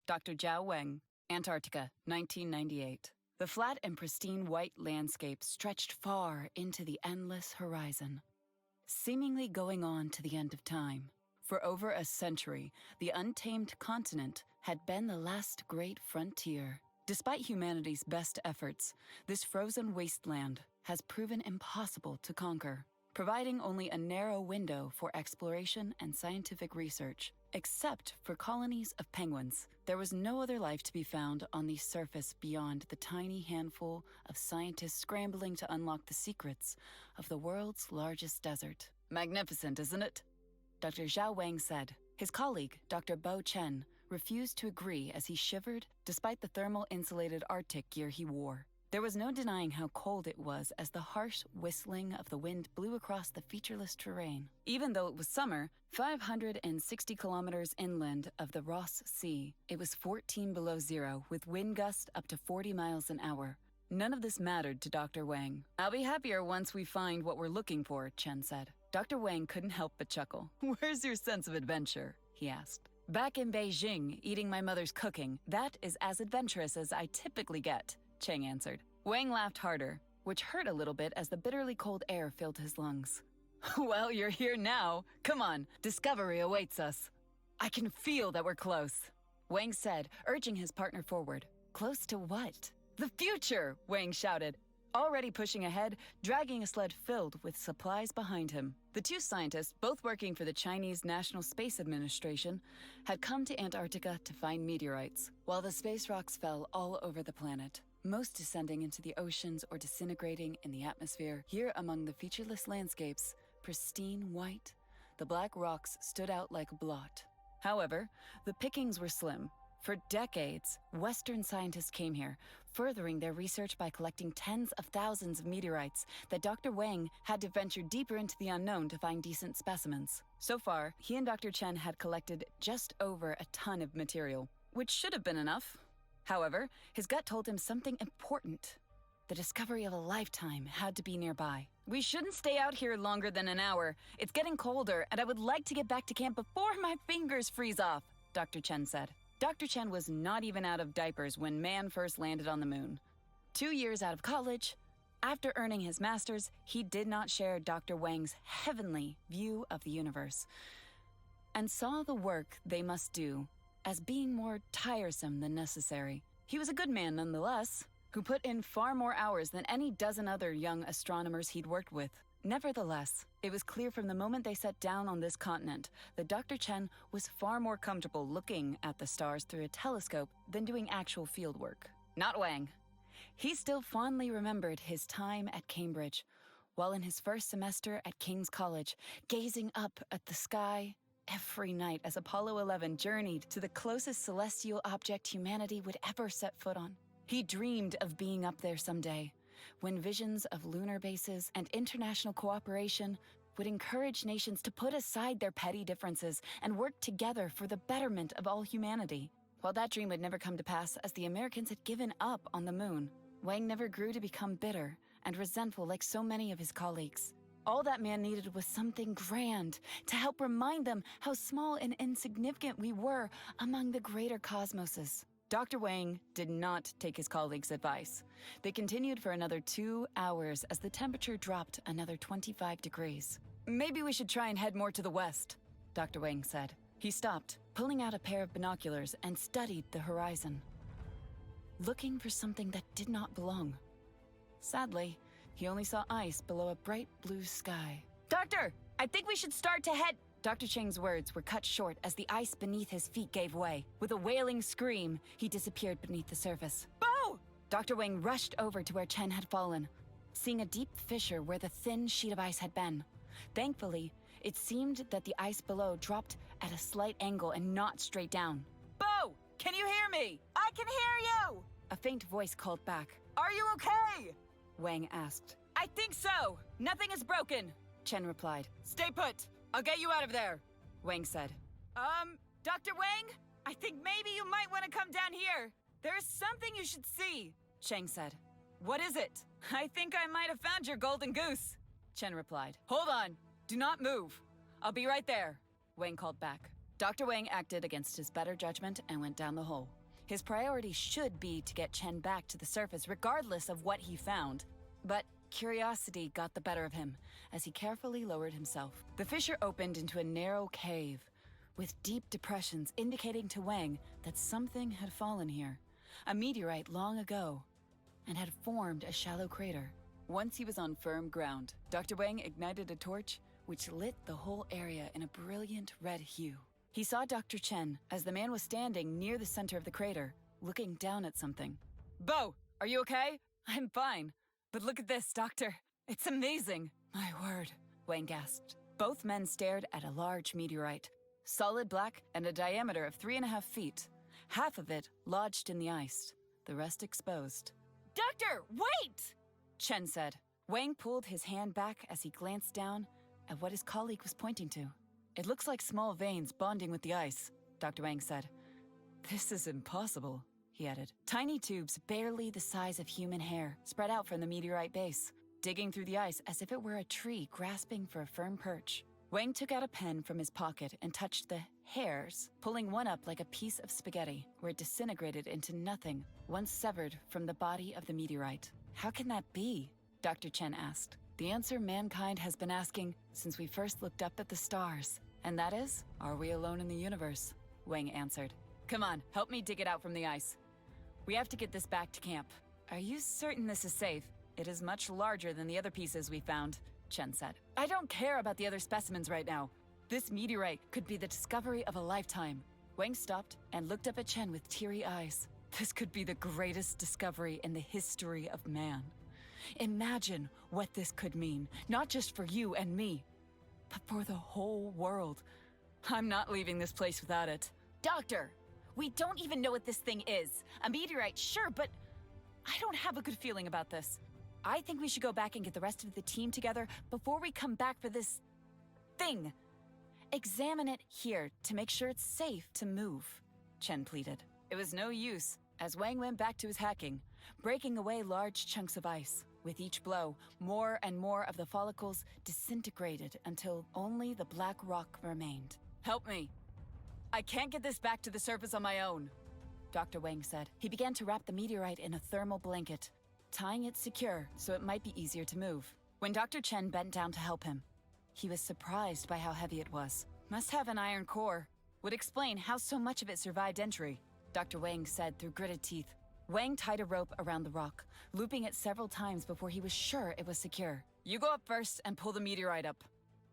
Dr. Zhao Wang, Antarctica, 1998. The flat and pristine white landscape stretched far into the endless horizon, seemingly going on to the end of time. For over a century, the untamed continent had been the last great frontier. Despite humanity's best efforts, this frozen wasteland has proven impossible to conquer, providing only a narrow window for exploration and scientific research. Except for colonies of penguins, there was no other life to be found on the surface beyond the tiny handful of scientists scrambling to unlock the secrets of the world's largest desert. Magnificent, isn't it? Dr. Zhao Wang said. His colleague, Dr. Bo Chen, refused to agree as he shivered despite the thermal-insulated Arctic gear he wore. There was no denying how cold it was as the harsh whistling of the wind blew across the featureless terrain. Even though it was summer, 560 kilometers inland of the Ross Sea, it was 14 below zero with wind gusts up to 40 miles an hour. None of this mattered to Dr. Wang. "I'll be happier once we find what we're looking for," Chen said. Dr. Wang couldn't help but chuckle. "Where's your sense of adventure?" he asked. "Back in Beijing, eating my mother's cooking. That is as adventurous as I typically get," Cheng answered. Wang laughed harder, which hurt a little bit as the bitterly cold air filled his lungs. "Well, you're here now. Come on, discovery awaits us." "I can feel that we're close," Wang said, urging his partner forward. "Close to what?" "The future," Wang shouted, already pushing ahead, dragging a sled filled with supplies behind him. The two scientists, both working for the Chinese National Space Administration, had come to Antarctica to find meteorites, while the space rocks fell all over the planet, most descending into the oceans or disintegrating in the atmosphere. Here among the featureless landscapes, pristine white, the black rocks stood out like a blot. However, the pickings were slim. For decades, Western scientists came here, furthering their research by collecting tens of thousands of meteorites that Dr. Wang had to venture deeper into the unknown to find decent specimens. So far, he and Dr. Chen had collected just over a ton of material, which should have been enough. However, his gut told him something important. The discovery of a lifetime had to be nearby. "We shouldn't stay out here longer than an hour. It's getting colder, and I would like to get back to camp before my fingers freeze off," Dr. Chen said. Dr. Chen was not even out of diapers when man first landed on the moon. 2 years out of college, after earning his master's, he did not share Dr. Wang's heavenly view of the universe, and saw the work they must do as being more tiresome than necessary. He was a good man nonetheless, who put in far more hours than any dozen other young astronomers he'd worked with. Nevertheless, it was clear from the moment they set down on this continent that Dr. Chen was far more comfortable looking at the stars through a telescope than doing actual field work. Not Wang. He still fondly remembered his time at Cambridge, while in his first semester at King's College, gazing up at the sky every night as Apollo 11 journeyed to the closest celestial object humanity would ever set foot on. He dreamed of being up there someday, when visions of lunar bases and international cooperation would encourage nations to put aside their petty differences and work together for the betterment of all humanity. While that dream would never come to pass as the Americans had given up on the moon, Wang never grew to become bitter and resentful like so many of his colleagues. All that man needed was something grand to help remind them how small and insignificant we were among the greater cosmoses. Dr. Wang did not take his colleagues' advice. They continued for another 2 hours as the temperature dropped another 25 degrees. "Maybe we should try and head more to the west," Dr. Wang said. He stopped, pulling out a pair of binoculars and studied the horizon, looking for something that did not belong. Sadly, he only saw ice below a bright blue sky. "Doctor, I think we should start to head—" Dr. Cheng's words were cut short as the ice beneath his feet gave way. With a wailing scream, he disappeared beneath the surface. "Bo!" Dr. Wang rushed over to where Chen had fallen, seeing a deep fissure where the thin sheet of ice had been. Thankfully, it seemed that the ice below dropped at a slight angle and not straight down. "Bo! Can you hear me?" "I can hear you!" A faint voice called back. "Are you okay?" Wang asked. "I think so. Nothing is broken," Chen replied. "Stay put. I'll get you out of there," Wang said. Dr. Wang? I think maybe you might want to come down here. There's something you should see," Cheng said. "What is it?" "I think I might have found your golden goose," Chen replied. "Hold on. Do not move. I'll be right there," Wang called back. Dr. Wang acted against his better judgment and went down the hole. His priority should be to get Chen back to the surface regardless of what he found. But curiosity got the better of him as he carefully lowered himself. The fissure opened into a narrow cave with deep depressions indicating to Wang that something had fallen here, a meteorite long ago, and had formed a shallow crater. Once he was on firm ground, Dr. Wang ignited a torch which lit the whole area in a brilliant red hue. He saw Dr. Chen as the man was standing near the center of the crater, looking down at something. "Bo, are you okay?" "I'm fine. But look at this, Doctor. It's amazing." "My word," Wang gasped. Both men stared at a large meteorite, solid black and a diameter of 3.5 feet. Half of it lodged in the ice, the rest exposed. "Doctor, wait!" Chen said. Wang pulled his hand back as he glanced down at what his colleague was pointing to. "It looks like small veins bonding with the ice," Dr. Wang said. "This is impossible," he added. Tiny tubes barely the size of human hair spread out from the meteorite base, digging through the ice as if it were a tree grasping for a firm perch. Wang took out a pen from his pocket and touched the hairs, pulling one up like a piece of spaghetti, where it disintegrated into nothing once severed from the body of the meteorite. "How can that be?" Dr. Chen asked. "The answer mankind has been asking since we first looked up at the stars. And that is, are we alone in the universe?" Wang answered. "Come on, help me dig it out from the ice. We have to get this back to camp." "Are you certain this is safe? It is much larger than the other pieces we found," Chen said. "I don't care about the other specimens right now. This meteorite could be the discovery of a lifetime." Wang stopped and looked up at Chen with teary eyes. "This could be the greatest discovery in the history of man. Imagine what this could mean, not just for you and me, but for the whole world. I'm not leaving this place without it." "Doctor, we don't even know what this thing is. A meteorite, sure, but I don't have a good feeling about this. I think we should go back and get the rest of the team together before we come back for this thing. Examine it here to make sure it's safe to move," Chen pleaded. It was no use, as Wang went back to his hacking, breaking away large chunks of ice. With each blow, more and more of the follicles disintegrated until only the black rock remained. "Help me. I can't get this back to the surface on my own," Dr. Wang said. He began to wrap the meteorite in a thermal blanket, tying it secure so it might be easier to move. When Dr. Chen bent down to help him, he was surprised by how heavy it was. "Must have an iron core. Would explain how so much of it survived entry," Dr. Wang said through gritted teeth. Wang tied a rope around the rock, looping it several times before he was sure it was secure. "You go up first and pull the meteorite up,"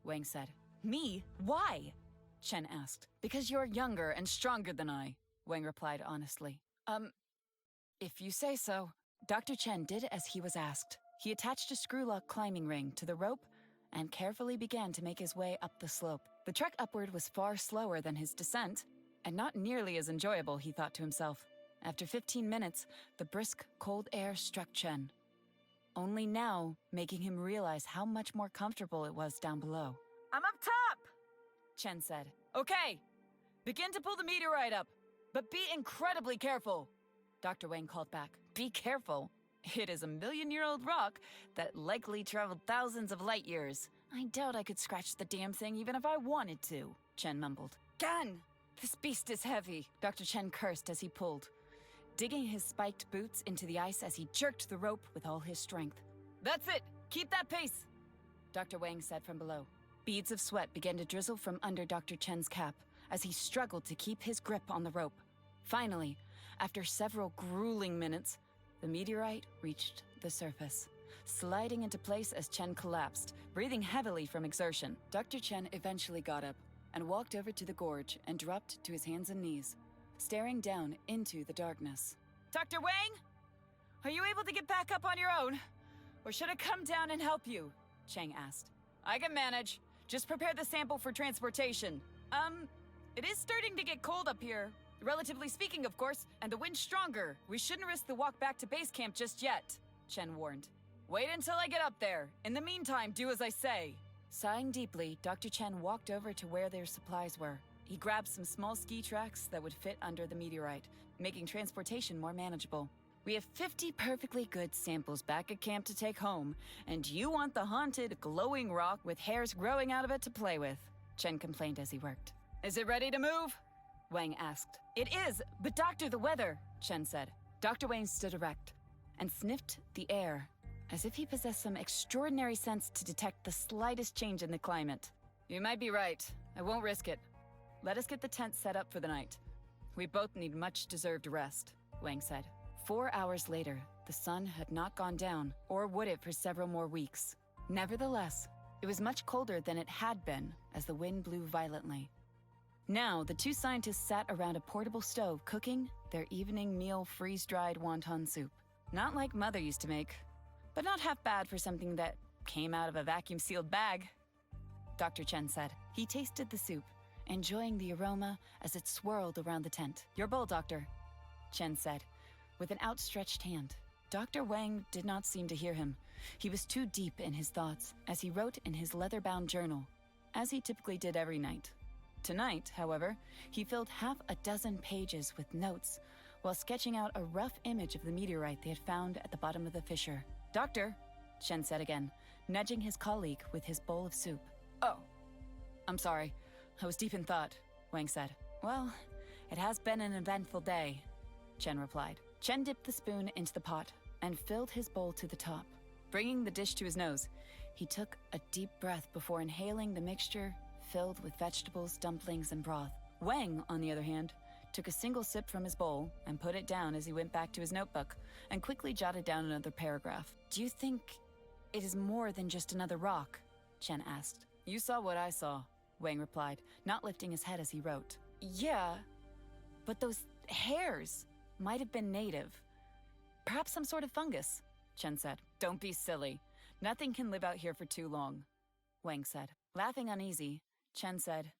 Wang said. "Me? Why?" Chen asked. "Because you're younger and stronger than I," Wang replied honestly. If you say so." Dr. Chen did as he was asked. He attached a screw-lock climbing ring to the rope and carefully began to make his way up the slope. The trek upward was far slower than his descent, and not nearly as enjoyable, he thought to himself. After 15 minutes, the brisk, cold air struck Chen, only now making him realize how much more comfortable it was down below. "I'm up top," Chen said. "Okay, begin to pull the meteorite up, but be incredibly careful," Dr. Wang called back. "Be careful? It is a million-year-old rock that likely traveled thousands of light years. I doubt I could scratch the damn thing even if I wanted to," Chen mumbled. "Gan! This beast is heavy," Dr. Chen cursed as he pulled, digging his spiked boots into the ice as he jerked the rope with all his strength. "That's it! Keep that pace!" Dr. Wang said from below. Beads of sweat began to drizzle from under Dr. Chen's cap as he struggled to keep his grip on the rope. Finally, after several grueling minutes, the meteorite reached the surface, sliding into place as Chen collapsed, breathing heavily from exertion. Dr. Chen eventually got up and walked over to the gorge and dropped to his hands and knees, staring down into the darkness. "Dr. Wang? Are you able to get back up on your own? Or should I come down and help you?" Chang asked. "I can manage. Just prepare the sample for transportation. It is starting to get cold up here. Relatively speaking, of course, and the wind's stronger. We shouldn't risk the walk back to base camp just yet," Chen warned. "Wait until I get up there. In the meantime, do as I say." Sighing deeply, Dr. Chen walked over to where their supplies were. He grabbed some small ski tracks that would fit under the meteorite, making transportation more manageable. "We have 50 perfectly good samples back at camp to take home, and you want the haunted, glowing rock with hairs growing out of it to play with," Chen complained as he worked. Is it ready to move? Wang asked. It is, but Doctor, the weather, Chen said. Dr. Wang stood erect and sniffed the air as if he possessed some extraordinary sense to detect the slightest change in the climate. You might be right. I won't risk it. Let us get the tent set up for the night. We both need much-deserved rest, Wang said. 4 hours later, the sun had not gone down, or would it for several more weeks. Nevertheless, it was much colder than it had been as the wind blew violently. Now, the two scientists sat around a portable stove cooking their evening meal freeze-dried wonton soup. Not like Mother used to make, but not half bad for something that came out of a vacuum-sealed bag, Dr. Chen said. He tasted the soup, enjoying the aroma as it swirled around the tent. Your bowl, Doctor, Chen said, with an outstretched hand. Dr. Wang did not seem to hear him. He was too deep in his thoughts as he wrote in his leather-bound journal, as he typically did every night. Tonight, however, he filled half a dozen pages with notes while sketching out a rough image of the meteorite they had found at the bottom of the fissure. Doctor, Chen said again, nudging his colleague with his bowl of soup. Oh, I'm sorry. I was deep in thought, Wang said. Well, it has been an eventful day, Chen replied. Chen dipped the spoon into the pot and filled his bowl to the top. Bringing the dish to his nose, he took a deep breath before inhaling the mixture filled with vegetables, dumplings, and broth. Wang, on the other hand, took a single sip from his bowl and put it down as he went back to his notebook and quickly jotted down another paragraph. Do you think it is more than just another rock? Chen asked. You saw what I saw, Wang replied, not lifting his head as he wrote. Yeah, but those hairs might have been native. Perhaps some sort of fungus, Chen said. Don't be silly. Nothing can live out here for too long, Wang said. Laughing uneasy, Chen said,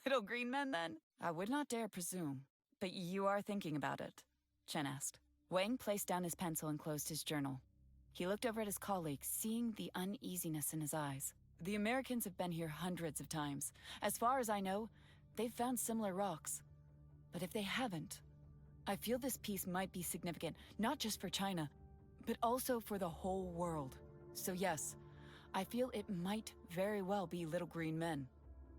Little green men, then? I would not dare presume. But you are thinking about it, Chen asked. Wang placed down his pencil and closed his journal. He looked over at his colleague, seeing the uneasiness in his eyes. The Americans have been here hundreds of times. As far as I know, they've found similar rocks. But if they haven't, I feel this piece might be significant, not just for China, but also for the whole world. So yes, I feel it might very well be little green men,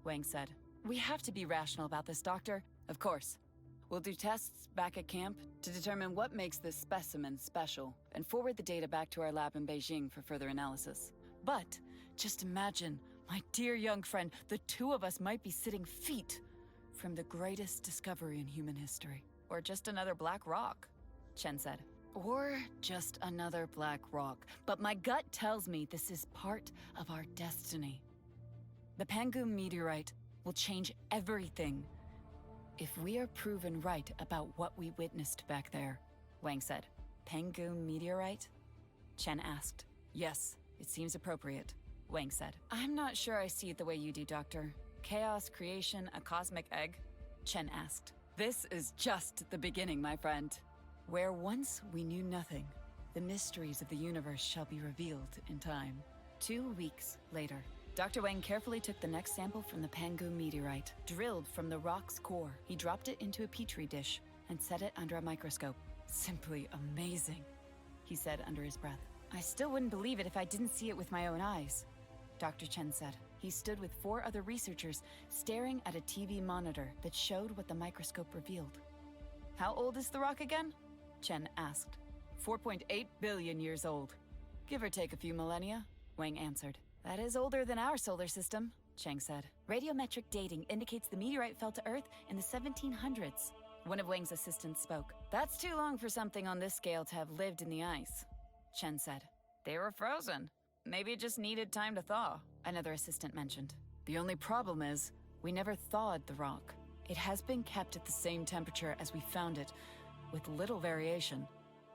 Wang said. We have to be rational about this, Doctor. Of course. We'll do tests back at camp to determine what makes this specimen special and forward the data back to our lab in Beijing for further analysis. But just imagine, my dear young friend, the two of us might be sitting feet from the greatest discovery in human history. Or just another black rock, Chen said. Or just another black rock. But my gut tells me this is part of our destiny. The Pangu meteorite will change everything if we are proven right about what we witnessed back there, Wang said. Pangu meteorite? Chen asked. Yes, it seems appropriate, Wang said. I'm not sure I see it the way you do, Doctor. Chaos, creation, a cosmic egg? Chen asked. This is just the beginning, my friend. Where once we knew nothing, the mysteries of the universe shall be revealed in time. 2 weeks later, Dr. Wang carefully took the next sample from the Pangu meteorite, drilled from the rock's core. He dropped it into a petri dish and set it under a microscope. Simply amazing, he said under his breath. I still wouldn't believe it if I didn't see it with my own eyes, Dr. Chen said. He stood with 4 other researchers staring at a TV monitor that showed what the microscope revealed. How old is the rock again? Chen asked. 4.8 billion years old. Give or take a few millennia, Wang answered. That is older than our solar system, Cheng said. Radiometric dating indicates the meteorite fell to Earth in the 1700s. One of Wang's assistants spoke. That's too long for something on this scale to have lived in the ice, Chen said. They were frozen. Maybe it just needed time to thaw, another assistant mentioned. The only problem is, we never thawed the rock. It has been kept at the same temperature as we found it, with little variation,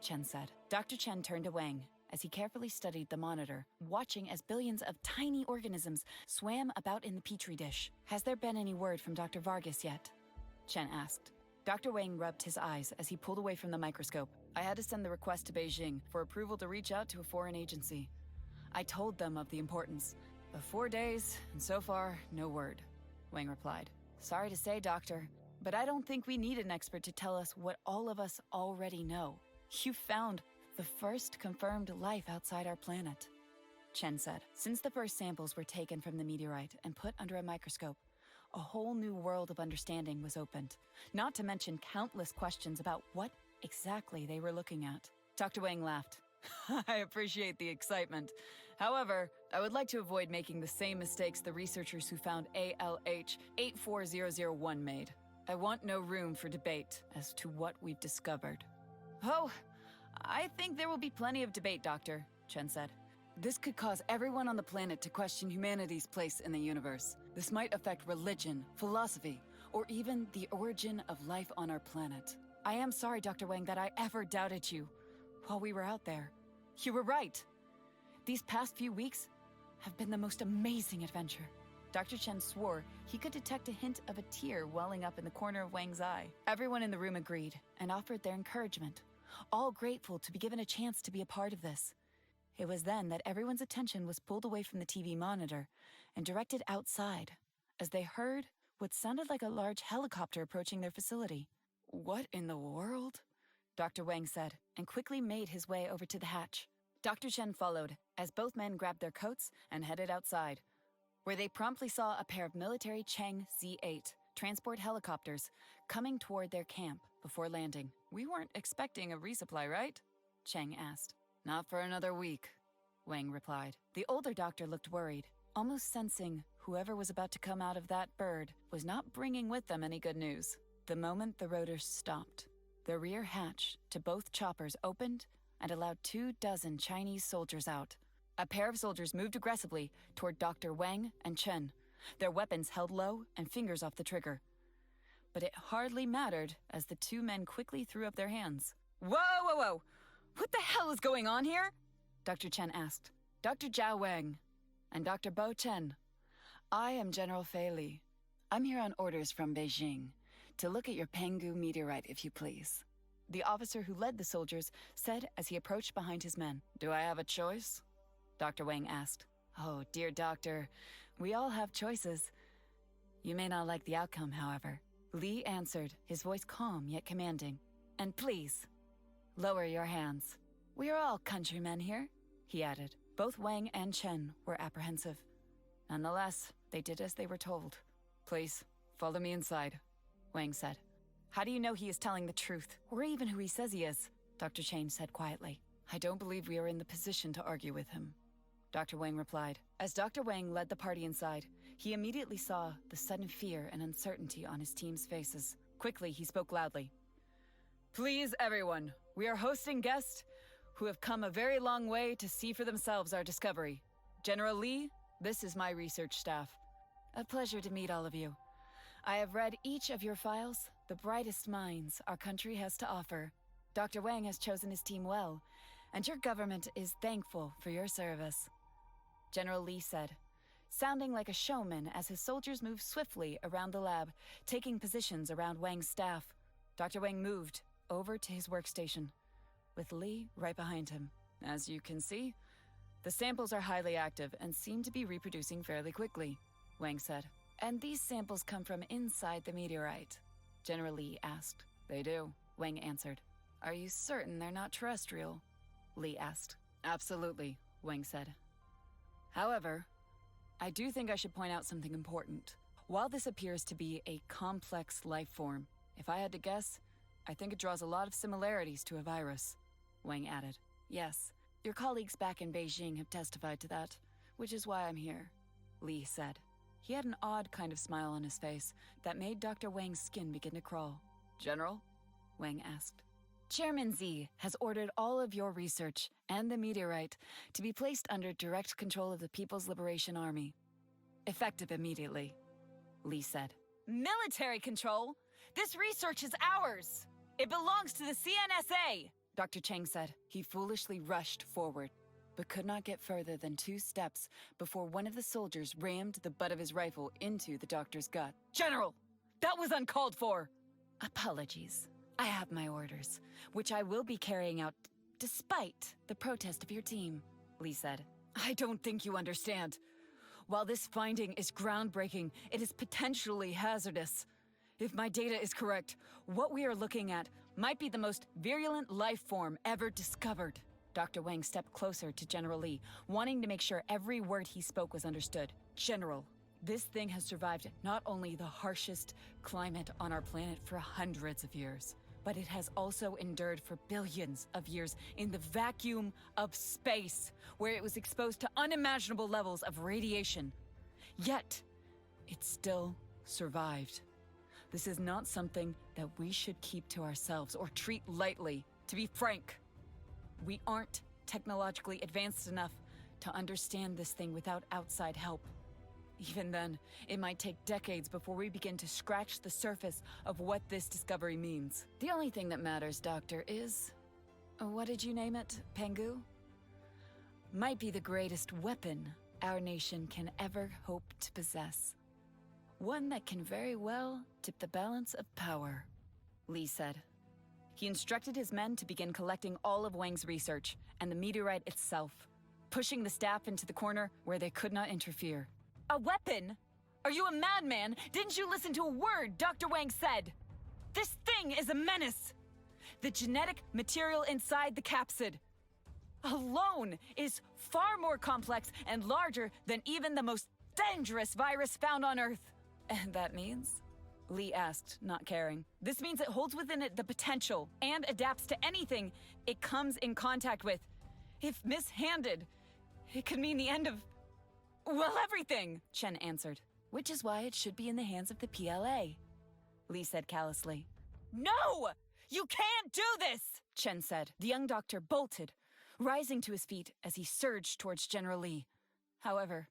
Chen said. Dr. Chen turned to Wang as he carefully studied the monitor, watching as billions of tiny organisms swam about in the petri dish. Has there been any word from Dr. Vargas yet? Chen asked. Dr. Wang rubbed his eyes as he pulled away from the microscope. I had to send the request to Beijing for approval to reach out to a foreign agency. I told them of the importance. Of 4 days, and so far, no word, Wang replied. Sorry to say, Doctor, but I don't think we need an expert to tell us what all of us already know. You found the first confirmed life outside our planet, Chen said. Since the first samples were taken from the meteorite and put under a microscope, A whole new world of understanding was opened, not to mention countless questions about what exactly they were looking at. Dr. Wang laughed. I appreciate the excitement. However, I would like to avoid making the same mistakes the researchers who found ALH 84001 made. I want no room for debate as to what we've discovered. Oh, I think there will be plenty of debate, Doctor, Chen said. This could cause everyone on the planet to question humanity's place in the universe. This might affect religion, philosophy, or even the origin of life on our planet. I am sorry, Dr. Wang, that I ever doubted you while we were out there. You were right. These past few weeks have been the most amazing adventure. Dr. Chen swore he could detect a hint of a tear welling up in the corner of Wang's eye. Everyone in the room agreed and offered their encouragement, all grateful to be given a chance to be a part of this. It was then that everyone's attention was pulled away from the TV monitor and directed outside as they heard what sounded like a large helicopter approaching their facility. What in the world? Dr. Wang said, and quickly made his way over to the hatch. Dr. Chen followed as both men grabbed their coats and headed outside, where they promptly saw a pair of military Chang Z-8 transport helicopters coming toward their camp before landing. We weren't expecting a resupply, right? Chang asked. Not for another week, Wang replied. The older doctor looked worried, almost sensing whoever was about to come out of that bird was not bringing with them any good news. The moment the rotors stopped, the rear hatch to both choppers opened and allowed 24 Chinese soldiers out. A pair of soldiers moved aggressively toward Dr. Wang and Chen, their weapons held low and fingers off the trigger. But it hardly mattered as the two men quickly threw up their hands. Whoa, whoa, whoa! What the hell is going on here? Dr. Chen asked. Dr. Zhao Wang and Dr. Bo Chen. I am General Fei Li. I'm here on orders from Beijing to look at your Pangu meteorite, if you please. The officer who led the soldiers said as he approached behind his men. Do I have a choice? Dr. Wang asked. Oh, dear doctor, we all have choices. You may not like the outcome, however. Li answered, his voice calm yet commanding. And please, lower your hands. We are all countrymen here, he added. Both Wang and Chen were apprehensive. Nonetheless, they did as they were told. Please, follow me inside, Wang said. How do you know he is telling the truth, or even who he says he is? Dr. Chen said quietly. I don't believe we are in the position to argue with him, Dr. Wang replied. As Dr. Wang led the party inside, he immediately saw the sudden fear and uncertainty on his team's faces. Quickly, he spoke loudly. Please, everyone, we are hosting guests who have come a very long way to see for themselves our discovery. General Li, this is my research staff. A pleasure to meet all of you. I have read each of your files, the brightest minds our country has to offer. Dr. Wang has chosen his team well, and your government is thankful for your service. General Li said, sounding like a showman as his soldiers moved swiftly around the lab, taking positions around Wang's staff. Dr. Wang moved over to his workstation, with Li right behind him. As you can see, the samples are highly active and seem to be reproducing fairly quickly, Wang said. And these samples come from inside the meteorite? General Li asked. They do, Wang answered. Are you certain they're not terrestrial? Li asked. Absolutely, Wang said. However, I do think I should point out something important. While this appears to be a complex life form, if I had to guess, I think it draws a lot of similarities to a virus, Wang added. Yes, your colleagues back in Beijing have testified to that, which is why I'm here, Li said. He had an odd kind of smile on his face that made Dr. Wang's skin begin to crawl. General? Wang asked. Chairman Z has ordered all of your research and the meteorite to be placed under direct control of the People's Liberation Army. Effective immediately, Li said. Military control? This research is ours! It belongs to the CNSA! Dr. Cheng said. He foolishly rushed forward, but could not get further than 2 steps before one of the soldiers rammed the butt of his rifle into the doctor's gut. General! That was uncalled for! Apologies. I have my orders, which I will be carrying out despite the protest of your team, Li said. I don't think you understand. While this finding is groundbreaking, it is potentially hazardous. If my data is correct, what we are looking at might be the most virulent life form ever discovered. Dr. Wang stepped closer to General Li, wanting to make sure every word he spoke was understood. General, This thing has survived not only the harshest climate on our planet for hundreds of years, but it has also endured for billions of years in the vacuum of space, where it was exposed to unimaginable levels of radiation. Yet, it still survived. This is not something that we should keep to ourselves or treat lightly. To be frank, we aren't technologically advanced enough to understand this thing without outside help. Even then, it might take decades before we begin to scratch the surface of what this discovery means. The only thing that matters, Doctor, is... what did you name it? Pangu? Might be the greatest weapon our nation can ever hope to possess. One that can very well tip the balance of power, Lee said. He instructed his men to begin collecting all of Wang's research and the meteorite itself, pushing the staff into the corner where they could not interfere. A weapon? Are you a madman? Didn't you listen to a word Dr. Wang said? This thing is a menace. The genetic material inside the capsid alone is far more complex and larger than even the most dangerous virus found on Earth. And that means? Lee asked, not caring. This means it holds within it the potential and adapts to anything it comes in contact with. If mishandled, it could mean the end of... well, everything, Chen answered. Which is why it should be in the hands of the PLA, Lee said callously. No! You can't do this, Chen said. The young doctor bolted, rising to his feet as he surged towards General Lee. However,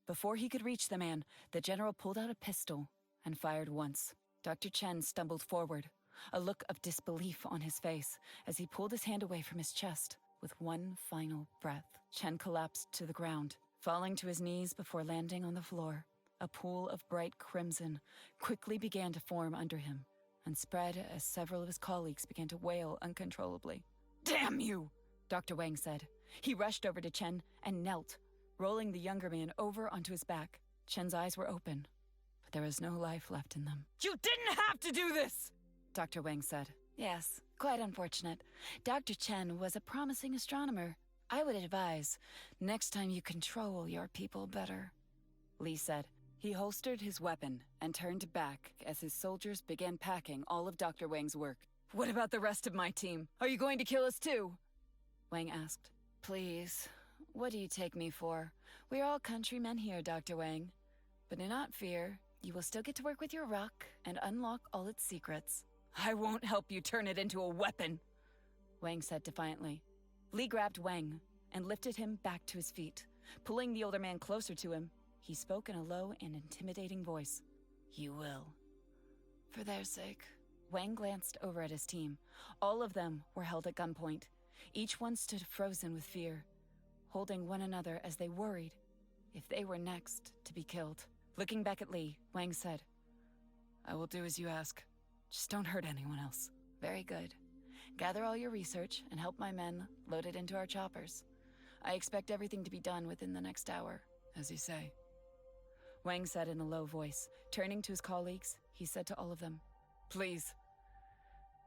before he could reach the man, the general pulled out a pistol and fired once. Dr. Chen stumbled forward, a look of disbelief on his face as he pulled his hand away from his chest with one final breath. Chen collapsed to the ground, falling to his knees before landing on the floor. A pool of bright crimson quickly began to form under him and spread as several of his colleagues began to wail uncontrollably. Damn you! Dr. Wang said. He rushed over to Chen and knelt, rolling the younger man over onto his back. Chen's eyes were open, but there was no life left in them. You didn't have to do this! Dr. Wang said. Yes, quite unfortunate. Dr. Chen was a promising astronomer. I would advise, next time you control your people better, Lee said. He holstered his weapon and turned back as his soldiers began packing all of Dr. Wang's work. What about the rest of my team? Are you going to kill us too? Wang asked. Please, what do you take me for? We're all countrymen here, Dr. Wang. But do not fear, you will still get to work with your rock and unlock all its secrets. I won't help you turn it into a weapon, Wang said defiantly. Lee grabbed Wang and lifted him back to his feet. Pulling the older man closer to him, he spoke in a low and intimidating voice. You will. For their sake. Wang glanced over at his team. All of them were held at gunpoint. Each one stood frozen with fear, holding one another as they worried if they were next to be killed. Looking back at Lee, Wang said, I will do as you ask. Just don't hurt anyone else. Very good. Gather all your research and help my men load it into our choppers. I expect everything to be done within the next hour, as you say. Wang said in a low voice. Turning to his colleagues, he said to all of them, Please,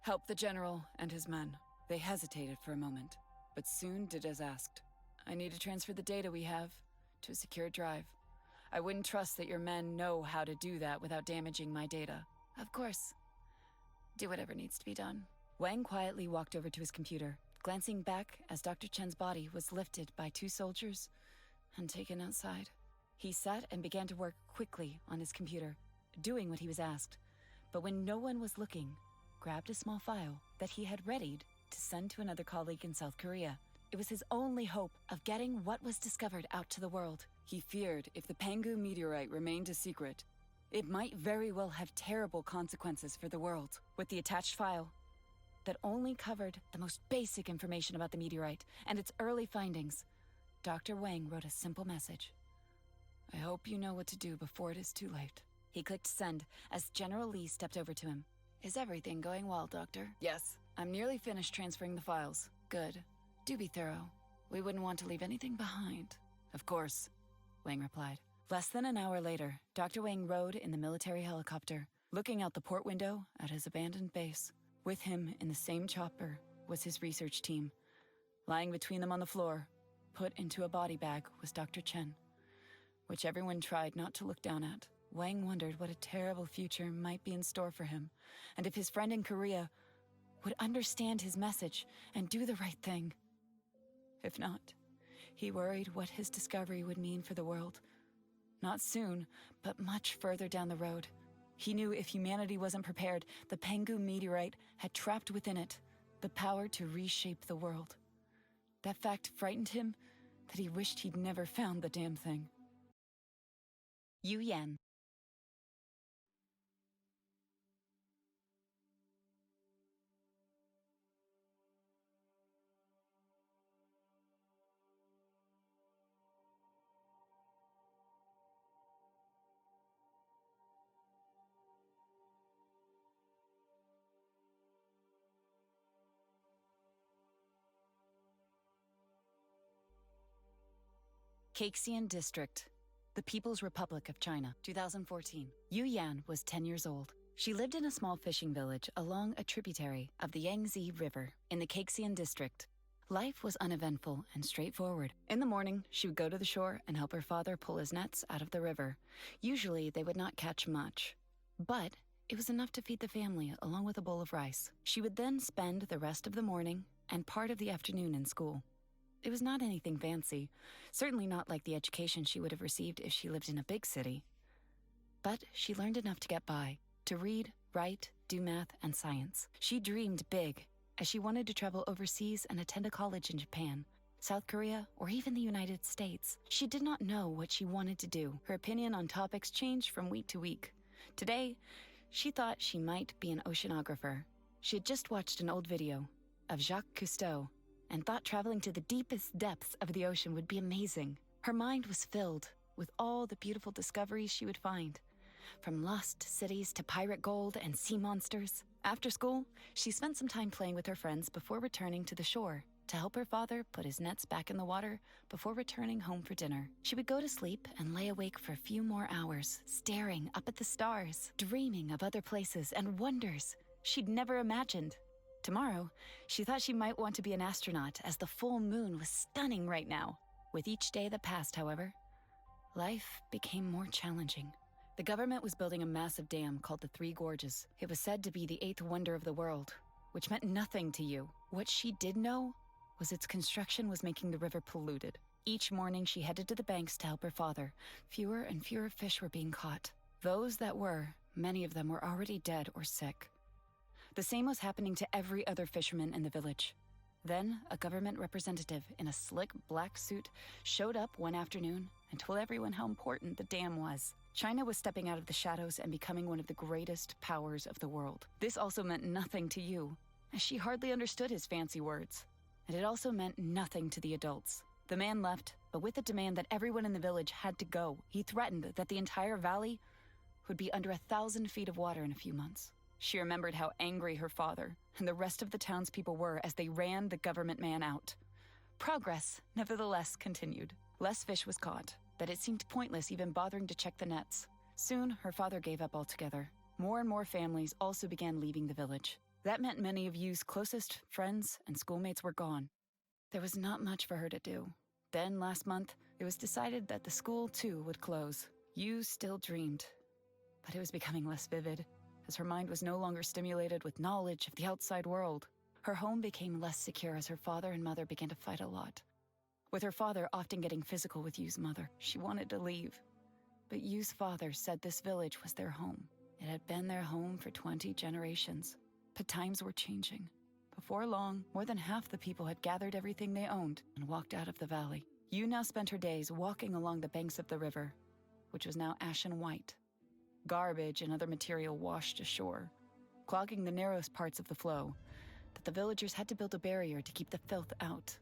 help the general and his men. They hesitated for a moment, but soon did as asked. I need to transfer the data we have to a secure drive. I wouldn't trust that your men know how to do that without damaging my data. Of course. Do whatever needs to be done. Wang quietly walked over to his computer, glancing back as Dr. Chen's body was lifted by two soldiers and taken outside. He sat and began to work quickly on his computer, doing what he was asked, but when no one was looking, grabbed a small file that he had readied to send to another colleague in South Korea. It was his only hope of getting what was discovered out to the world. He feared if the Pangu meteorite remained a secret, it might very well have terrible consequences for the world. With the attached file that only covered the most basic information about the meteorite and its early findings, Dr. Wang wrote a simple message. I hope you know what to do before it is too late. He clicked send as General Lee stepped over to him. Is everything going well, Doctor? Yes. I'm nearly finished transferring the files. Good. Do be thorough. We wouldn't want to leave anything behind. Of course, Wang replied. Less than an hour later, Dr. Wang rode in the military helicopter, looking out the port window at his abandoned base. With him in the same chopper was his research team. Lying between them on the floor, put into a body bag, was Dr. Chen. which everyone tried not to look down at. Wang wondered what a terrible future might be in store for him, and if his friend in Korea would understand his message and do the right thing. If not, he worried what his discovery would mean for the world. Not soon, but much further down the road. He knew if humanity wasn't prepared, the Pangu meteorite had trapped within it the power to reshape the world. That fact frightened him that he wished he'd never found the damn thing. Yu Yan. Halcyon District, the People's Republic of China, 2014. Yu Yan was 10 years old. She lived in a small fishing village along a tributary of the Yangtze River in the Halcyon District. Life was uneventful and straightforward. In the morning, she would go to the shore and help her father pull his nets out of the river. Usually, they would not catch much, but it was enough to feed the family along with a bowl of rice. She would then spend the rest of the morning and part of the afternoon in school. It was not anything fancy, certainly not like the education she would have received if she lived in a big city. But she learned enough to get by, to read, write, do math, and science. She dreamed big, as she wanted to travel overseas and attend a college in Japan, South Korea, or even the United States. She did not know what she wanted to do. Her opinion on topics changed from week to week. Today, she thought she might be an oceanographer. She had just watched an old video of Jacques Cousteau and thought traveling to the deepest depths of the ocean would be amazing. Her mind was filled with all the beautiful discoveries she would find, from lost cities to pirate gold and sea monsters. After school, she spent some time playing with her friends before returning to the shore to help her father put his nets back in the water before returning home for dinner. She would go to sleep and lay awake for a few more hours, staring up at the stars, dreaming of other places and wonders she'd never imagined. Tomorrow, she thought she might want to be an astronaut, as the full moon was stunning right now. With each day that passed, however, life became more challenging. The government was building a massive dam called the Three Gorges. It was said to be the 8th wonder of the world, which meant nothing to you. What she did know was its construction was making the river polluted. Each morning, she headed to the banks to help her father. Fewer and fewer fish were being caught. Those that were, many of them were already dead or sick. The same was happening to every other fisherman in the village. Then, a government representative in a slick black suit showed up one afternoon and told everyone how important the dam was. China was stepping out of the shadows and becoming one of the greatest powers of the world. This also meant nothing to you, as she hardly understood his fancy words. And it also meant nothing to the adults. The man left, but with a demand that everyone in the village had to go. He threatened that the entire valley would be under 1,000 feet of water in a few months. She remembered how angry her father and the rest of the townspeople were as they ran the government man out. Progress, nevertheless, continued. Less fish was caught, but it seemed pointless even bothering to check the nets. Soon, her father gave up altogether. More and more families also began leaving the village. That meant many of Yu's closest friends and schoolmates were gone. There was not much for her to do. Then, last month, it was decided that the school, too, would close. Yu still dreamed, but it was becoming less vivid, as her mind was no longer stimulated with knowledge of the outside world. Her home became less secure as her father and mother began to fight a lot. With her father often getting physical with Yu's mother, she wanted to leave. But Yu's father said this village was their home. It had been their home for 20 generations. But times were changing. Before long, more than half the people had gathered everything they owned and walked out of the valley. Yu now spent her days walking along the banks of the river, which was now ashen white. Garbage and other material washed ashore, clogging the narrowest parts of the flow, that the villagers had to build a barrier to keep the filth out.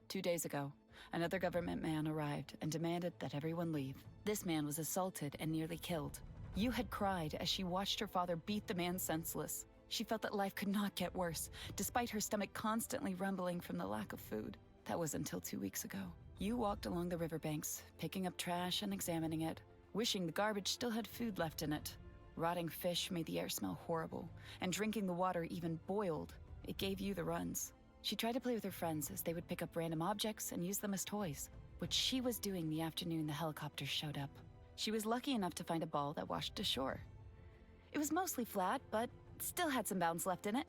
2 days ago, another government man arrived and demanded that everyone leave. This man was assaulted and nearly killed. Yu had cried as she watched her father beat the man senseless. She felt that life could not get worse, despite her stomach constantly rumbling from the lack of food. That was until 2 weeks ago. Yu walked along the riverbanks, picking up trash and examining it, wishing the garbage still had food left in it. Rotting fish made the air smell horrible, and drinking the water even boiled. It gave Yu the runs. She tried to play with her friends as they would pick up random objects and use them as toys. what she was doing the afternoon the helicopters showed up. She was lucky enough to find a ball that washed ashore. It was mostly flat, but still had some bounce left in it.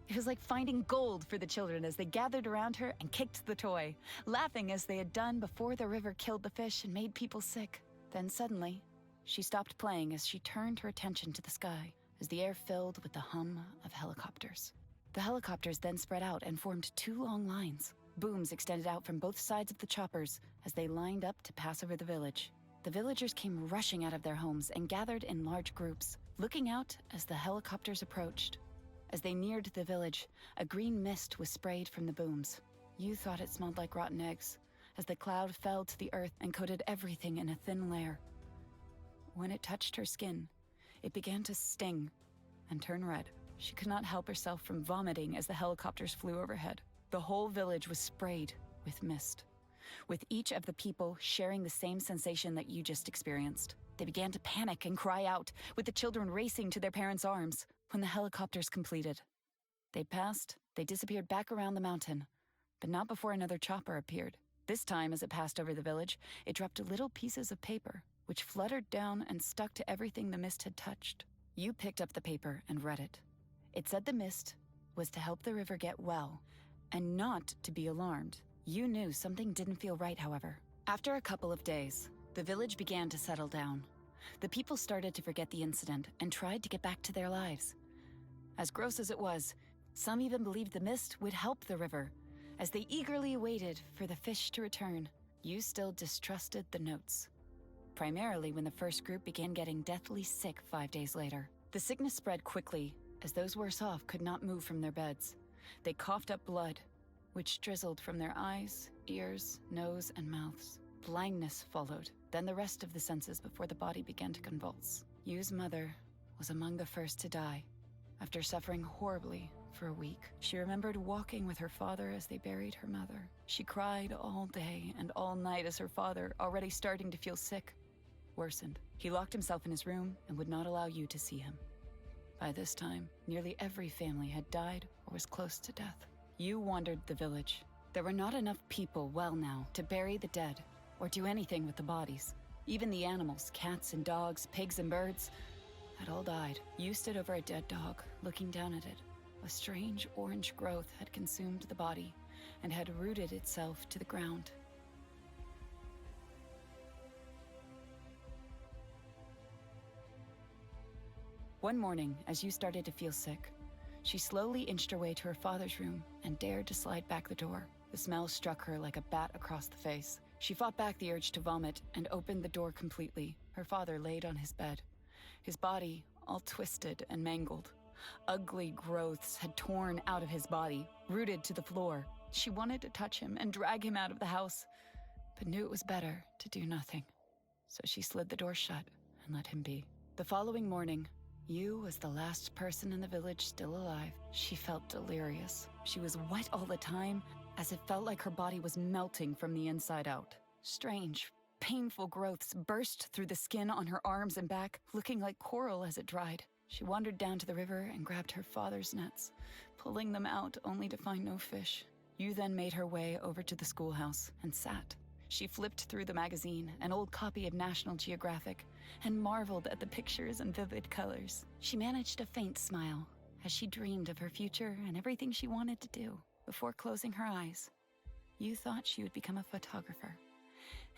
It was like finding gold for the children as they gathered around her and kicked the toy, laughing as they had done before the river killed the fish and made people sick. Then suddenly, she stopped playing as she turned her attention to the sky, as the air filled with the hum of helicopters. The helicopters then spread out and formed two long lines. Booms extended out from both sides of the choppers as they lined up to pass over the village. The villagers came rushing out of their homes and gathered in large groups, looking out as the helicopters approached. As they neared the village, a green mist was sprayed from the booms. You thought it smelled like rotten eggs, as the cloud fell to the earth and coated everything in a thin layer. When it touched her skin, it began to sting and turn red. She could not help herself from vomiting as the helicopters flew overhead. The whole village was sprayed with mist, with each of the people sharing the same sensation that you just experienced. They began to panic and cry out, with the children racing to their parents' arms. When the helicopters completed, they passed, they disappeared back around the mountain, but not before another chopper appeared. This time, as it passed over the village, it dropped little pieces of paper, which fluttered down and stuck to everything the mist had touched. You picked up the paper and read it. It said the mist was to help the river get well, and not to be alarmed. You knew something didn't feel right, however. After a couple of days, the village began to settle down. The people started to forget the incident and tried to get back to their lives. As gross as it was, some even believed the mist would help the river, as they eagerly waited for the fish to return. You still distrusted the notes, primarily when the first group began getting deathly sick 5 days later. The sickness spread quickly, as those worse off could not move from their beds. They coughed up blood, which drizzled from their eyes, ears, nose, and mouths. Blindness followed, then the rest of the senses before the body began to convulse. Yu's mother was among the first to die. After suffering horribly for a week, she remembered walking with her father as they buried her mother. She cried all day and all night as her father, already starting to feel sick, worsened. He locked himself in his room and would not allow you to see him. By this time, nearly every family had died or was close to death. You wandered the village. There were not enough people well now to bury the dead or do anything with the bodies. Even the animals, cats and dogs, pigs and birds, had all died. You stood over a dead dog, looking down at it. A strange orange growth had consumed the body and had rooted itself to the ground. One morning, as you started to feel sick, she slowly inched her way to her father's room and dared to slide back the door. The smell struck her like a bat across the face. She fought back the urge to vomit and opened the door completely. Her father laid on his bed, his body all twisted and mangled. Ugly growths had torn out of his body, rooted to the floor. She wanted to touch him and drag him out of the house, but knew it was better to do nothing. So she slid the door shut and let him be. The following morning, Yu was the last person in the village still alive. She felt delirious. She was wet all the time, as it felt like her body was melting from the inside out. Strange, painful growths burst through the skin on her arms and back, looking like coral as it dried. She wandered down to the river and grabbed her father's nets, pulling them out only to find no fish. Yu then made her way over to the schoolhouse and sat. She flipped through the magazine, an old copy of National Geographic, and marveled at the pictures and vivid colors. She managed a faint smile as she dreamed of her future and everything she wanted to do. Before closing her eyes, Yu thought she would become a photographer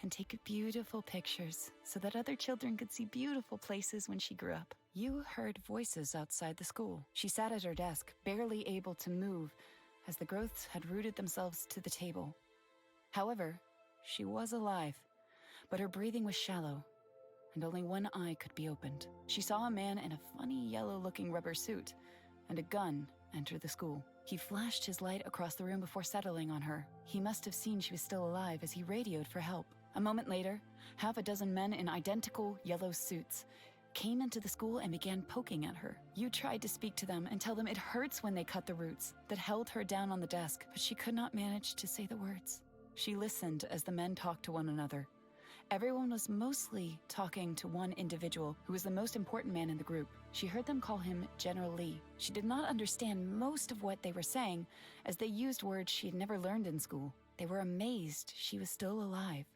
and take beautiful pictures so that other children could see beautiful places when she grew up. Yu heard voices outside the school. She sat at her desk, barely able to move as the growths had rooted themselves to the table. However, she was alive, but her breathing was shallow, and only one eye could be opened. She saw a man in a funny yellow-looking rubber suit and a gun enter the school. He flashed his light across the room before settling on her. He must have seen she was still alive as he radioed for help. A moment later, half a dozen men in identical yellow suits came into the school and began poking at her. You tried to speak to them and tell them it hurts when they cut the roots that held her down on the desk, but she could not manage to say the words. She listened as the men talked to one another. Everyone was mostly talking to one individual who was the most important man in the group. She heard them call him General Lee. She did not understand most of what they were saying, as they used words she had never learned in school. They were amazed she was still alive,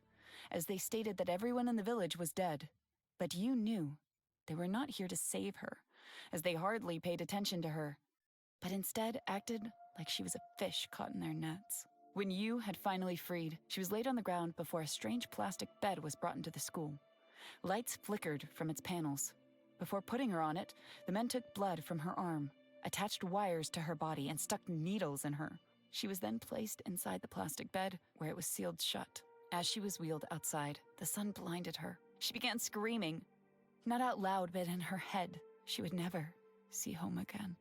as they stated that everyone in the village was dead. But you knew they were not here to save her, as they hardly paid attention to her, but instead acted like she was a fish caught in their nets. When you had finally freed, she was laid on the ground before a strange plastic bed was brought into the school. Lights flickered from its panels. Before putting her on it, the men took blood from her arm, attached wires to her body, and stuck needles in her. She was then placed inside the plastic bed, where it was sealed shut. As she was wheeled outside, the sun blinded her. She began screaming. Not out loud, but in her head. She would never see home again.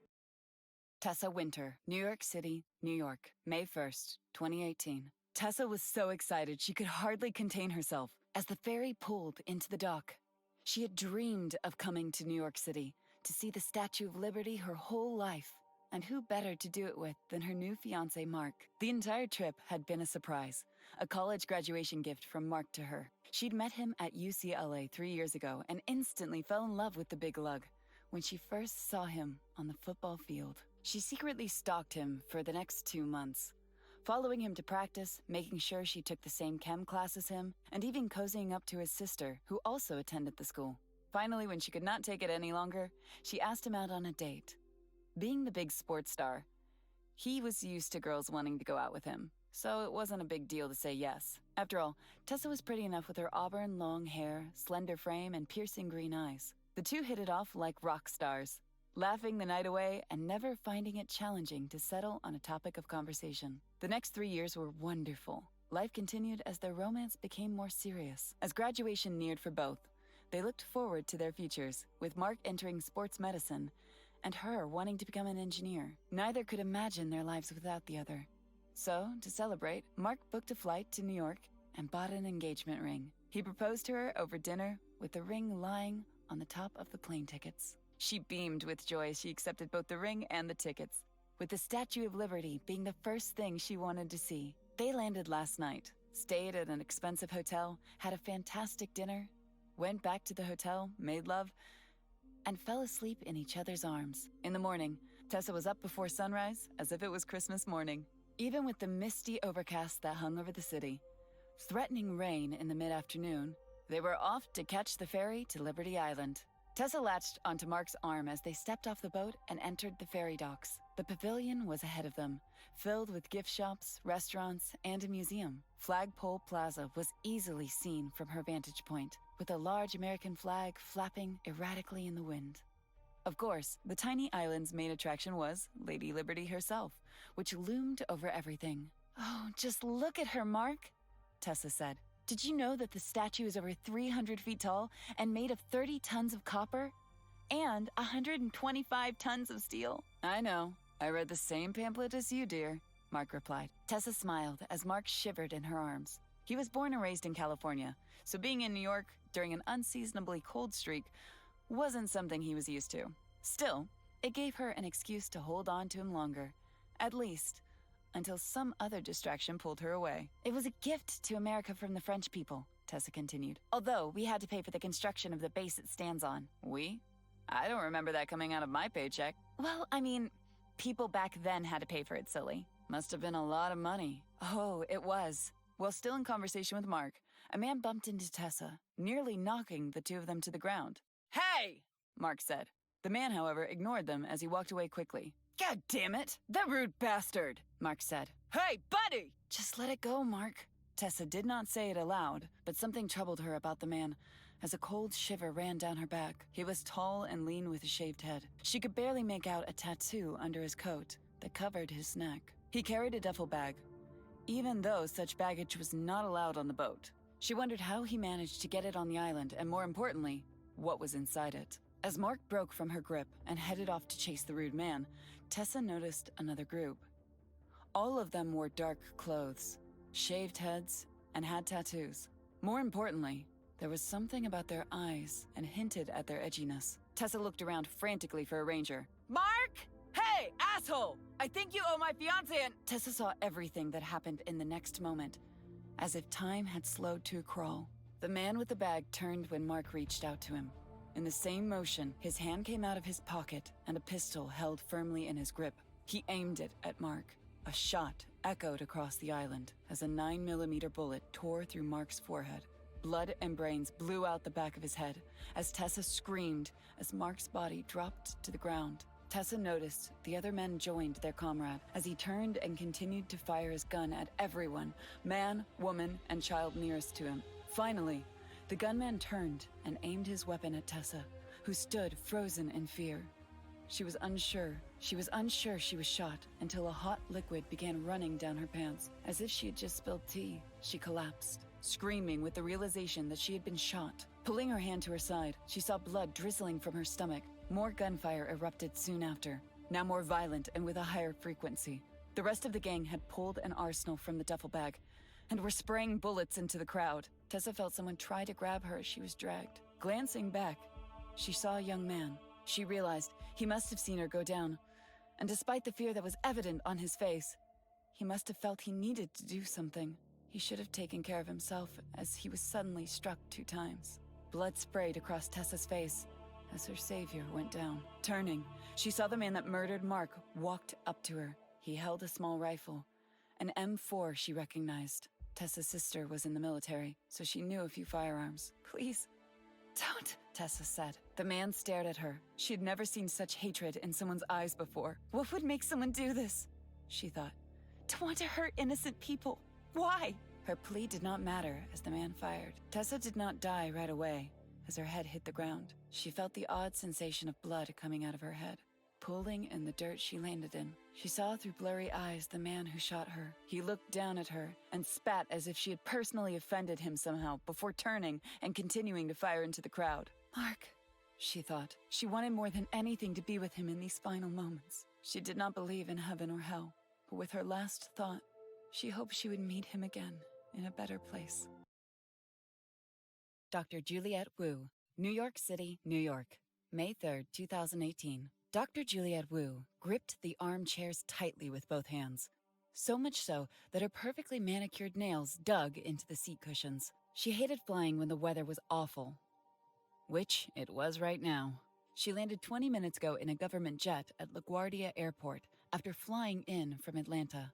Tessa Winter, New York City, New York, May 1st, 2018. Tessa was so excited she could hardly contain herself as the ferry pulled into the dock. She had dreamed of coming to New York City to see the Statue of Liberty her whole life. And who better to do it with than her new fiancé, Mark? The entire trip had been a surprise, a college graduation gift from Mark to her. She'd met him at UCLA 3 years ago and instantly fell in love with the big lug when she first saw him on the football field. She secretly stalked him for the next 2 months, following him to practice, making sure she took the same chem class as him, and even cozying up to his sister, who also attended the school. Finally, when she could not take it any longer, she asked him out on a date. Being the big sports star, he was used to girls wanting to go out with him, so it wasn't a big deal to say yes. After all, Tessa was pretty enough with her auburn long hair, slender frame, and piercing green eyes. The two hit it off like rock stars, laughing the night away and never finding it challenging to settle on a topic of conversation. The next 3 years were wonderful. Life continued as their romance became more serious. As graduation neared for both, they looked forward to their futures, with Mark entering sports medicine and her wanting to become an engineer. Neither could imagine their lives without the other. So, to celebrate, Mark booked a flight to New York and bought an engagement ring. He proposed to her over dinner with the ring lying on the top of the plane tickets. She beamed with joy as she accepted both the ring and the tickets, with the Statue of Liberty being the first thing she wanted to see. They landed last night, stayed at an expensive hotel, had a fantastic dinner, went back to the hotel, made love, and fell asleep in each other's arms. In the morning, Tessa was up before sunrise, as if it was Christmas morning. Even with the misty overcast that hung over the city, threatening rain in the mid-afternoon, they were off to catch the ferry to Liberty Island. Tessa latched onto Mark's arm as they stepped off the boat and entered the ferry docks. The pavilion was ahead of them, filled with gift shops, restaurants, and a museum. Flagpole Plaza was easily seen from her vantage point, with a large American flag flapping erratically in the wind. Of course, the tiny island's main attraction was Lady Liberty herself, which loomed over everything. "Oh, just look at her, Mark," Tessa said. "Did you know that the statue is over 300 feet tall and made of 30 tons of copper and 125 tons of steel?" "I know. I read the same pamphlet as you, dear," Mark replied. Tessa smiled as Mark shivered in her arms. He was born and raised in California, so being in New York during an unseasonably cold streak wasn't something he was used to. Still, it gave her an excuse to hold on to him longer, at least until some other distraction pulled her away. "It was a gift to America from the French people," Tessa continued, "although we had to pay for the construction of the base it stands on." "We? I don't remember that coming out of my paycheck." "Well, I mean, people back then had to pay for it, silly." "Must have been a lot of money." "Oh, it was." While still in conversation with Mark, a man bumped into Tessa, nearly knocking the two of them to the ground. "Hey!" Mark said. The man, however, ignored them as he walked away quickly. "God damn it! That rude bastard!" Mark said. "Hey, buddy!" "Just let it go, Mark." Tessa did not say it aloud, but something troubled her about the man as a cold shiver ran down her back. He was tall and lean with a shaved head. She could barely make out a tattoo under his coat that covered his neck. He carried a duffel bag, even though such baggage was not allowed on the boat. She wondered how he managed to get it on the island, and more importantly, what was inside it. As Mark broke from her grip and headed off to chase the rude man, Tessa noticed another group. All of them wore dark clothes, shaved heads, and had tattoos. More importantly, there was something about their eyes and hinted at their edginess. Tessa looked around frantically for a ranger. "Mark! Hey, asshole! I think you owe my fiancé and—" Tessa saw everything that happened in the next moment, as if time had slowed to a crawl. The man with the bag turned when Mark reached out to him. In the same motion, his hand came out of his pocket and a pistol held firmly in his grip. He aimed it at Mark. A shot echoed across the island as a 9mm bullet tore through Mark's forehead. Blood and brains blew out the back of his head as Tessa screamed as Mark's body dropped to the ground. Tessa noticed the other men joined their comrade as he turned and continued to fire his gun at everyone, man, woman, and child nearest to him. Finally, the gunman turned and aimed his weapon at Tessa, who stood frozen in fear. She was unsure she was shot until a hot liquid began running down her pants. As if she had just spilled tea, she collapsed, screaming with the realization that she had been shot. Pulling her hand to her side, she saw blood drizzling from her stomach. More gunfire erupted soon after, now more violent and with a higher frequency. The rest of the gang had pulled an arsenal from the duffel bag and were spraying bullets into the crowd. Tessa felt someone try to grab her as she was dragged. Glancing back, she saw a young man. She realized he must have seen her go down, and despite the fear that was evident on his face, he must have felt he needed to do something. He should have taken care of himself as he was suddenly struck 2 times. Blood sprayed across Tessa's face as her savior went down. Turning, she saw the man that murdered Mark walked up to her. He held a small rifle, an M4 she recognized. Tessa's sister was in the military, so she knew a few firearms. "Please, don't," Tessa said. The man stared at her. She had never seen such hatred in someone's eyes before. What would make someone do this? She thought. To want to hurt innocent people. Why? Her plea did not matter as the man fired. Tessa did not die right away as her head hit the ground. She felt the odd sensation of blood coming out of her head, pooling in the dirt she landed in. She saw through blurry eyes the man who shot her. He looked down at her and spat as if she had personally offended him somehow before turning and continuing to fire into the crowd. Mark, she thought. She wanted more than anything to be with him in these final moments. She did not believe in heaven or hell, but with her last thought, she hoped she would meet him again in a better place. Dr. Juliette Wu, New York City, New York, May 3rd, 2018. Dr. Juliette Wu gripped the armchairs tightly with both hands, so much so that her perfectly manicured nails dug into the seat cushions. She hated flying when the weather was awful, which it was right now. She landed 20 minutes ago in a government jet at LaGuardia Airport after flying in from Atlanta.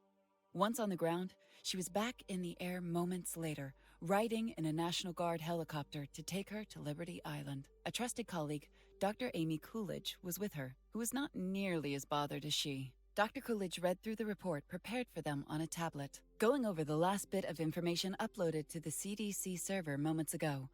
Once on the ground, she was back in the air moments later, riding in a National Guard helicopter to take her to Liberty Island. A trusted colleague, Dr. Amy Coolidge, was with her, who was not nearly as bothered as she. Dr. Coolidge read through the report prepared for them on a tablet, going over the last bit of information uploaded to the CDC server moments ago.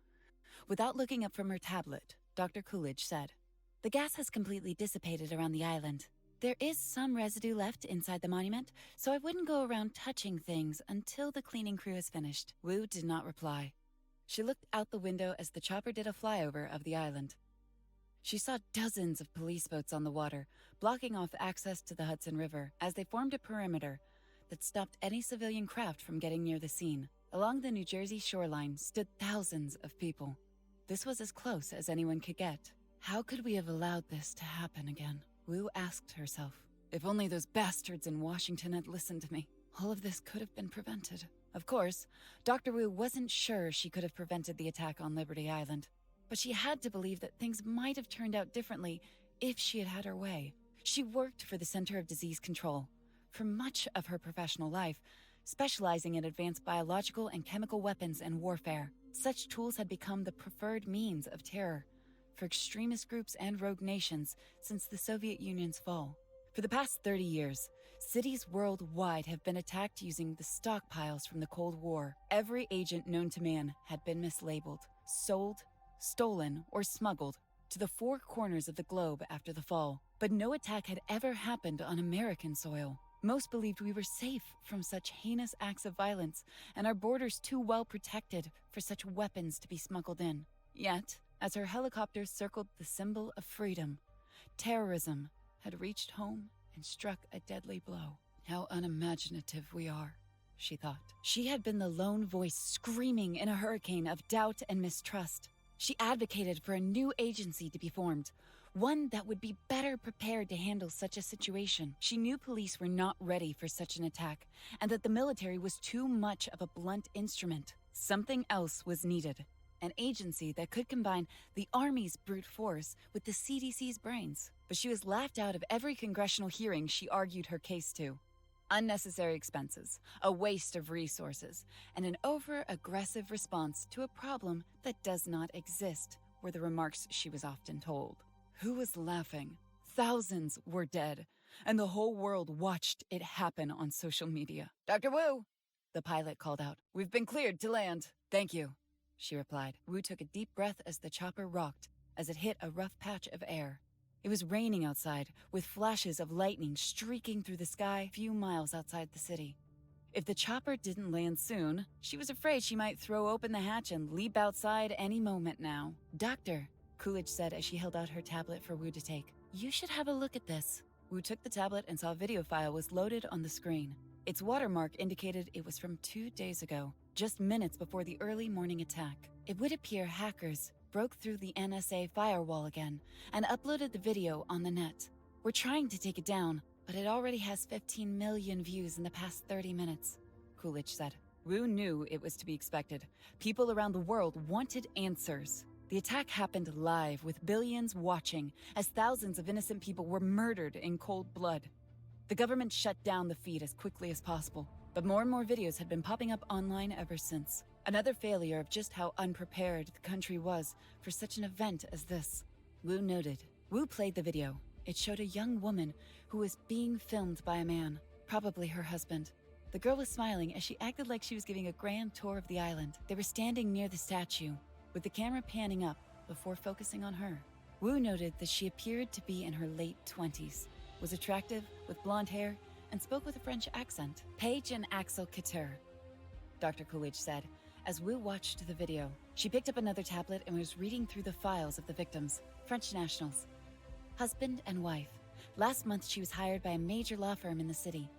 Without looking up from her tablet, Dr. Coolidge said, "The gas has completely dissipated around the island. There is some residue left inside the monument, so I wouldn't go around touching things until the cleaning crew is finished." Wu did not reply. She looked out the window as the chopper did a flyover of the island. She saw dozens of police boats on the water, blocking off access to the Hudson River as they formed a perimeter that stopped any civilian craft from getting near the scene. Along the New Jersey shoreline stood thousands of people. This was as close as anyone could get. How could we have allowed this to happen again? Wu asked herself. If only those bastards in Washington had listened to me, all of this could have been prevented. Of course, Dr. Wu wasn't sure she could have prevented the attack on Liberty Island, but she had to believe that things might have turned out differently if she had had her way. She worked for the Center of Disease Control for much of her professional life, specializing in advanced biological and chemical weapons and warfare. Such tools had become the preferred means of terror for extremist groups and rogue nations since the Soviet Union's fall. For the past 30 years, cities worldwide have been attacked using the stockpiles from the Cold War. Every agent known to man had been mislabeled, sold, stolen, or smuggled to the 4 corners of the globe after the fall. But no attack had ever happened on American soil. Most believed we were safe from such heinous acts of violence and our borders too well protected for such weapons to be smuggled in. Yet, as her helicopter circled the symbol of freedom, terrorism had reached home and struck a deadly blow. How unimaginative we are, she thought. She had been the lone voice screaming in a hurricane of doubt and mistrust. She advocated for a new agency to be formed, one that would be better prepared to handle such a situation. She knew police were not ready for such an attack, and that the military was too much of a blunt instrument. Something else was needed. An agency that could combine the Army's brute force with the CDC's brains. But she was laughed out of every congressional hearing she argued her case to. Unnecessary expenses, a waste of resources, and an over-aggressive response to a problem that does not exist, were the remarks she was often told. Who was laughing? Thousands were dead, and the whole world watched it happen on social media. "Dr. Wu," the pilot called out. "We've been cleared to land." "Thank you," she replied. Wu took a deep breath as the chopper rocked, as it hit a rough patch of air. It was raining outside, with flashes of lightning streaking through the sky a few miles outside the city. If the chopper didn't land soon, she was afraid she might throw open the hatch and leap outside any moment now. "Doctor," Coolidge said as she held out her tablet for Wu to take, "you should have a look at this." Wu took the tablet and saw a video file was loaded on the screen. Its watermark indicated it was from 2 days ago, just minutes before the early morning attack. It would appear hackers broke through the NSA firewall again and uploaded the video on the net. "We're trying to take it down, but it already has 15 million views in the past 30 minutes, Coolidge said. Wu knew it was to be expected. People around the world wanted answers. The attack happened live, with billions watching, as thousands of innocent people were murdered in cold blood. The government shut down the feed as quickly as possible, but more and more videos had been popping up online ever since. Another failure of just how unprepared the country was for such an event as this. Wu noted. Wu played the video. It showed a young woman who was being filmed by a man, probably her husband. The girl was smiling as she acted like she was giving a grand tour of the island. They were standing near the statue, with the camera panning up before focusing on her. Wu noted that she appeared to be in her late 20s, was attractive, with blonde hair, and spoke with a French accent. Paige and Axel Couture, Dr. Coolidge said, as Wu watched the video. She picked up another tablet and was reading through the files of the victims, French nationals. Husband and wife. Last month she was hired by a major law firm in the city.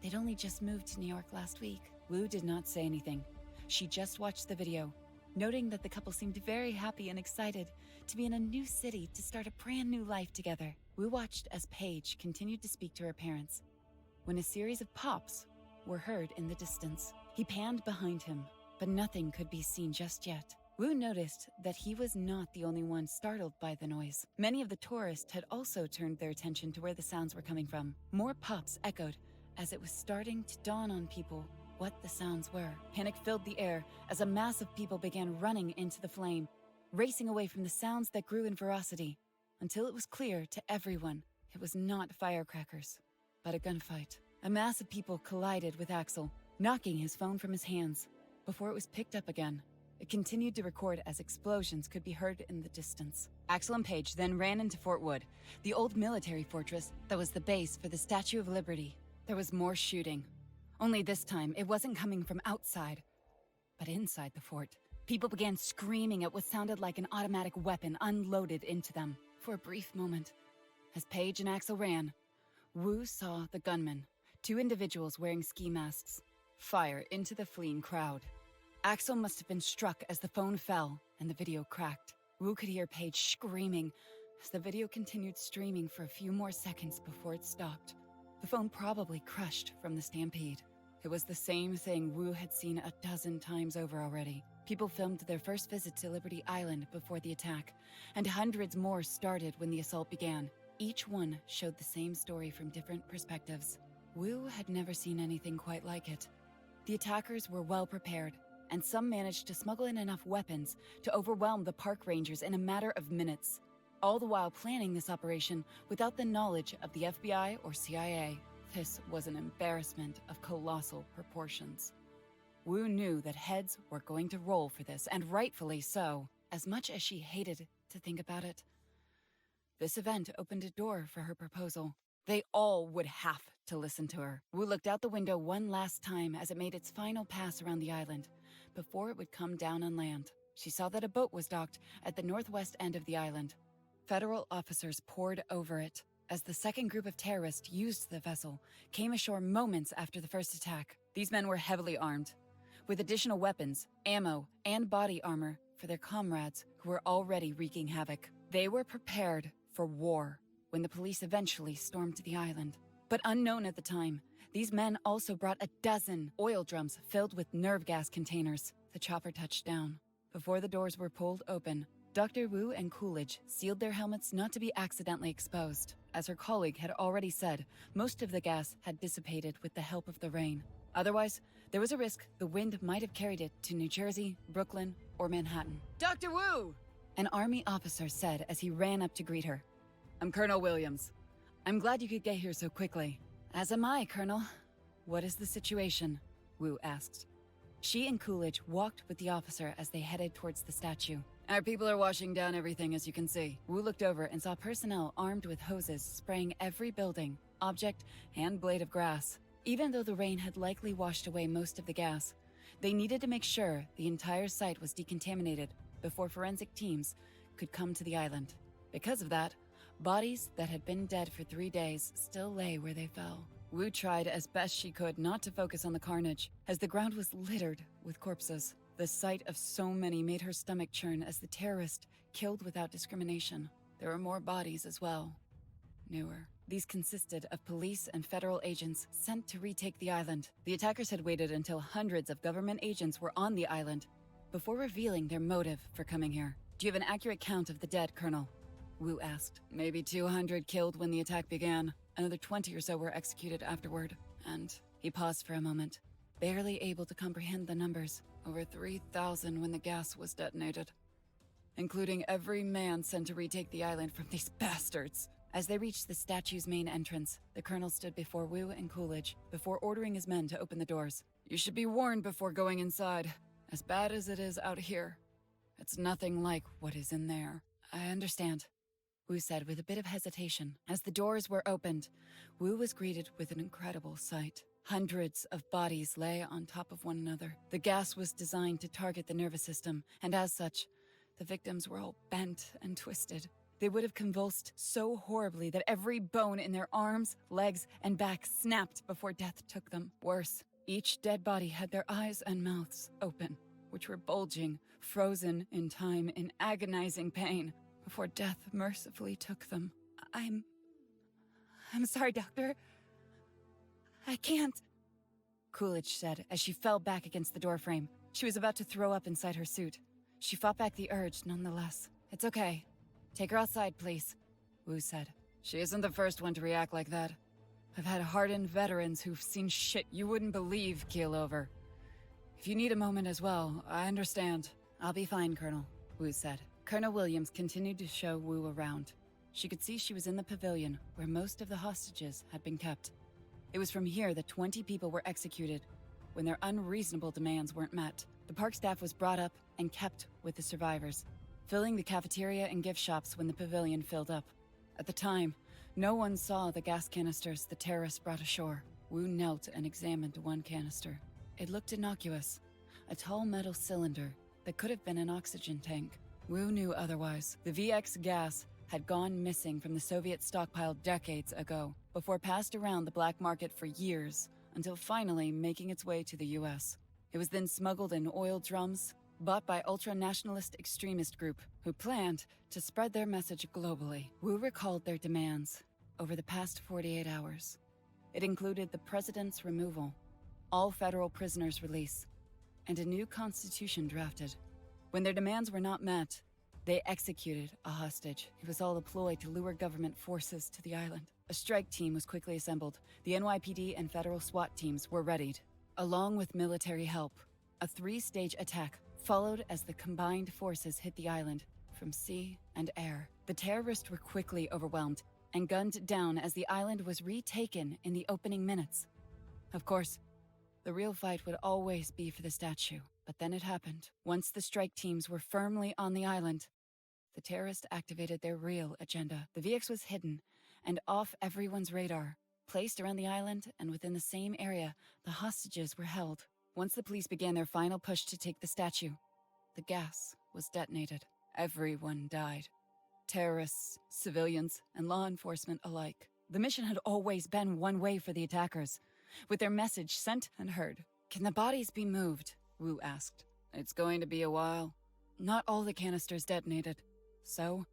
They'd only just moved to New York last week. Wu did not say anything. She just watched the video, noting that the couple seemed very happy and excited to be in a new city to start a brand new life together. Wu watched as Paige continued to speak to her parents, when a series of pops were heard in the distance. He panned behind him, but nothing could be seen just yet. Wu noticed that he was not the only one startled by the noise. Many of the tourists had also turned their attention to where the sounds were coming from. More pops echoed as it was starting to dawn on people what the sounds were. Panic filled the air as a mass of people began running into the flame, racing away from the sounds that grew in ferocity, until it was clear to everyone it was not firecrackers, but a gunfight. A mass of people collided with Axel, knocking his phone from his hands before it was picked up again. It continued to record as explosions could be heard in the distance. Axel and Paige then ran into Fort Wood, the old military fortress that was the base for the Statue of Liberty. There was more shooting. Only this time, it wasn't coming from outside, but inside the fort. People began screaming at what sounded like an automatic weapon unloaded into them. For a brief moment, as Paige and Axel ran, Wu saw the gunmen, 2 individuals wearing ski masks, fire into the fleeing crowd. Axel must have been struck as the phone fell and the video cracked. Wu could hear Paige screaming as the video continued streaming for a few more seconds before it stopped. The phone probably crushed from the stampede. It was the same thing Wu had seen a dozen times over already. People filmed their first visit to Liberty Island before the attack, and hundreds more started when the assault began. Each one showed the same story from different perspectives. Wu had never seen anything quite like it. The attackers were well prepared, and some managed to smuggle in enough weapons to overwhelm the park rangers in a matter of minutes, all the while planning this operation without the knowledge of the FBI or CIA. This was an embarrassment of colossal proportions. Wu knew that heads were going to roll for this, and rightfully so, as much as she hated to think about it. This event opened a door for her proposal. They all would have to listen to her. Wu looked out the window one last time as it made its final pass around the island, before it would come down on land. She saw that a boat was docked at the northwest end of the island. Federal officers poured over it as the second group of terrorists used the vessel came ashore moments after the first attack. These men were heavily armed, with additional weapons, ammo, and body armor for their comrades who were already wreaking havoc. They were prepared for war when the police eventually stormed the island. But unknown at the time, these men also brought a dozen oil drums filled with nerve gas containers. The chopper touched down. Before the doors were pulled open, Dr. Wu and Coolidge sealed their helmets not to be accidentally exposed. As her colleague had already said, most of the gas had dissipated with the help of the rain. Otherwise, there was a risk the wind might have carried it to New Jersey, Brooklyn, or Manhattan. "Dr. Wu!" an Army officer said as he ran up to greet her. "I'm Colonel Williams. I'm glad you could get here so quickly." "As am I, Colonel. What is the situation?" Wu asked. She and Coolidge walked with the officer as they headed towards the statue. "Our people are washing down everything, as you can see." Wu looked over and saw personnel armed with hoses spraying every building, object, and blade of grass. Even though the rain had likely washed away most of the gas, they needed to make sure the entire site was decontaminated before forensic teams could come to the island. Because of that, bodies that had been dead for 3 days still lay where they fell. Wu tried as best she could not to focus on the carnage, as the ground was littered with corpses. The sight of so many made her stomach churn as the terrorist killed without discrimination. There were more bodies as well. Newer. These consisted of police and federal agents sent to retake the island. The attackers had waited until hundreds of government agents were on the island before revealing their motive for coming here. "Do you have an accurate count of the dead, Colonel?" Wu asked. "Maybe 200 killed when the attack began. Another 20 or so were executed afterward." And he paused for a moment, barely able to comprehend the numbers. "Over 3,000 when the gas was detonated, including every man sent to retake the island from these bastards." As they reached the statue's main entrance, the colonel stood before Wu and Coolidge before ordering his men to open the doors. "You should be warned before going inside. As bad as it is out here, it's nothing like what is in there." "I understand," Wu said with a bit of hesitation. As the doors were opened, Wu was greeted with an incredible sight. Hundreds of bodies lay on top of one another. The gas was designed to target the nervous system, and as such, the victims were all bent and twisted. They would have convulsed so horribly that every bone in their arms, legs, and back snapped before death took them. Worse, each dead body had their eyes and mouths open, which were bulging, frozen in time in agonizing pain, before death mercifully took them. I'm sorry, Doctor. I can't," Coolidge said as she fell back against the doorframe. She was about to throw up inside her suit. She fought back the urge nonetheless. "It's okay. Take her outside, please," Wu said. "She isn't the first one to react like that. I've had hardened veterans who've seen shit you wouldn't believe keel over. If you need a moment as well, I understand." "I'll be fine, Colonel," Wu said. Colonel Williams continued to show Wu around. She could see she was in the pavilion where most of the hostages had been kept. It was from here that 20 people were executed when their unreasonable demands weren't met. The park staff was brought up and kept with the survivors, filling the cafeteria and gift shops when the pavilion filled up. At the time, no one saw the gas canisters the terrorists brought ashore. Wu knelt and examined one canister. It looked innocuous, a tall metal cylinder that could have been an oxygen tank. Wu knew otherwise. The VX gas had gone missing from the Soviet stockpile decades ago, before passed around the black market for years, until finally making its way to the US. It was then smuggled in oil drums, bought by ultra-nationalist extremist group who planned to spread their message globally. Wu recalled their demands over the past 48 hours. It included the president's removal, all federal prisoners' release, and a new constitution drafted. When their demands were not met, they executed a hostage. It was all a ploy to lure government forces to the island. A strike team was quickly assembled. The NYPD and federal SWAT teams were readied. Along with military help, a 3-stage attack followed as the combined forces hit the island from sea and air. The terrorists were quickly overwhelmed and gunned down as the island was retaken in the opening minutes. Of course, the real fight would always be for the statue, but then it happened. Once the strike teams were firmly on the island, the terrorists activated their real agenda. The VX was hidden and off everyone's radar. Placed around the island and within the same area, the hostages were held. Once the police began their final push to take the statue, the gas was detonated. Everyone died. Terrorists, civilians, and law enforcement alike. The mission had always been one way for the attackers, with their message sent and heard. "Can the bodies be moved?" Wu asked. "It's going to be a while. Not all the canisters detonated, so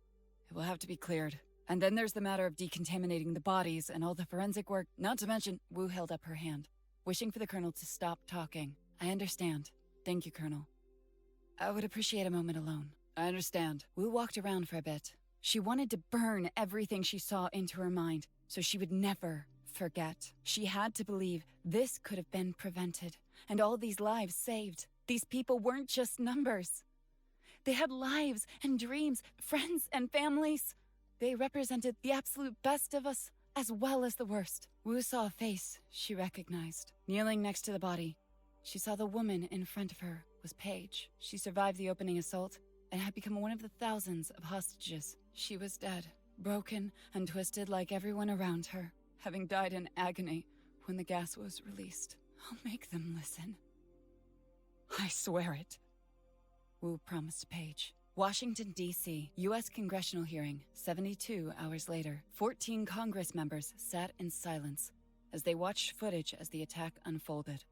it will have to be cleared. And then there's the matter of decontaminating the bodies and all the forensic work, not to mention..." Wu held up her hand, wishing for the colonel to stop talking. "I understand. Thank you, Colonel. I would appreciate a moment alone." I understand. Wu walked around for a bit. She wanted to burn everything she saw into her mind, so she would never forget. She had to believe this could have been prevented, and all these lives saved. These people weren't just numbers. They had lives and dreams, friends and families. They represented the absolute best of us, as well as the worst. Wu saw a face she recognized. Kneeling next to the body, she saw the woman in front of her was Paige. She survived the opening assault and had become one of the thousands of hostages. She was dead, broken and twisted like everyone around her, having died in agony when the gas was released. I'll make them listen. I swear it. Wu promised Paige. Washington, D.C., U.S. congressional hearing. 72 hours later, 14 Congress members sat in silence as they watched footage as the attack unfolded.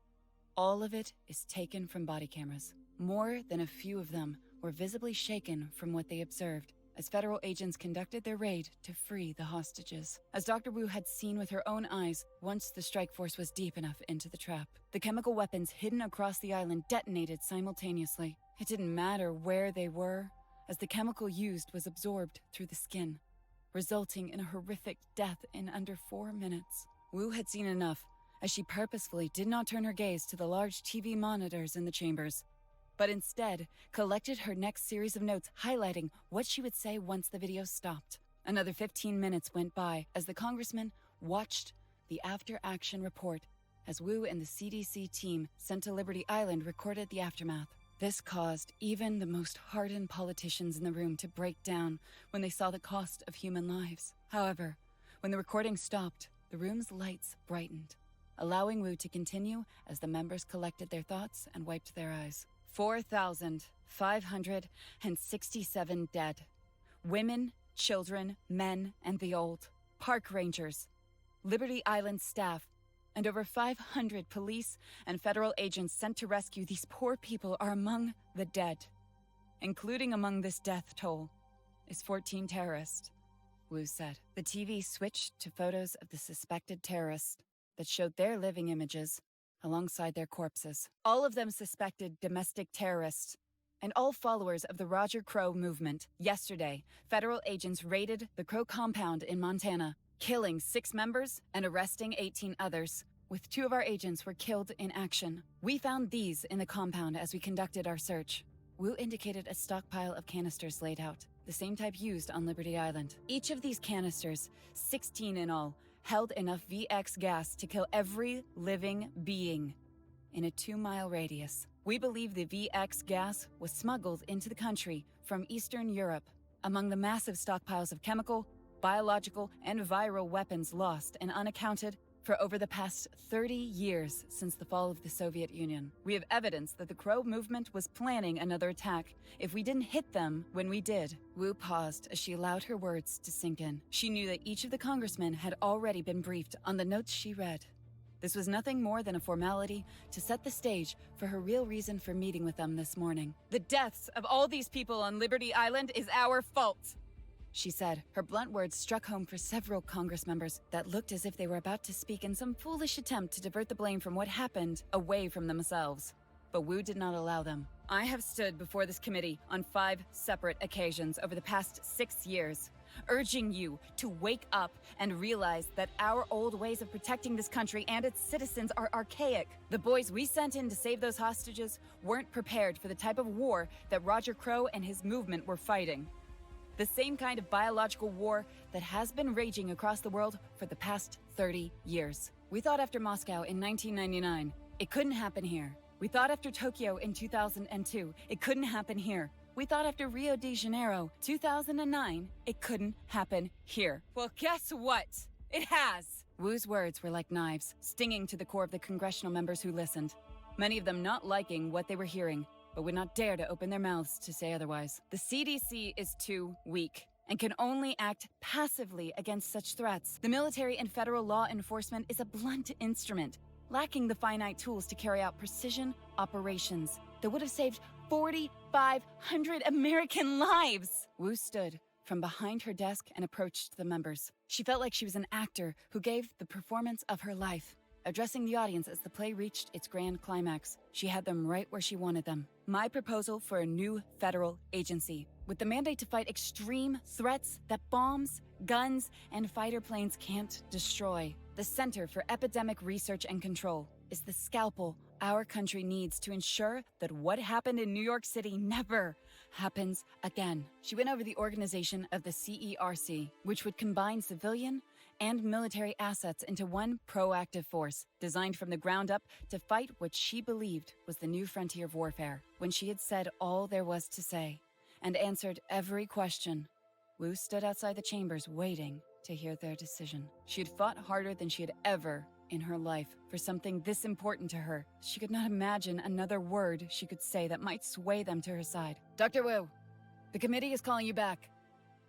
All of it is taken from body cameras. More than a few of them were visibly shaken from what they observed as federal agents conducted their raid to free the hostages. As Dr. Wu had seen with her own eyes once the strike force was deep enough into the trap, the chemical weapons hidden across the island detonated simultaneously. It didn't matter where they were, as the chemical used was absorbed through the skin, resulting in a horrific death in under 4 minutes. Wu had seen enough, as she purposefully did not turn her gaze to the large TV monitors in the chambers, but instead collected her next series of notes highlighting what she would say once the video stopped. Another 15 minutes went by as the congressman watched the after-action report as Wu and the CDC team sent to Liberty Island recorded the aftermath. This caused even the most hardened politicians in the room to break down when they saw the cost of human lives. However, when the recording stopped, the room's lights brightened, allowing Wu to continue as the members collected their thoughts and wiped their eyes. 4,567 dead. Women, children, men, and the old. Park rangers, Liberty Island staff, and over 500 police and federal agents sent to rescue these poor people are among the dead. Including among this death toll is 14 terrorists, Wu said. The TV switched to photos of the suspected terrorists that showed their living images alongside their corpses. All of them suspected domestic terrorists, and all followers of the Roger Crow movement. Yesterday, federal agents raided the Crow compound in Montana, killing 6 members and arresting 18 others, with 2 of our agents were killed in action. We found these in the compound as we conducted our search. Wu indicated a stockpile of canisters laid out, the same type used on Liberty Island. Each of these canisters, 16 in all, held enough VX gas to kill every living being in a 2-mile radius. We believe the VX gas was smuggled into the country from Eastern Europe among the massive stockpiles of chemical, biological, and viral weapons lost and unaccounted for over the past 30 years since the fall of the Soviet Union. We have evidence that the Crow movement was planning another attack if we didn't hit them when we did. Wu paused as she allowed her words to sink in. She knew that each of the congressmen had already been briefed on the notes she read. This was nothing more than a formality to set the stage for her real reason for meeting with them this morning. The deaths of all these people on Liberty Island is our fault, she said. Her blunt words struck home for several Congress members that looked as if they were about to speak in some foolish attempt to divert the blame from what happened away from themselves. But Wu did not allow them. I have stood before this committee on 5 separate occasions over the past 6 years, urging you to wake up and realize that our old ways of protecting this country and its citizens are archaic. The boys we sent in to save those hostages weren't prepared for the type of war that Roger Crow and his movement were fighting. The same kind of biological war that has been raging across the world for the past 30 years. We thought after Moscow in 1999, it couldn't happen here. We thought after Tokyo in 2002, it couldn't happen here. We thought after Rio de Janeiro, 2009, it couldn't happen here. Well, guess what? It has! Wu's words were like knives, stinging to the core of the congressional members who listened. Many of them not liking what they were hearing, but would not dare to open their mouths to say otherwise. The CDC is too weak and can only act passively against such threats. The military and federal law enforcement is a blunt instrument, lacking the finite tools to carry out precision operations that would have saved 4,500 American lives. Wu stood from behind her desk and approached the members. She felt like she was an actor who gave the performance of her life. addressing the audience as the play reached its grand climax. She had them right where she wanted them. My proposal for a new federal agency, with the mandate to fight extreme threats that bombs, guns, and fighter planes can't destroy. The Center for Epidemic Research and Control is the scalpel our country needs to ensure that what happened in New York City never happens again. She went over the organization of the C.E.R.C, which would combine civilian and military assets into one proactive force, designed from the ground up to fight what she believed was the new frontier of warfare. When she had said all there was to say and answered every question, Wu stood outside the chambers waiting to hear their decision. She had fought harder than she had ever in her life for something this important to her. She could not imagine another word she could say that might sway them to her side. Dr. Wu, the committee is calling you back,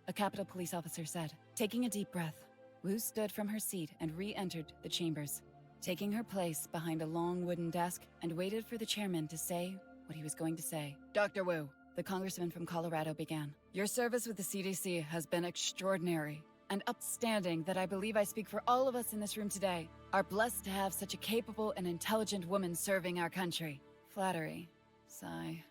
a Capitol police officer said. Taking a deep breath, Wu stood from her seat and re-entered the chambers, taking her place behind a long wooden desk and waited for the chairman to say what he was going to say. Dr. Wu, the congressman from Colorado began. Your service with the CDC has been extraordinary and upstanding that I believe I speak for all of us in this room today, are blessed to have such a capable and intelligent woman serving our country. Flattery. Sigh,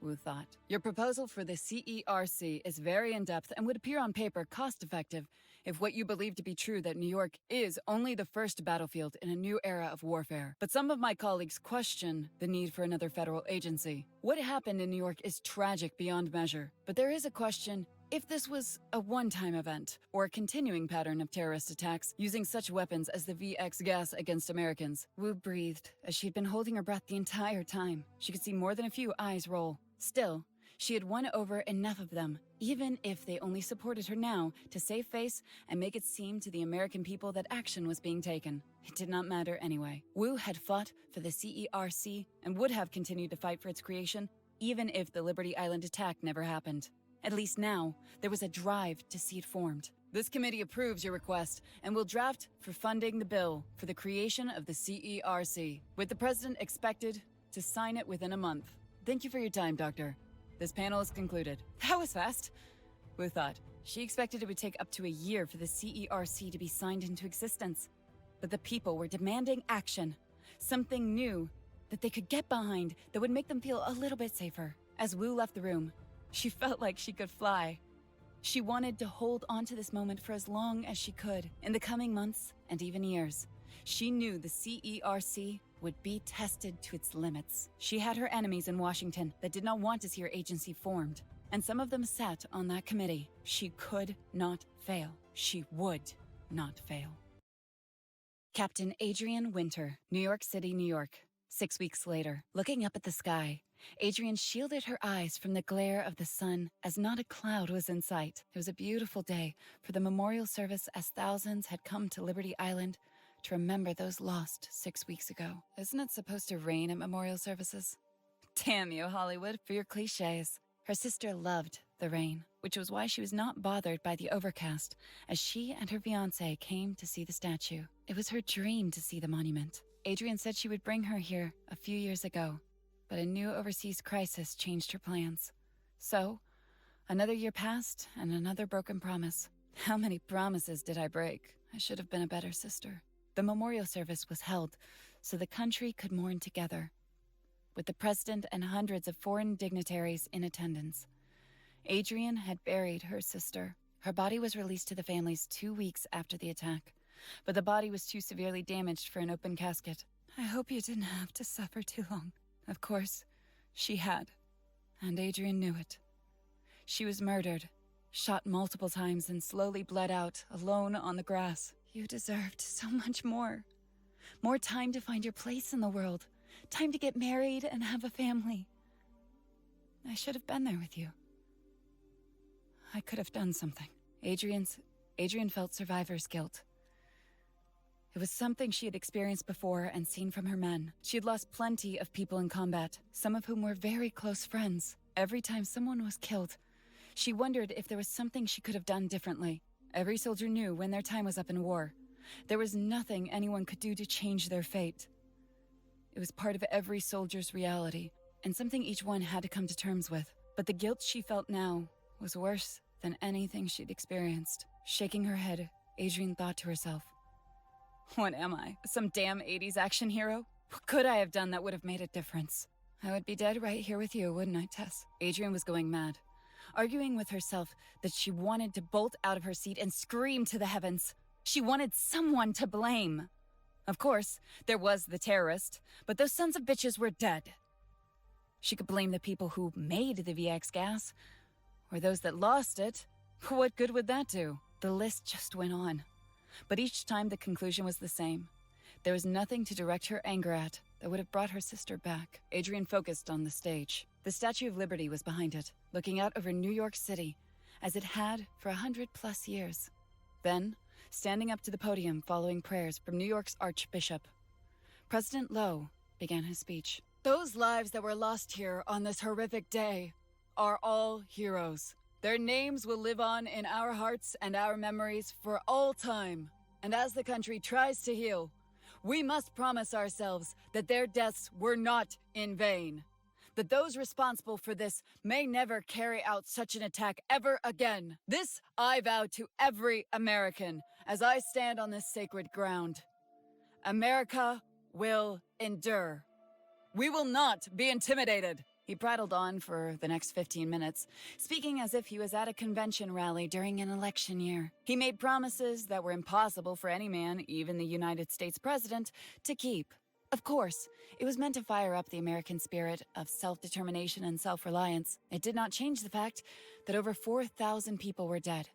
Wu thought. Your proposal for the C.E.R.C is very in-depth and would appear on paper cost-effective if what you believe to be true that New York is only the first battlefield in a new era of warfare. But some of my colleagues question the need for another federal agency. What happened in New York is tragic beyond measure, but there is a question if this was a one-time event or a continuing pattern of terrorist attacks using such weapons as the VX gas against Americans. Wu breathed as she'd been holding her breath the entire time. She could see more than a few eyes roll. Still, she had won over enough of them, even if they only supported her now, to save face and make it seem to the American people that action was being taken. It did not matter anyway. Wu had fought for the C.E.R.C and would have continued to fight for its creation, even if the Liberty Island attack never happened. At least now, there was a drive to see it formed. This committee approves your request and will draft for funding the bill for the creation of the C.E.R.C, with the president expected to sign it within a month. Thank you for your time, Doctor. This panel is concluded. That was fast, Wu thought. She expected it would take up to a year for the C.E.R.C to be signed into existence. But the people were demanding action, something new that they could get behind that would make them feel a little bit safer. As Wu left the room, she felt like she could fly. She wanted to hold on to this moment for as long as she could. In the coming months and even years, she knew the C.E.R.C would be tested to its limits. She had her enemies in Washington that did not want to see her agency formed, and some of them sat on that committee. She could not fail. She would not fail. Captain Adrian Winter, New York City, New York. 6 weeks later, looking up at the sky, Adrian shielded her eyes from the glare of the sun as not a cloud was in sight. It was a beautiful day for the memorial service as thousands had come to Liberty Island to remember those lost 6 weeks ago. Isn't it supposed to rain at memorial services? Damn you, Hollywood, for your cliches. Her sister loved the rain, which was why she was not bothered by the overcast as she and her fiancé came to see the statue. It was her dream to see the monument. Adrian said she would bring her here a few years ago, but a new overseas crisis changed her plans. So, another year passed and another broken promise. How many promises did I break? I should have been a better sister. The memorial service was held so the country could mourn together, with the president and hundreds of foreign dignitaries in attendance. Adrian had buried her sister. Her body was released to the families 2 weeks after the attack, but the body was too severely damaged for an open casket. I hope you didn't have to suffer too long. Of course, she had, and Adrian knew it. She was murdered, shot multiple times, and slowly bled out, alone on the grass. You deserved so much more. More time to find your place in the world. Time to get married and have a family. I should have been there with you. I could have done something. Adrian felt survivor's guilt. It was something she had experienced before and seen from her men. She had lost plenty of people in combat, some of whom were very close friends. Every time someone was killed, she wondered if there was something she could have done differently. Every soldier knew when their time was up in war. There was nothing anyone could do to change their fate. It was part of every soldier's reality, and something each one had to come to terms with. But the guilt she felt now was worse than anything she'd experienced. Shaking her head, Adrian thought to herself, What am I? Some damn 80s action hero? What could I have done that would have made a difference? I would be dead right here with you, wouldn't I, Tess? Adrian was going mad, arguing with herself that she wanted to bolt out of her seat and scream to the heavens. She wanted someone to blame. Of course, there was the terrorist, but those sons of bitches were dead. She could blame the people who made the VX gas, or those that lost it. What good would that do? The list just went on. But each time the conclusion was the same. There was nothing to direct her anger at that would have brought her sister back. Adrian focused on the stage. The Statue of Liberty was behind it, looking out over New York City, as it had for 100+ years. Then, standing up to the podium following prayers from New York's Archbishop, President Lowe began his speech. Those lives that were lost here on this horrific day are all heroes. Their names will live on in our hearts and our memories for all time. And as the country tries to heal, we must promise ourselves that their deaths were not in vain. That those responsible for this may never carry out such an attack ever again. This I vow to every American as I stand on this sacred ground. America will endure. We will not be intimidated. He prattled on for the next 15 minutes, speaking as if he was at a convention rally during an election year. He made promises that were impossible for any man, even the United States president, to keep. Of course, it was meant to fire up the American spirit of self-determination and self-reliance. It did not change the fact that over 4,000 people were dead,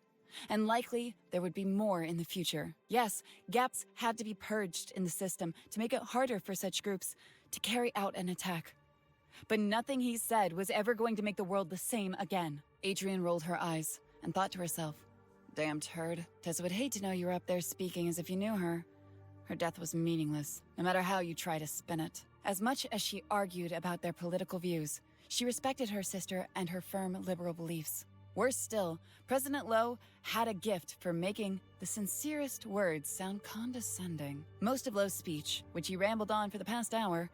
and likely there would be more in the future. Yes, gaps had to be purged in the system to make it harder for such groups to carry out an attack. But nothing he said was ever going to make the world the same again. Adrian rolled her eyes and thought to herself, damn turd. Tessa would hate to know you were up there speaking as if you knew her. Her death was meaningless, no matter how you try to spin it. As much as she argued about their political views, she respected her sister and her firm liberal beliefs. Worse still, President Lowe had a gift for making the sincerest words sound condescending. Most of Lowe's speech, which he rambled on for the past hour,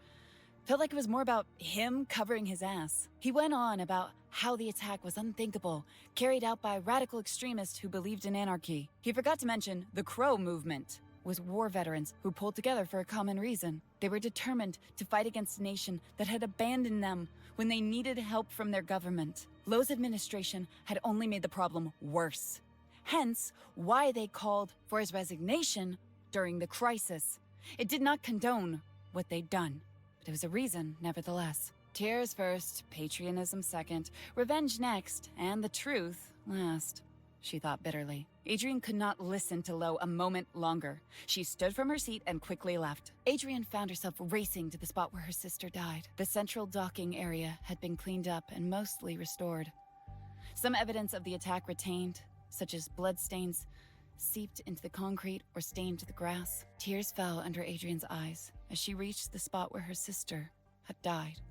felt like it was more about him covering his ass. He went on about how the attack was unthinkable, carried out by radical extremists who believed in anarchy. He forgot to mention the Crow movement was war veterans who pulled together for a common reason. They were determined to fight against a nation that had abandoned them when they needed help from their government. Lowe's administration had only made the problem worse. Hence, why they called for his resignation during the crisis. It did not condone what they'd done. But it was a reason, nevertheless. Tears first, patriotism second, revenge next, and the truth last, she thought bitterly. Adrian could not listen to Lowe a moment longer. She stood from her seat and quickly left. Adrian found herself racing to the spot where her sister died. The central docking area had been cleaned up and mostly restored. Some evidence of the attack retained, such as bloodstains, seeped into the concrete or stained the grass. Tears fell under Adrian's eyes as she reached the spot where her sister had died.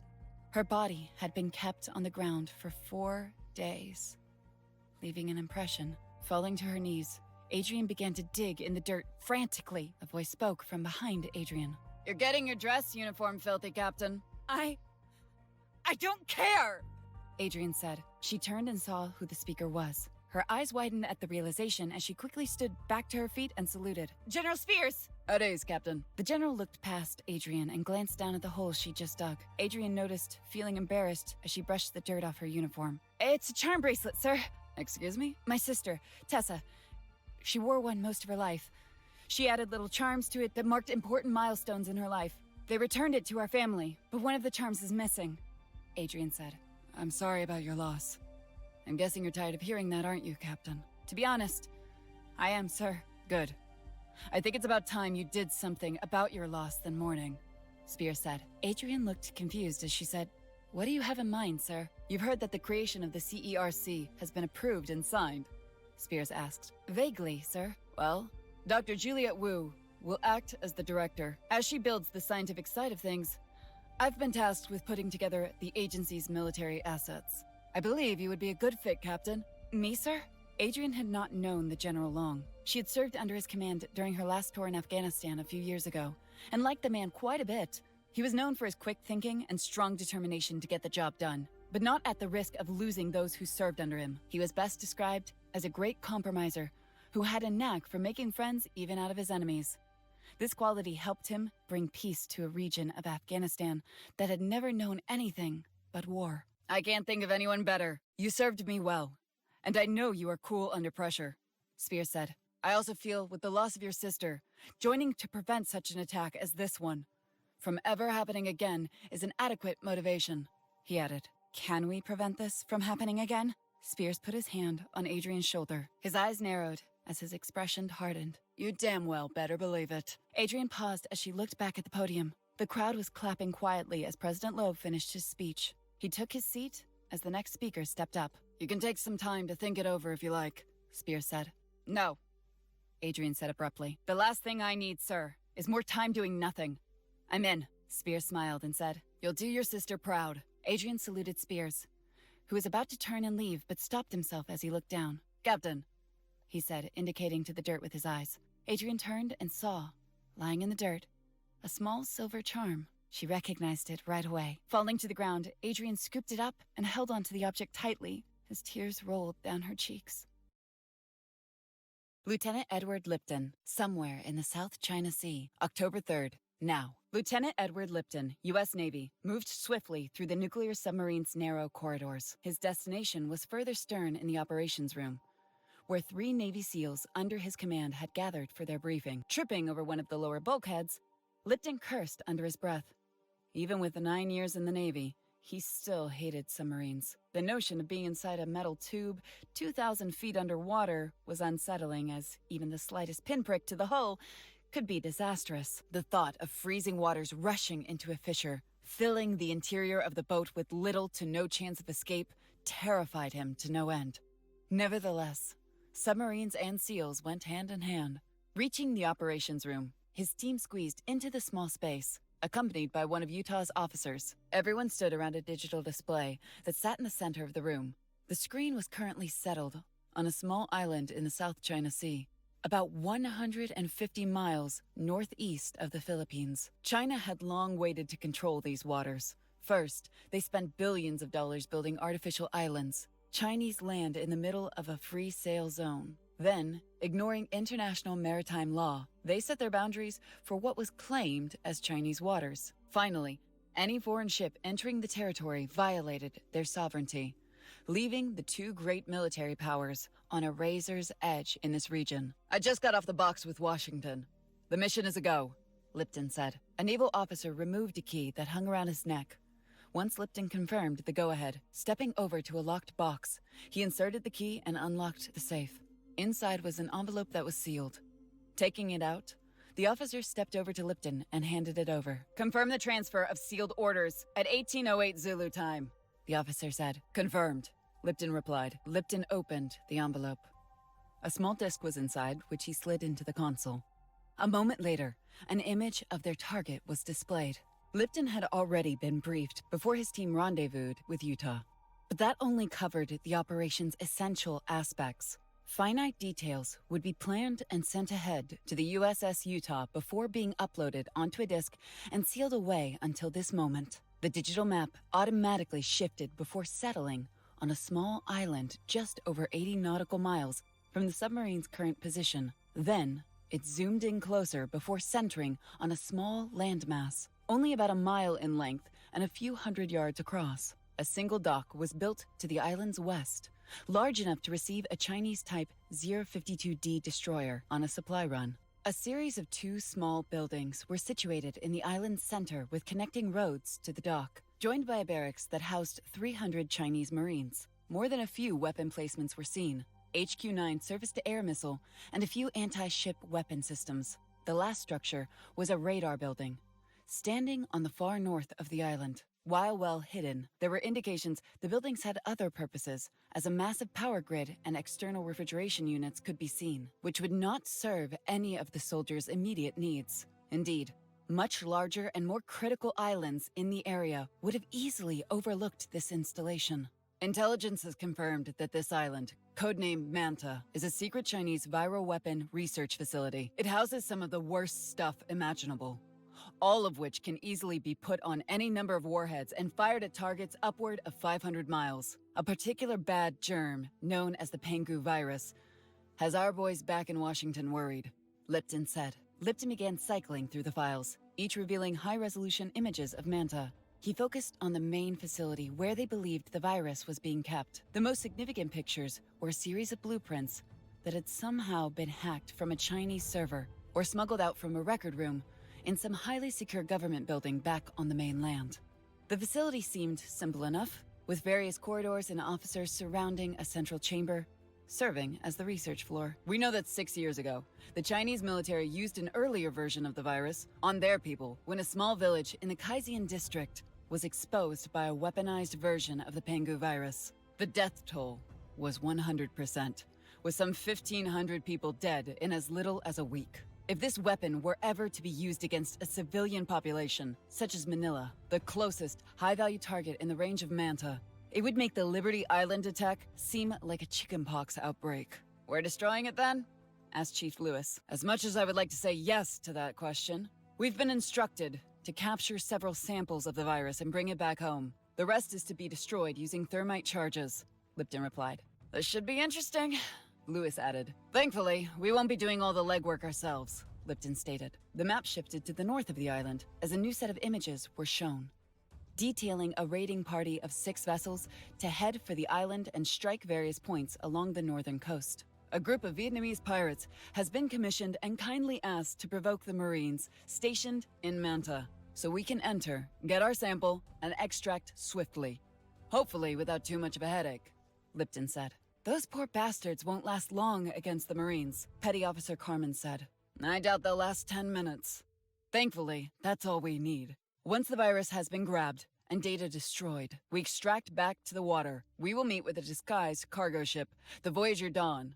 Her body had been kept on the ground for 4 days, leaving an impression. Falling to her knees, Adrian began to dig in the dirt frantically. A voice spoke from behind Adrian. You're getting your dress uniform filthy, Captain. I don't care, Adrian said. She turned and saw who the speaker was. Her eyes widened at the realization as she quickly stood back to her feet and saluted. General Spears! At ease, Captain. The general looked past Adrian and glanced down at the hole she just dug. Adrian noticed, feeling embarrassed as she brushed the dirt off her uniform. It's a charm bracelet, sir. Excuse me? My sister, Tessa. She wore one most of her life. She added little charms to it that marked important milestones in her life. They returned it to our family, but one of the charms is missing, Adrian said. I'm sorry about your loss. I'm guessing you're tired of hearing that, aren't you, Captain? To be honest, I am, sir. Good. I think it's about time you did something about your loss than mourning, Spears said. Adrian looked confused as she said, What do you have in mind, sir? You've heard that the creation of the C.E.R.C. has been approved and signed, Spears asked. Vaguely, sir. Well, Dr. Juliet Wu will act as the director. As she builds the scientific side of things, I've been tasked with putting together the agency's military assets. I believe you would be a good fit, Captain. Me, sir? Adrian had not known the General long. She had served under his command during her last tour in Afghanistan a few years ago, and liked the man quite a bit. He was known for his quick thinking and strong determination to get the job done, but not at the risk of losing those who served under him. He was best described as a great compromiser who had a knack for making friends even out of his enemies. This quality helped him bring peace to a region of Afghanistan that had never known anything but war. I can't think of anyone better. You served me well, and I know you are cool under pressure, Spears said. I also feel, with the loss of your sister, joining to prevent such an attack as this one from ever happening again is an adequate motivation, he added. Can we prevent this from happening again? Spears put his hand on Adrian's shoulder. His eyes narrowed as his expression hardened. You damn well better believe it. Adrian paused as she looked back at the podium. The crowd was clapping quietly as President Loeb finished his speech. He took his seat as the next speaker stepped up. You can take some time to think it over if you like, Spears said. No, Adrian said abruptly. The last thing I need, sir, is more time doing nothing. I'm in. Spears smiled and said, You'll do your sister proud. Adrian saluted Spears, who was about to turn and leave but stopped himself as he looked down. Captain, he said, indicating to the dirt with his eyes. Adrian turned and saw, lying in the dirt, a small silver charm. She recognized it right away. Falling to the ground, Adrian scooped it up and held onto the object tightly as tears rolled down her cheeks. Lieutenant Edward Lipton, somewhere in the South China Sea, October 3rd, now. Lieutenant Edward Lipton, U.S. Navy, moved swiftly through the nuclear submarine's narrow corridors. His destination was further stern in the operations room, where 3 Navy SEALs under his command had gathered for their briefing. Tripping over one of the lower bulkheads, Lipton cursed under his breath. Even with the 9 years in the Navy, he still hated submarines. The notion of being inside a metal tube 2,000 feet underwater was unsettling, as even the slightest pinprick to the hull could be disastrous. The thought of freezing waters rushing into a fissure, filling the interior of the boat with little to no chance of escape, terrified him to no end. Nevertheless, submarines and SEALs went hand in hand. Reaching the operations room, his team squeezed into the small space, accompanied by one of Utah's officers. Everyone stood around a digital display that sat in the center of the room. The screen was currently settled on a small island in the South China Sea, about 150 miles northeast of the Philippines. China had long waited to control these waters. First, they spent billions of dollars building artificial islands, Chinese land in the middle of a free sail zone. Then, ignoring international maritime law, they set their boundaries for what was claimed as Chinese waters. Finally, any foreign ship entering the territory violated their sovereignty, leaving the 2 great military powers on a razor's edge in this region. I just got off the box with Washington. The mission is a go, Lipton said. A naval officer removed a key that hung around his neck. Once Lipton confirmed the go-ahead, stepping over to a locked box, he inserted the key and unlocked the safe. Inside was an envelope that was sealed. Taking it out, the officer stepped over to Lipton and handed it over. Confirm the transfer of sealed orders at 1808 Zulu time, the officer said. Confirmed, Lipton replied. Lipton opened the envelope. A small disc was inside, which he slid into the console. A moment later, an image of their target was displayed. Lipton had already been briefed before his team rendezvoused with Utah, but that only covered the operation's essential aspects. Finite details would be planned and sent ahead to the USS Utah before being uploaded onto a disk and sealed away until this moment. The digital map automatically shifted before settling on a small island just over 80 nautical miles from the submarine's current position. Then, it zoomed in closer before centering on a small landmass, only about a mile in length and a few hundred yards across. A single dock was built to the island's west, large enough to receive a Chinese-type 052D destroyer on a supply run. A series of 2 small buildings were situated in the island's center with connecting roads to the dock, joined by a barracks that housed 300 Chinese Marines. More than a few weapon placements were seen: HQ-9 surface-to-air missile and a few anti-ship weapon systems. The last structure was a radar building, standing on the far north of the island. While well hidden, there were indications the buildings had other purposes, as a massive power grid and external refrigeration units could be seen, which would not serve any of the soldiers' immediate needs. Indeed, much larger and more critical islands in the area would have easily overlooked this installation. Intelligence has confirmed that this island, codenamed Manta, is a secret Chinese viral weapon research facility. It houses some of the worst stuff imaginable, all of which can easily be put on any number of warheads and fired at targets upward of 500 miles. A particular bad germ, known as the Pangu Virus, has our boys back in Washington worried, Lipton said. Lipton began cycling through the files, each revealing high-resolution images of Manta. He focused on the main facility where they believed the virus was being kept. The most significant pictures were a series of blueprints that had somehow been hacked from a Chinese server or smuggled out from a record room in some highly secure government building back on the mainland. The facility seemed simple enough, with various corridors and officers surrounding a central chamber, serving as the research floor. We know that 6 years ago, the Chinese military used an earlier version of the virus on their people when a small village in the Kaizian district was exposed by a weaponized version of the Pangu Virus. The death toll was 100%, with some 1,500 people dead in as little as a week. If this weapon were ever to be used against a civilian population, such as Manila, the closest high-value target in the range of Manta, it would make the Liberty Island attack seem like a chickenpox outbreak. We're destroying it then? Asked Chief Lewis. As much as I would like to say yes to that question, we've been instructed to capture several samples of the virus and bring it back home. The rest is to be destroyed using thermite charges, Lipton replied. This should be interesting, Lewis added. Thankfully, we won't be doing all the legwork ourselves, Lipton stated. The map shifted to the north of the island as a new set of images were shown, detailing a raiding party of 6 vessels to head for the island and strike various points along the northern coast. A group of Vietnamese pirates has been commissioned and kindly asked to provoke the Marines stationed in Manta, so we can enter, get our sample, and extract swiftly. Hopefully without too much of a headache, Lipton said. Those poor bastards won't last long against the Marines, Petty Officer Carmen said. I doubt they'll last 10 minutes. Thankfully, that's all we need. Once the virus has been grabbed and data destroyed, we extract back to the water. We will meet with a disguised cargo ship, the Voyager Dawn,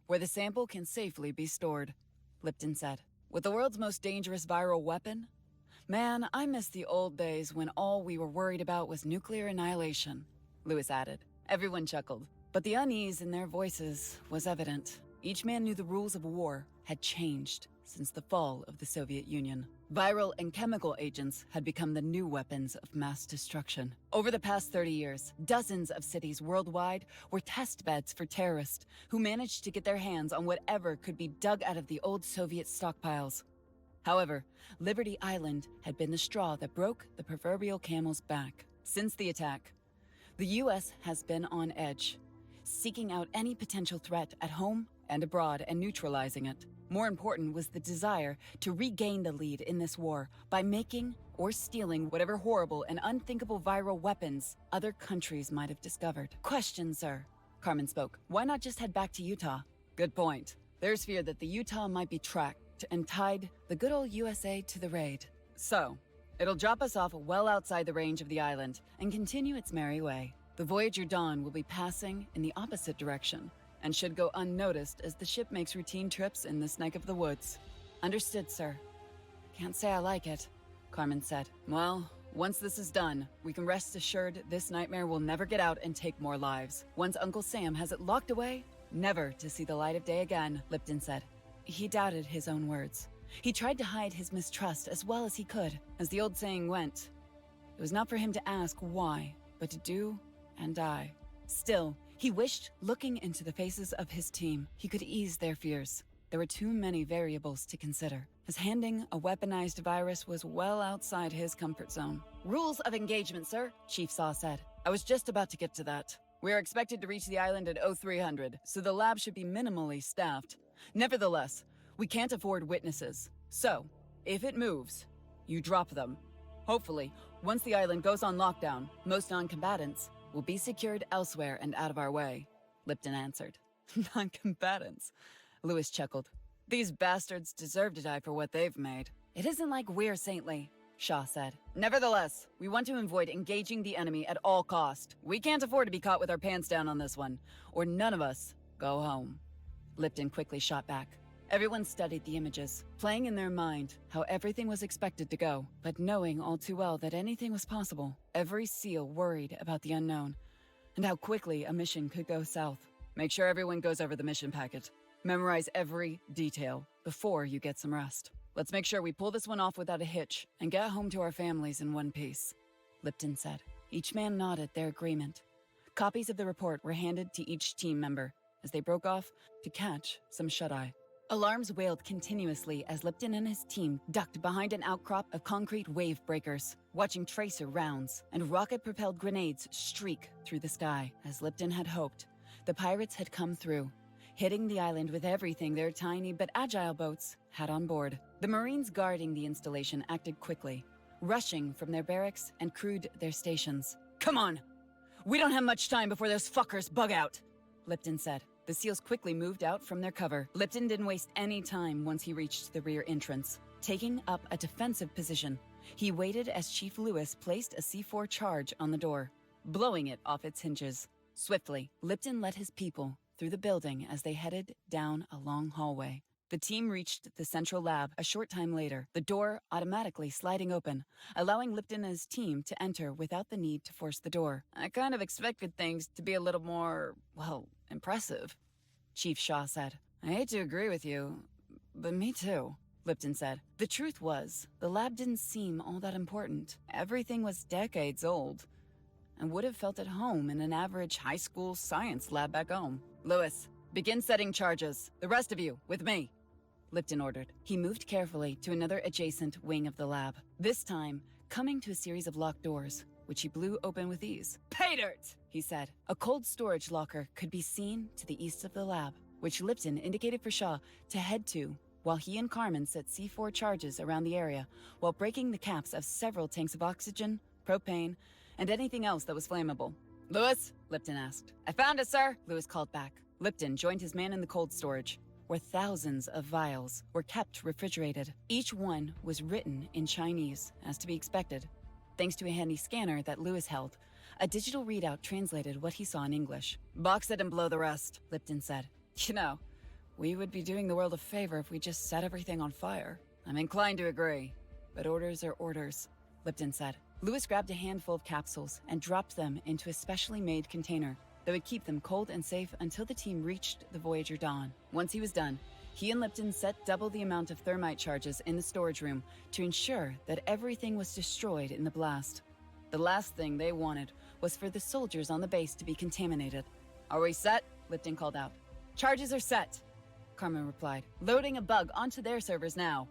where the sample can safely be stored, Lipton said. With the world's most dangerous viral weapon? Man, I miss the old days when all we were worried about was nuclear annihilation, Lewis added. Everyone chuckled, but the unease in their voices was evident. Each man knew the rules of war had changed since the fall of the Soviet Union. Viral and chemical agents had become the new weapons of mass destruction. Over the past 30 years, dozens of cities worldwide were test beds for terrorists who managed to get their hands on whatever could be dug out of the old Soviet stockpiles. However, Liberty Island had been the straw that broke the proverbial camel's back. Since the attack, the U.S. has been on edge, seeking out any potential threat at home and abroad and neutralizing it. More important was the desire to regain the lead in this war by making or stealing whatever horrible and unthinkable viral weapons other countries might have discovered. Question, sir, Carmen spoke. Why not just head back to Utah? Good point. There's fear that the Utah might be tracked and tied the good old USA to the raid. So, it'll drop us off well outside the range of the island and continue its merry way. The Voyager Dawn will be passing in the opposite direction and should go unnoticed as the ship makes routine trips in this neck of the woods. Understood, sir. Can't say I like it, Carmen said. Well, once this is done, we can rest assured this nightmare will never get out and take more lives. Once Uncle Sam has it locked away, never to see the light of day again, Lipton said. He doubted his own words. He tried to hide his mistrust as well as he could. As the old saying went, it was not for him to ask why, but to do and die. Still, he wished, looking into the faces of his team, he could ease their fears. There were too many variables to consider, as handing a weaponized virus was well outside his comfort zone. Rules of engagement, sir, Chief Saw said. I was just about to get to that. We are expected to reach the island at 0300, so the lab should be minimally staffed. Nevertheless, we can't afford witnesses. So, if it moves, you drop them. Hopefully, once the island goes on lockdown, most non-combatants will be secured elsewhere and out of our way, Lipton answered. Non-combatants, Lewis chuckled. These bastards deserve to die for what they've made. It isn't like we're saintly, Shaw said. Nevertheless, we want to avoid engaging the enemy at all cost. We can't afford to be caught with our pants down on this one, or none of us go home. Lipton quickly shot back. Everyone studied the images, playing in their mind how everything was expected to go, but knowing all too well that anything was possible. Every SEAL worried about the unknown, and how quickly a mission could go south. Make sure everyone goes over the mission packet. Memorize every detail before you get some rest. Let's make sure we pull this one off without a hitch and get home to our families in one piece, Lipton said. Each man nodded their agreement. Copies of the report were handed to each team member as they broke off to catch some shut-eye. Alarms wailed continuously as Lipton and his team ducked behind an outcrop of concrete wave breakers, watching tracer rounds and rocket-propelled grenades streak through the sky. As Lipton had hoped, the pirates had come through, hitting the island with everything their tiny but agile boats had on board. The Marines guarding the installation acted quickly, rushing from their barracks and crewed their stations. "Come on! We don't have much time before those fuckers bug out," Lipton said. The SEALs quickly moved out from their cover. Lipton didn't waste any time once he reached the rear entrance. Taking up a defensive position, he waited as Chief Lewis placed a C4 charge on the door, blowing it off its hinges. Swiftly, Lipton led his people through the building as they headed down a long hallway. The team reached the central lab a short time later, the door automatically sliding open, allowing Lipton and his team to enter without the need to force the door. "I kind of expected things to be a little more, well, impressive," Chief Shaw said. "I hate to agree with you, but me too," Lipton said. The truth was, the lab didn't seem all that important. Everything was decades old, and would have felt at home in an average high school science lab back home. "Lewis, begin setting charges. The rest of you, with me," Lipton ordered. He moved carefully to another adjacent wing of the lab, this time coming to a series of locked doors, which he blew open with ease. "Pay dirt!" he said. A cold storage locker could be seen to the east of the lab, which Lipton indicated for Shaw to head to, while he and Carmen set C4 charges around the area, while breaking the caps of several tanks of oxygen, propane, and anything else that was flammable. "Lewis?" Lipton asked. "I found it, sir," Lewis called back. Lipton joined his man in the cold storage, where thousands of vials were kept refrigerated. Each one was written in Chinese, as to be expected. Thanks to a handy scanner that Lewis held, a digital readout translated what he saw in English. "Box it and blow the rest," Lipton said. "You know, we would be doing the world a favor if we just set everything on fire." "I'm inclined to agree, but orders are orders," Lipton said. Lewis grabbed a handful of capsules and dropped them into a specially made container that would keep them cold and safe until the team reached the Voyager Dawn. Once he was done, he and Lipton set double the amount of thermite charges in the storage room to ensure that everything was destroyed in the blast. The last thing they wanted was for the soldiers on the base to be contaminated. "Are we set?" Lipton called out. "Charges are set," Carmen replied. "Loading a bug onto their servers now,"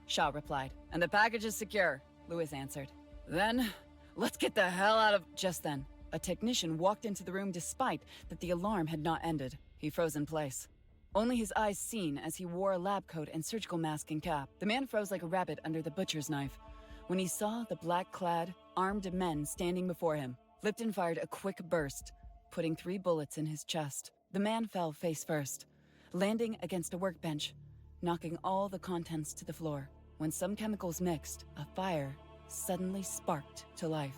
Shaw replied. "And the package is secure," Lewis answered. "Then, let's get the hell out of—" Just then, a technician walked into the room despite that the alarm had not ended. He froze in place, only his eyes seen as he wore a lab coat and surgical mask and cap. The man froze like a rabbit under the butcher's knife when he saw the black-clad, armed men standing before him. Lipton fired a quick burst, putting 3 bullets in his chest. The man fell face first, landing against a workbench, knocking all the contents to the floor. When some chemicals mixed, a fire suddenly sparked to life,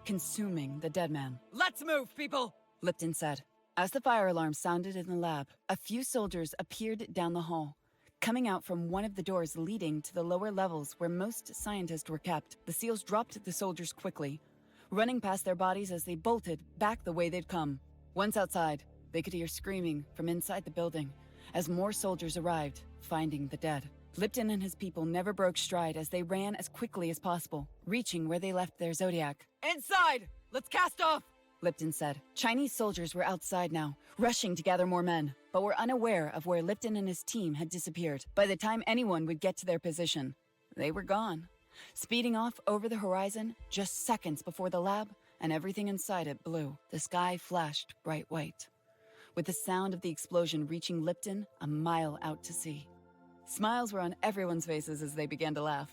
consuming the dead man. "Let's move, people!" Lipton said. As the fire alarm sounded in the lab, a few soldiers appeared down the hall, coming out from one of the doors leading to the lower levels where most scientists were kept. The SEALs dropped the soldiers quickly, running past their bodies as they bolted back the way they'd come. Once outside, they could hear screaming from inside the building as more soldiers arrived, finding the dead. Lipton and his people never broke stride as they ran as quickly as possible, reaching where they left their Zodiac. "Inside! Let's cast off!" Lipton said. Chinese soldiers were outside now, rushing to gather more men, but were unaware of where Lipton and his team had disappeared. By the time anyone would get to their position, they were gone, speeding off over the horizon just seconds before the lab and everything inside it blew. The sky flashed bright white, with the sound of the explosion reaching Lipton a mile out to sea. Smiles were on everyone's faces as they began to laugh.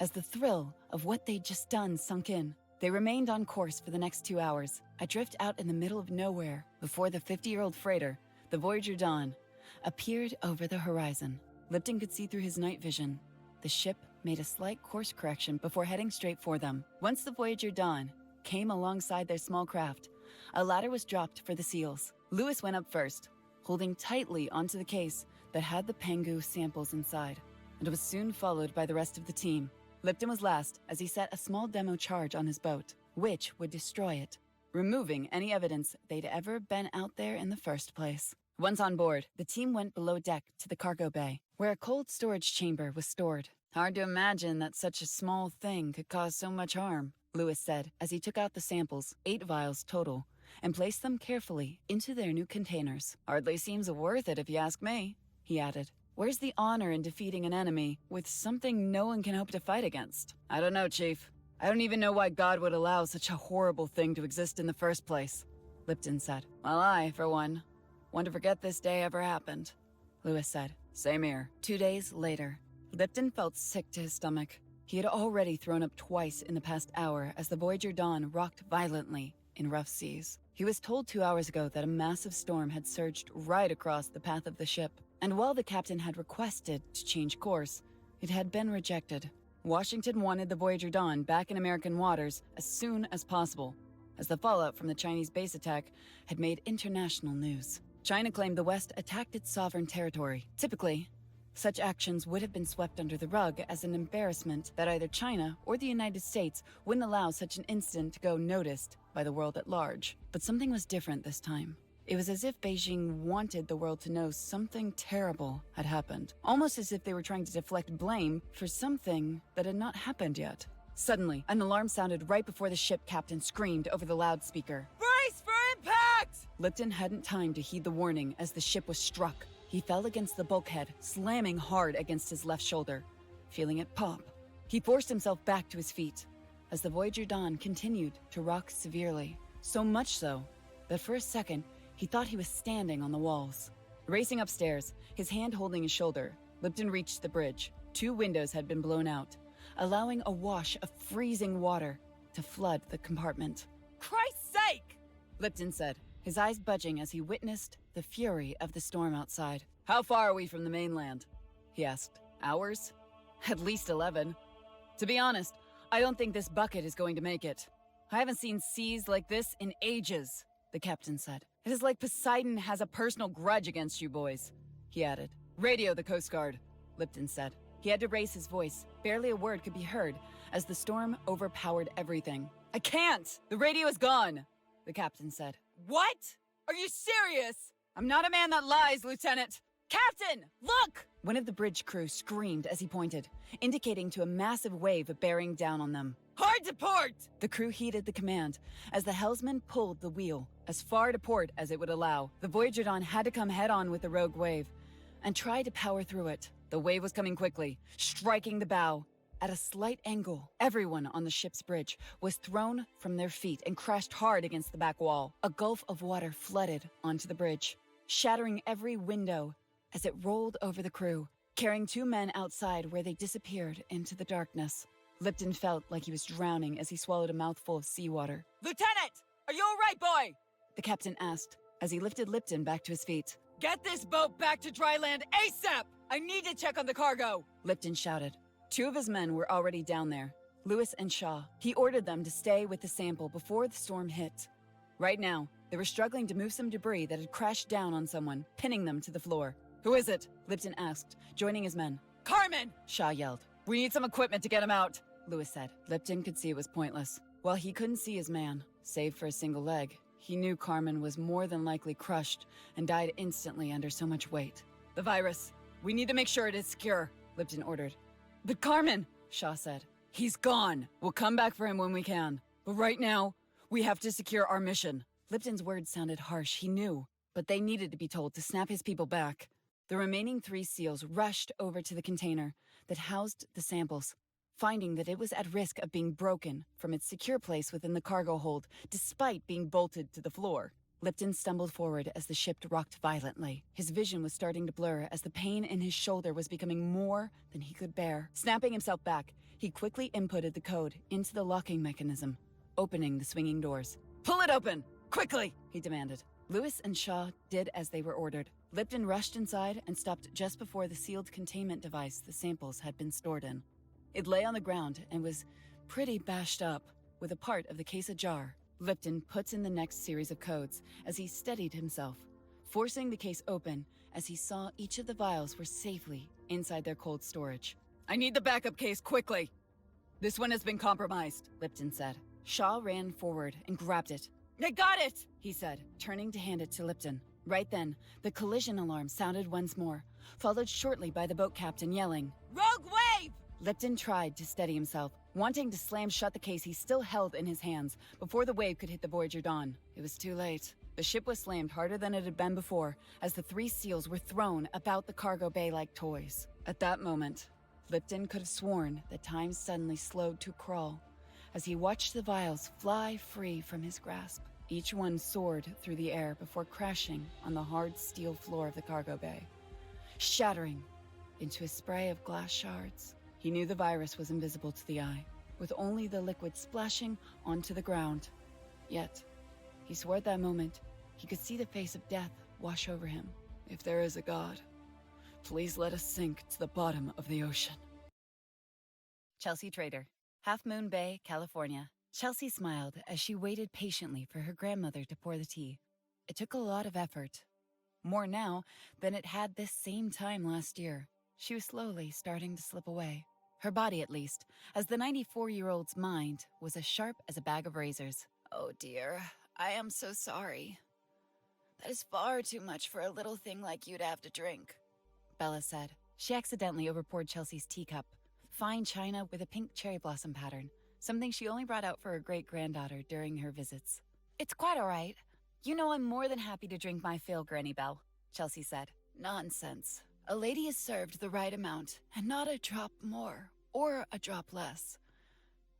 As the thrill of what they'd just done sunk in, they remained on course for the next 2 hours, adrift out in the middle of nowhere before the 50-year-old freighter, the Voyager Dawn, appeared over the horizon. Lipton could see through his night vision. The ship made a slight course correction before heading straight for them. Once the Voyager Dawn came alongside their small craft, a ladder was dropped for the SEALs. Lewis went up first, holding tightly onto the case that had the Pangu samples inside, and was soon followed by the rest of the team. Lipton was last as he set a small demo charge on his boat, which would destroy it, removing any evidence they'd ever been out there in the first place. Once on board, the team went below deck to the cargo bay, where a cold storage chamber was stored. "Hard to imagine that such a small thing could cause so much harm," Lewis said as he took out the samples, 8 vials total, and placed them carefully into their new containers. "Hardly seems worth it if you ask me," he added. Where's the honor in defeating an enemy with something no one can hope to fight against? I don't know, Chief. I don't even know why God would allow such a horrible thing to exist in the first place, Lipton said. Well, I, for one, want to forget this day ever happened, Lewis said. Same here. 2 days later, Lipton felt sick to his stomach. He had already thrown up twice in the past hour as the Voyager Dawn rocked violently in rough seas. He was told 2 hours ago that a massive storm had surged right across the path of the ship, and while the captain had requested to change course, it had been rejected. Washington wanted the Voyager Dawn back in American waters as soon as possible, as the fallout from the Chinese base attack had made international news. China claimed the West attacked its sovereign territory. Typically, such actions would have been swept under the rug as an embarrassment that either China or the United States wouldn't allow such an incident to go noticed by the world at large. But something was different this time. It was as if Beijing wanted the world to know something terrible had happened, almost as if they were trying to deflect blame for something that had not happened yet. Suddenly, an alarm sounded right before the ship captain screamed over the loudspeaker. Brace for impact! Lipton hadn't time to heed the warning as the ship was struck. He fell against the bulkhead, slamming hard against his left shoulder, feeling it pop. He forced himself back to his feet as the Voyager Dawn continued to rock severely. So much so that for a second, he thought he was standing on the walls. Racing upstairs, his hand holding his shoulder, Lipton reached the bridge. 2 windows had been blown out, allowing a wash of freezing water to flood the compartment. Christ's sake! Lipton said, his eyes budging as he witnessed the fury of the storm outside. How far are we from the mainland? He asked. Hours? At least 11. To be honest, I don't think this bucket is going to make it. I haven't seen seas like this in ages, the captain said. It is like Poseidon has a personal grudge against you boys, he added. Radio the Coast Guard, Lipton said. He had to raise his voice. Barely a word could be heard as the storm overpowered everything. I can't! The radio is gone, the captain said. What? Are you serious? I'm not a man that lies, Lieutenant. Captain, look! One of the bridge crew screamed as he pointed, indicating to a massive wave bearing down on them. Hard to port! The crew heeded the command as the helmsman pulled the wheel as far to port as it would allow. The Voyager Dawn had to come head-on with the rogue wave and try to power through it. The wave was coming quickly, striking the bow. At a slight angle, everyone on the ship's bridge was thrown from their feet and crashed hard against the back wall. A gulf of water flooded onto the bridge, shattering every window as it rolled over the crew, carrying 2 men outside where they disappeared into the darkness. Lipton felt like he was drowning as he swallowed a mouthful of seawater. Lieutenant! Are you all right, boy? The captain asked as he lifted Lipton back to his feet. Get this boat back to dry land ASAP! I need to check on the cargo! Lipton shouted. 2 of his men were already down there, Lewis and Shaw. He ordered them to stay with the sample before the storm hit. Right now, they were struggling to move some debris that had crashed down on someone, pinning them to the floor. Who is it? Lipton asked, joining his men. Carmen! Shaw yelled. We need some equipment to get him out, Lewis said. Lipton could see it was pointless. While he couldn't see his man, save for a single leg, he knew Carmen was more than likely crushed and died instantly under so much weight. The virus. We need to make sure it is secure, Lipton ordered. But Carmen, Shaw said. He's gone. We'll come back for him when we can. But right now, we have to secure our mission. Lipton's words sounded harsh, he knew, but they needed to be told to snap his people back. The remaining 3 SEALs rushed over to the container that housed the samples, finding that it was at risk of being broken from its secure place within the cargo hold, despite being bolted to the floor. Lipton stumbled forward as the ship rocked violently. His vision was starting to blur as the pain in his shoulder was becoming more than he could bear. Snapping himself back, he quickly inputted the code into the locking mechanism, opening the swinging doors. Pull it open! Quickly! He demanded. Lewis and Shaw did as they were ordered. Lipton rushed inside and stopped just before the sealed containment device the samples had been stored in. It lay on the ground and was pretty bashed up, with a part of the case ajar. Lipton puts in the next series of codes as he steadied himself, forcing the case open as he saw each of the vials were safely inside their cold storage. I need the backup case quickly! This one has been compromised, Lipton said. Shaw ran forward and grabbed it. I got it, he said, turning to hand it to Lipton. Right then, the collision alarm sounded once more, followed shortly by the boat captain yelling, Rogue wave! Lipton tried to steady himself, wanting to slam shut the case he still held in his hands before the wave could hit the Voyager Dawn. It was too late. The ship was slammed harder than it had been before as the 3 seals were thrown about the cargo bay like toys. At that moment, Lipton could have sworn that time suddenly slowed to a crawl as he watched the vials fly free from his grasp. Each one soared through the air before crashing on the hard steel floor of the cargo bay, shattering into a spray of glass shards. He knew the virus was invisible to the eye, with only the liquid splashing onto the ground. Yet, he swore at that moment he could see the face of death wash over him. If there is a God, please let us sink to the bottom of the ocean. Chelsea Trader, Half Moon Bay, California. Chelsea smiled as she waited patiently for her grandmother to pour the tea. It took a lot of effort. More now than it had this same time last year. She was slowly starting to slip away. Her body, at least, as the 94-year-old's mind was as sharp as a bag of razors. Oh dear, I am so sorry. That is far too much for a little thing like you to have to drink, Bella said. She accidentally overpoured Chelsea's teacup, fine china with a pink cherry blossom pattern, something she only brought out for her great-granddaughter during her visits. It's quite all right. You know I'm more than happy to drink my fill, Granny Belle, Chelsea said. Nonsense. A lady is served the right amount, and not a drop more, or a drop less,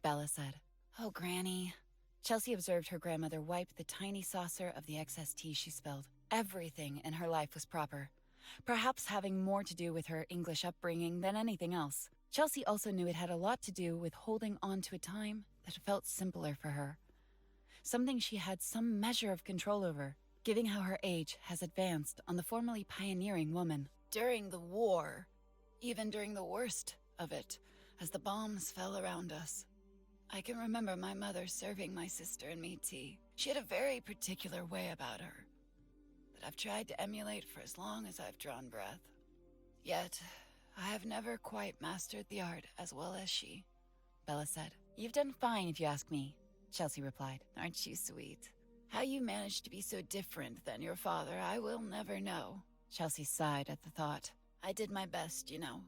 Bella said. Oh, Granny. Chelsea observed her grandmother wipe the tiny saucer of the excess tea she spilled. Everything in her life was proper, perhaps having more to do with her English upbringing than anything else. Chelsea also knew it had a lot to do with holding on to a time that felt simpler for her. Something she had some measure of control over, given how her age has advanced on the formerly pioneering woman. During the war, even during the worst of it, as the bombs fell around us, I can remember my mother serving my sister and me tea. She had a very particular way about her that I've tried to emulate for as long as I've drawn breath. Yet, I have never quite mastered the art as well as she, Bella said. You've done fine if you ask me, Chelsea replied. Aren't you sweet? How you managed to be so different than your father, I will never know. Chelsea sighed at the thought. I did my best, you know.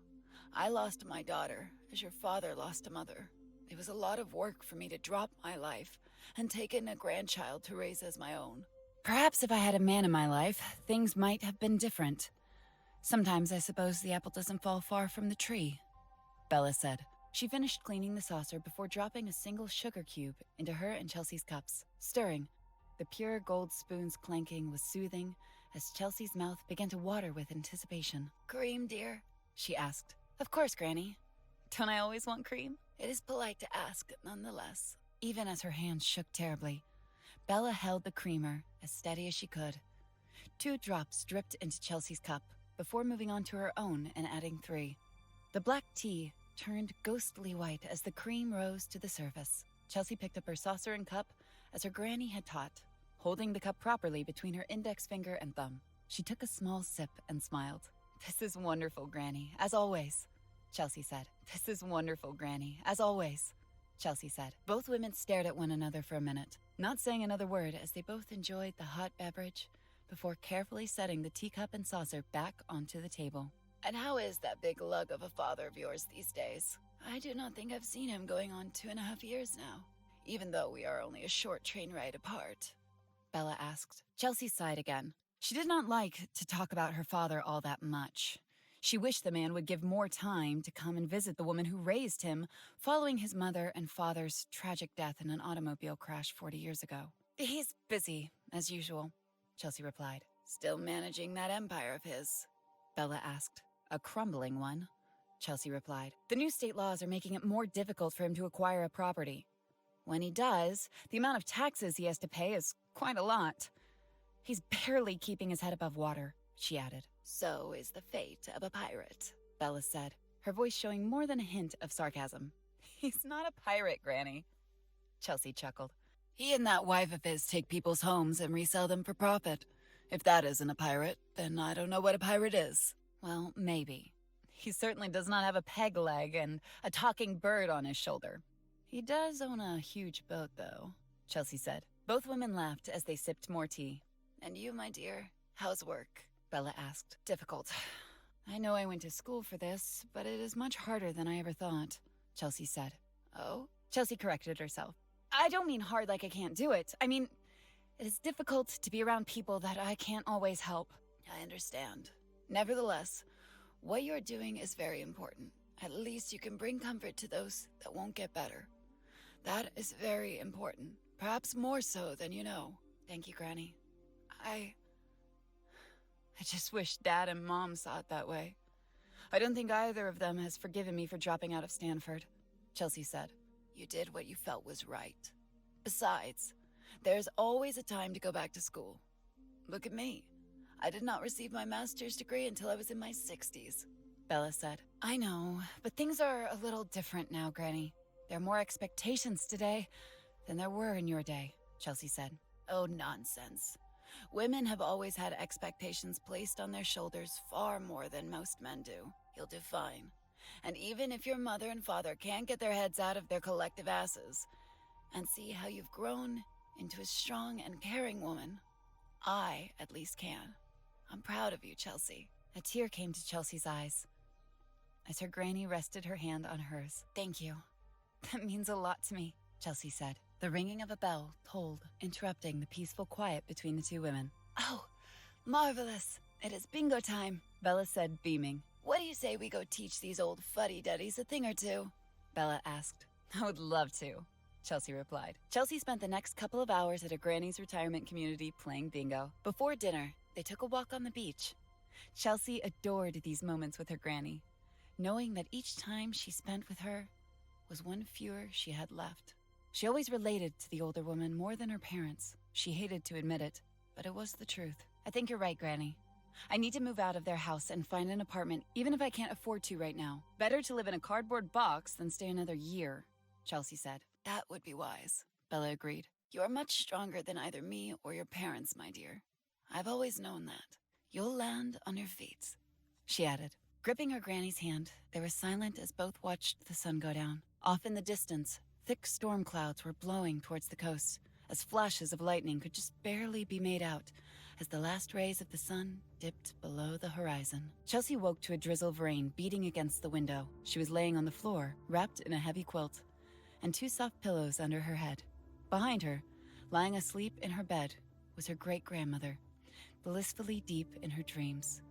I lost my daughter, as your father lost a mother. It was a lot of work for me to drop my life and take in a grandchild to raise as my own. Perhaps if I had a man in my life, things might have been different. Sometimes I suppose the apple doesn't fall far from the tree, Bella said. She finished cleaning the saucer before dropping a single sugar cube into her and Chelsea's cups, stirring. The pure gold spoon's clanking was soothing as Chelsea's mouth began to water with anticipation. Cream, dear? She asked. Of course, Granny. Don't I always want cream? It is polite to ask, nonetheless. Even as her hands shook terribly, Bella held the creamer as steady as she could. 2 drops dripped into Chelsea's cup before moving on to her own and adding 3. The black tea turned ghostly white as the cream rose to the surface. Chelsea picked up her saucer and cup as her granny had taught, holding the cup properly between her index finger and thumb. She took a small sip and smiled. This is wonderful, Granny, as always, Chelsea said. This is wonderful, Granny, as always, Chelsea said. Both women stared at one another for a minute, not saying another word as they both enjoyed the hot beverage before carefully setting the teacup and saucer back onto the table. And how is that big lug of a father of yours these days? I do not think I've seen him going on 2.5 years now, even though we are only a short train ride apart, Bella asked. Chelsea sighed again. She did not like to talk about her father all that much. She wished the man would give more time to come and visit the woman who raised him following his mother and father's tragic death in an automobile crash 40 years ago. He's busy, as usual, Chelsea replied. Still managing that empire of his? Bella asked. A crumbling one, Chelsea replied. The new state laws are making it more difficult for him to acquire a property. When he does, the amount of taxes he has to pay is quite a lot. He's barely keeping his head above water, she added. So is the fate of a pirate, Bella said, her voice showing more than a hint of sarcasm. He's not a pirate, Granny, Chelsea chuckled. He and that wife of his take people's homes and resell them for profit. If that isn't a pirate, then I don't know what a pirate is. Well, maybe. He certainly does not have a peg leg and a talking bird on his shoulder. He does own a huge boat, though, Chelsea said. Both women laughed as they sipped more tea. And you, my dear, how's work? Bella asked. Difficult. I know I went to school for this, but it is much harder than I ever thought, Chelsea said. Oh? Chelsea corrected herself. I don't mean hard like I can't do it. I mean, It is difficult to be around people that I can't always help. I understand. Nevertheless, what you're doing is very important. At least you can bring comfort to those that won't get better. That is very important. Perhaps more so than you know. Thank you, Granny. I just wish Dad and Mom saw it that way. I don't think either of them has forgiven me for dropping out of Stanford, Chelsea said. You did what you felt was right. Besides, there's always a time to go back to school. Look at me. I did not receive my master's degree until I was in my 60s, Bella said. I know, but things are a little different now, Granny. There are more expectations today than there were in your day, Chelsea said. Oh, nonsense. Women have always had expectations placed on their shoulders far more than most men do. You'll do fine. And even if your mother and father can't get their heads out of their collective asses, and see how you've grown into a strong and caring woman, I at least can. I'm proud of you, Chelsea. A tear came to Chelsea's eyes as her granny rested her hand on hers. Thank you. That means a lot to me, Chelsea said. The ringing of a bell tolled, interrupting the peaceful quiet between the two women. Oh, marvelous. It is bingo time, Bella said, beaming. What do you say we go teach these old fuddy-duddies a thing or two? Bella asked. I would love to, Chelsea replied. Chelsea spent the next couple of hours at her granny's retirement community playing bingo. Before dinner, they took a walk on the beach. Chelsea adored these moments with her granny, knowing that each time she spent with her was one fewer she had left. She always related to the older woman more than her parents. She hated to admit it, but it was the truth. I think you're right, Granny. I need to move out of their house and find an apartment, even if I can't afford to right now. Better to live in a cardboard box than stay another year, Chelsea said. That would be wise, Bella agreed. You are much stronger than either me or your parents, my dear. I've always known that. You'll land on your feet, she added. Gripping her granny's hand, they were silent as both watched the sun go down. Off in the distance, thick storm clouds were blowing towards the coast, as flashes of lightning could just barely be made out as the last rays of the sun dipped below the horizon. Chelsea woke to a drizzle of rain beating against the window. She was laying on the floor, wrapped in a heavy quilt, and two soft pillows under her head. Behind her, lying asleep in her bed, was her great-grandmother, blissfully deep in her dreams,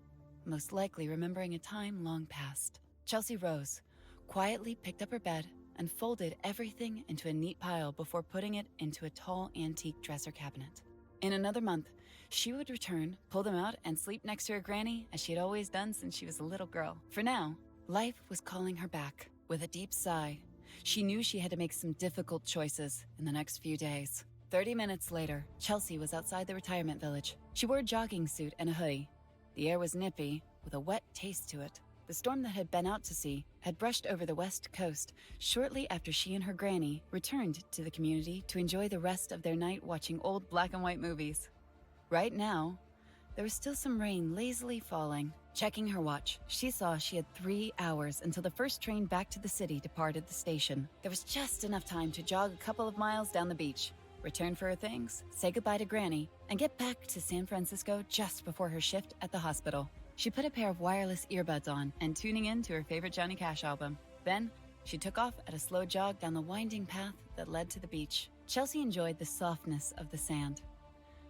most likely remembering a time long past. Chelsea rose, quietly picked up her bed, and folded everything into a neat pile before putting it into a tall antique dresser cabinet. In another month, she would return, pull them out, and sleep next to her granny as she had always done since she was a little girl. For now, life was calling her back. With a deep sigh, she knew she had to make some difficult choices in the next few days. 30 minutes later, Chelsea was outside the retirement village. She wore a jogging suit and a hoodie. The air was nippy, with a wet taste to it. The storm that had been out to sea had brushed over the west coast shortly after she and her granny returned to the community to enjoy the rest of their night watching old black and white movies. Right now, there was still some rain lazily falling. Checking her watch, she saw she had 3 hours until the first train back to the city departed the station. There was just enough time to jog a couple of miles down the beach, return for her things, say goodbye to Granny, and get back to San Francisco just before her shift at the hospital. She put a pair of wireless earbuds on and tuning in to her favorite Johnny Cash album. Then, she took off at a slow jog down the winding path that led to the beach. Chelsea enjoyed the softness of the sand.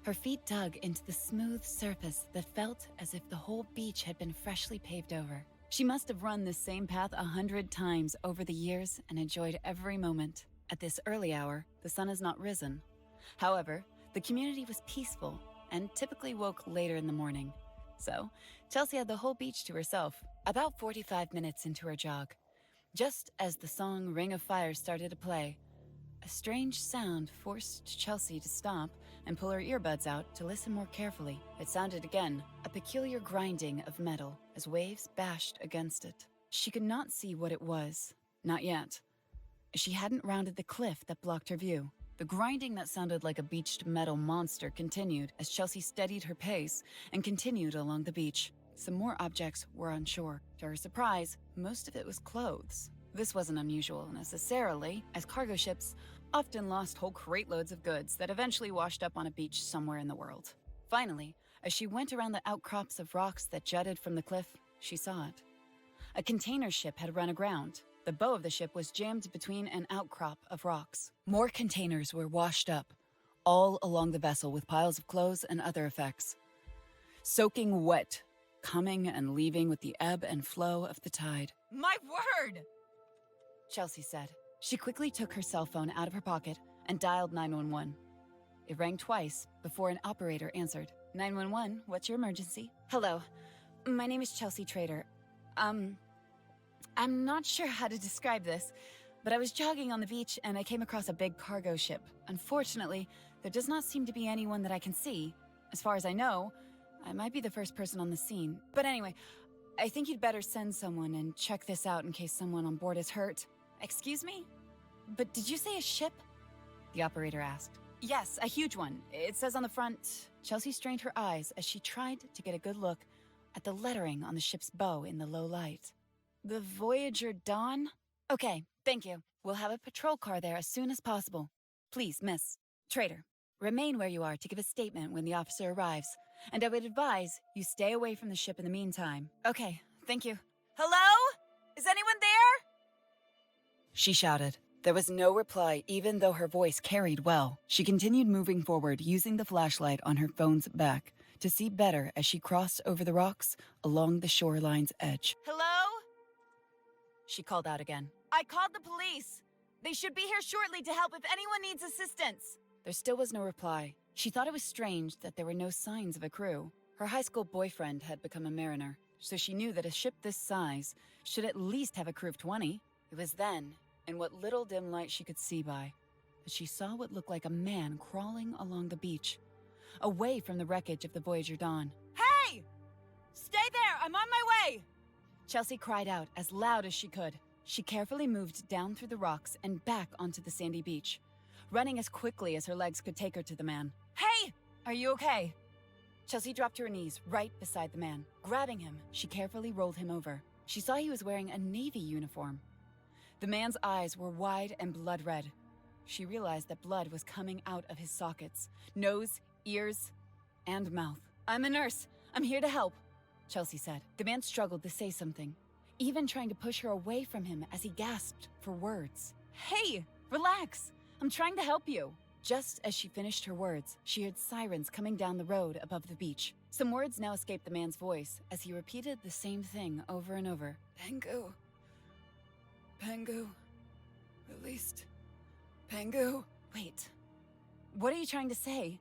Her feet dug into the smooth surface that felt as if the whole beach had been freshly paved over. She must have run this same path 100 times over the years and enjoyed every moment. At this early hour, the sun has not risen. However, the community was peaceful and typically woke later in the morning. So, Chelsea had the whole beach to herself. About 45 minutes into her jog, just as the song Ring of Fire started to play, a strange sound forced Chelsea to stop and pull her earbuds out to listen more carefully. It sounded again, a peculiar grinding of metal as waves bashed against it. She could not see what it was, not yet. She hadn't rounded the cliff that blocked her view. The grinding that sounded like a beached metal monster continued as Chelsea steadied her pace and continued along the beach. Some more objects were on shore. To her surprise, most of it was clothes. This wasn't unusual necessarily, as cargo ships often lost whole crate loads of goods that eventually washed up on a beach somewhere in the world. Finally, as she went around the outcrops of rocks that jutted from the cliff, she saw it. A container ship had run aground. The bow of the ship was jammed between an outcrop of rocks. More containers were washed up, all along the vessel with piles of clothes and other effects. Soaking wet, coming and leaving with the ebb and flow of the tide. My word! Chelsea said. She quickly took her cell phone out of her pocket and dialed 911. It rang twice before an operator answered. 911, what's your emergency? Hello, my name is Chelsea Trader. I'm not sure how to describe this, but I was jogging on the beach and I came across a big cargo ship. Unfortunately, there does not seem to be anyone that I can see. As far as I know, I might be the first person on the scene. But anyway, I think you'd better send someone and check this out in case someone on board is hurt. Excuse me? But did you say a ship? The operator asked. Yes, a huge one. It says on the front... Chelsea strained her eyes as she tried to get a good look at the lettering on the ship's bow in the low light. The Voyager Dawn? Okay, thank you. We'll have a patrol car there as soon as possible. Please, miss. Trader, remain where you are to give a statement when the officer arrives, and I would advise you stay away from the ship in the meantime. Okay, thank you. Hello? Is anyone there? She shouted. There was no reply, even though her voice carried well. She continued moving forward, using the flashlight on her phone's back to see better as she crossed over the rocks along the shoreline's edge. Hello? She called out again. I called the police. They should be here shortly to help if anyone needs assistance. There still was no reply. She thought it was strange that there were no signs of a crew. Her high school boyfriend had become a mariner, so she knew that a ship this size should at least have a crew of 20. It was then, in what little dim light she could see by, that she saw what looked like a man crawling along the beach, away from the wreckage of the Voyager Dawn. Hey! Stay there! I'm on my way! Chelsea cried out as loud as she could. She carefully moved down through the rocks and back onto the sandy beach, running as quickly as her legs could take her to the man. Hey! Are you okay? Chelsea dropped to her knees right beside the man. Grabbing him, she carefully rolled him over. She saw he was wearing a Navy uniform. The man's eyes were wide and blood red. She realized that blood was coming out of his sockets, nose, ears, and mouth. I'm a nurse. I'm here to help, Chelsea said. The man struggled to say something, even trying to push her away from him as he gasped for words. Hey, relax. I'm trying to help you. Just as she finished her words, she heard sirens coming down the road above the beach. Some words now escaped the man's voice as he repeated the same thing over and over. Pangu. Pangu. Released. Pangu. Wait. What are you trying to say?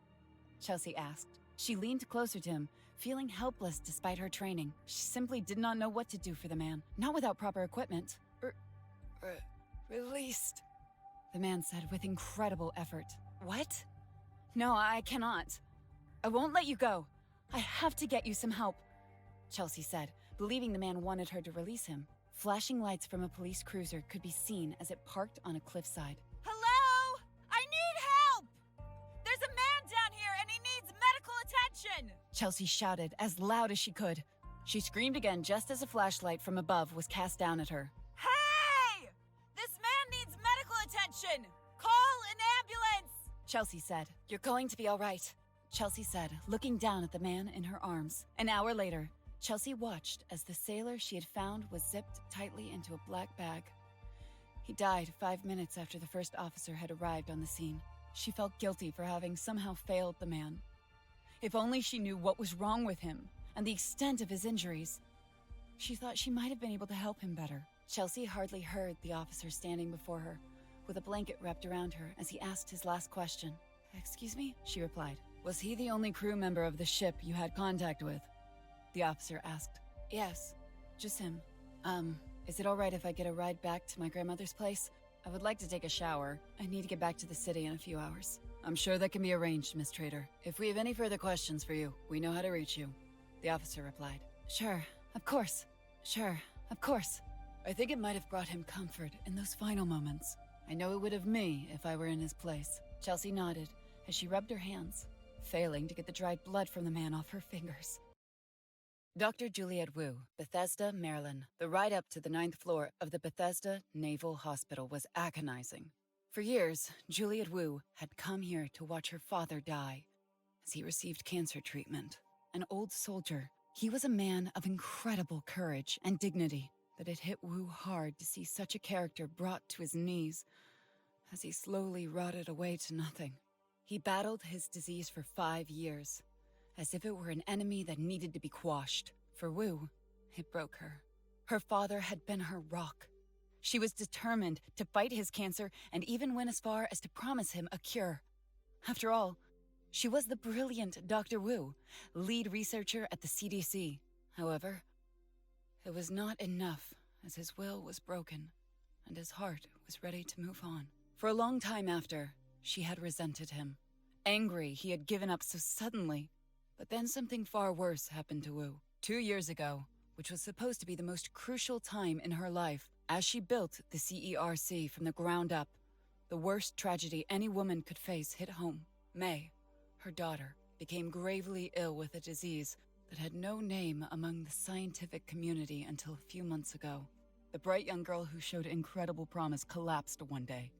Chelsea asked. She leaned closer to him, feeling helpless despite her training. She simply did not know what to do for the man, not without proper equipment. Released, the man said with incredible effort. What? No, I cannot. I won't let you go. I have to get you some help, Chelsea said, believing the man wanted her to release him. Flashing lights from a police cruiser could be seen as it parked on a cliffside. Hello? I need help! There's a man down here and he needs medical attention! Chelsea shouted as loud as she could. She screamed again just as a flashlight from above was cast down at her. Hey! This man needs medical attention! Call an ambulance! Chelsea said. You're going to be all right, Chelsea said, looking down at the man in her arms. An hour later, Chelsea watched as the sailor she had found was zipped tightly into a black bag. He died 5 minutes after the first officer had arrived on the scene. She felt guilty for having somehow failed the man. If only she knew what was wrong with him and the extent of his injuries. She thought she might have been able to help him better. Chelsea hardly heard the officer standing before her, with a blanket wrapped around her as he asked his last question. Excuse me? She replied. Was he the only crew member of the ship you had contact with? The officer asked. Yes, just him. Is it all right if I get a ride back to my grandmother's place? I would like to take a shower. I need to get back to the city in a few hours. I'm sure that can be arranged, Miss Trader. If we have any further questions for you, we know how to reach you. The officer replied. Sure, of course. Sure, of course. I think it might have brought him comfort in those final moments. I know it would have me if I were in his place. Chelsea nodded as she rubbed her hands, failing to get the dried blood from the man off her fingers. Dr. Juliet Wu, Bethesda, Maryland. The ride up to the 9th floor of the Bethesda Naval Hospital was agonizing. For years, Juliet Wu had come here to watch her father die as he received cancer treatment. An old soldier, he was a man of incredible courage and dignity, but it hit Wu hard to see such a character brought to his knees as he slowly rotted away to nothing. He battled his disease for 5 years, as if it were an enemy that needed to be quashed. For Wu, it broke her. Her father had been her rock. She was determined to fight his cancer and even went as far as to promise him a cure. After all, she was the brilliant Dr. Wu, lead researcher at the CDC. However, it was not enough, as his will was broken, and his heart was ready to move on. For a long time after, she had resented him, angry he had given up so suddenly. But then something far worse happened to Wu. 2 years ago, which was supposed to be the most crucial time in her life, as she built the C.E.R.C. from the ground up, the worst tragedy any woman could face hit home. May, her daughter, became gravely ill with a disease that had no name among the scientific community until a few months ago. The bright young girl who showed incredible promise collapsed one day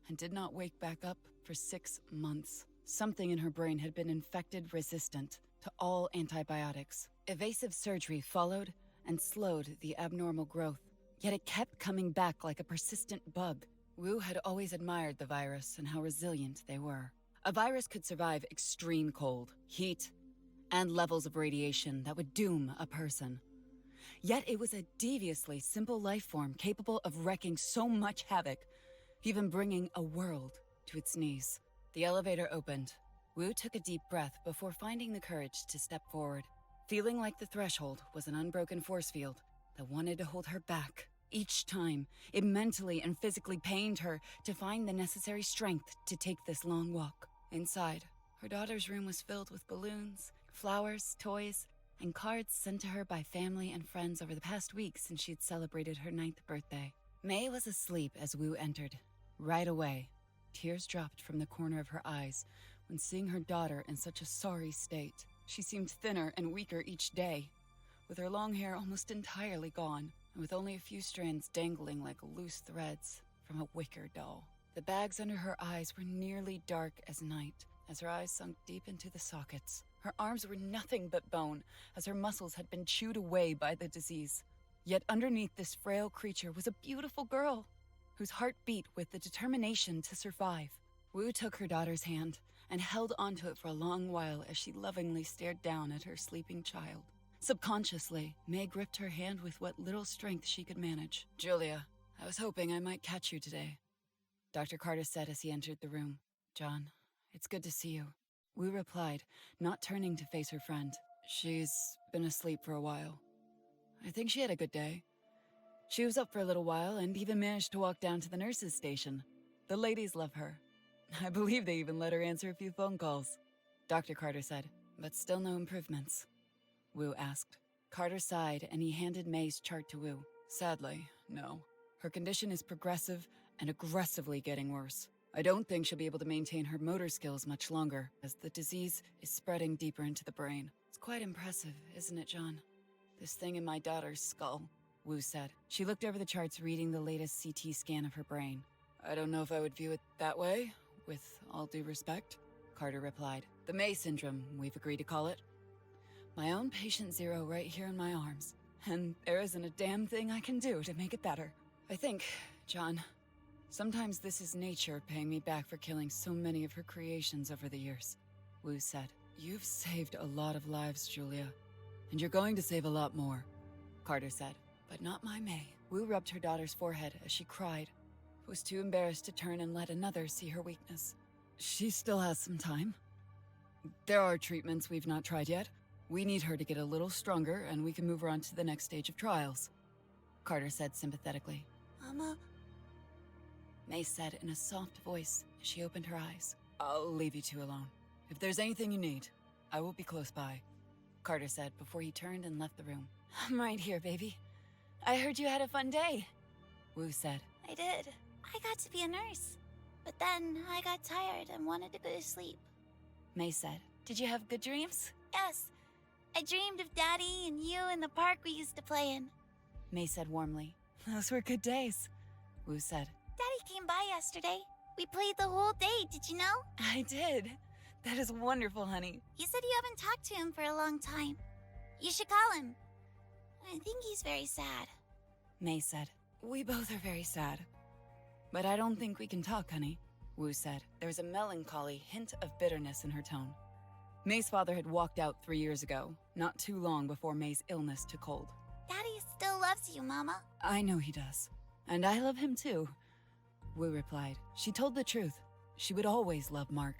and did not wake back up for 6 months. Something in her brain had been infected resistant to all antibiotics. Evasive surgery followed and slowed the abnormal growth, yet it kept coming back like a persistent bug. Wu had always admired the virus and how resilient they were. A virus could survive extreme cold, heat, and levels of radiation that would doom a person. Yet it was a deviously simple life form capable of wreaking so much havoc, even bringing a world to its knees. The elevator opened. Wu took a deep breath before finding the courage to step forward, feeling like the threshold was an unbroken force field that wanted to hold her back. Each time, it mentally and physically pained her to find the necessary strength to take this long walk. Inside, her daughter's room was filled with balloons, flowers, toys, and cards sent to her by family and friends over the past week since she'd celebrated her 9th birthday. May was asleep as Wu entered. Right away, tears dropped from the corner of her eyes when seeing her daughter in such a sorry state. She seemed thinner and weaker each day, with her long hair almost entirely gone, and with only a few strands dangling like loose threads from a wicker doll. The bags under her eyes were nearly dark as night, as her eyes sunk deep into the sockets. Her arms were nothing but bone, as her muscles had been chewed away by the disease. Yet underneath this frail creature was a beautiful girl, whose heart beat with the determination to survive. Wu took her daughter's hand and held onto it for a long while as she lovingly stared down at her sleeping child. Subconsciously, May gripped her hand with what little strength she could manage. "Julia, I was hoping I might catch you today," Dr. Carter said as he entered the room. "John, it's good to see you," Wu replied, not turning to face her friend. "She's been asleep for a while. I think she had a good day. She was up for a little while and even managed to walk down to the nurse's station. The ladies love her. I believe they even let her answer a few phone calls," Dr. Carter said. "But still no improvements?" Wu asked. Carter sighed and he handed May's chart to Wu. "Sadly, no. Her condition is progressive and aggressively getting worse. I don't think she'll be able to maintain her motor skills much longer, as the disease is spreading deeper into the brain." "It's quite impressive, isn't it, John? This thing in my daughter's skull," Wu said. She looked over the charts, reading the latest CT scan of her brain. "I don't know if I would view it that way, with all due respect," Carter replied. "The May syndrome, we've agreed to call it. My own patient zero right here in my arms, and there isn't a damn thing I can do to make it better. I think, John, sometimes this is nature paying me back for killing so many of her creations over the years," Wu said. "You've saved a lot of lives, Julia, and you're going to save a lot more," Carter said. "But not my May." Wu rubbed her daughter's forehead as she cried, but was too embarrassed to turn and let another see her weakness. "She still has some time. There are treatments we've not tried yet. We need her to get a little stronger, and we can move her on to the next stage of trials," Carter said sympathetically. "Mama," May said in a soft voice as she opened her eyes. "I'll leave you two alone. If there's anything you need, I will be close by," Carter said before he turned and left the room. "I'm right here, baby. I heard you had a fun day," Wu said. "I did. I got to be a nurse. But then I got tired and wanted to go to sleep." May said. "Did you have good dreams?" "Yes. I dreamed of Daddy and you in the park we used to play in." May said warmly. "Those were good days," Wu said. "Daddy came by yesterday. We played the whole day, did you know?" "I did. That is wonderful, honey." "He said you haven't talked to him for a long time. You should call him. I think he's very sad." May said. "We both are very sad. But I don't think we can talk, honey," Wu said. There was a melancholy hint of bitterness in her tone. May's father had walked out 3 years ago, not too long before May's illness took hold. Daddy still loves you, Mama. I know he does. And I love him too, Wu replied. She told the truth. She would always love Mark.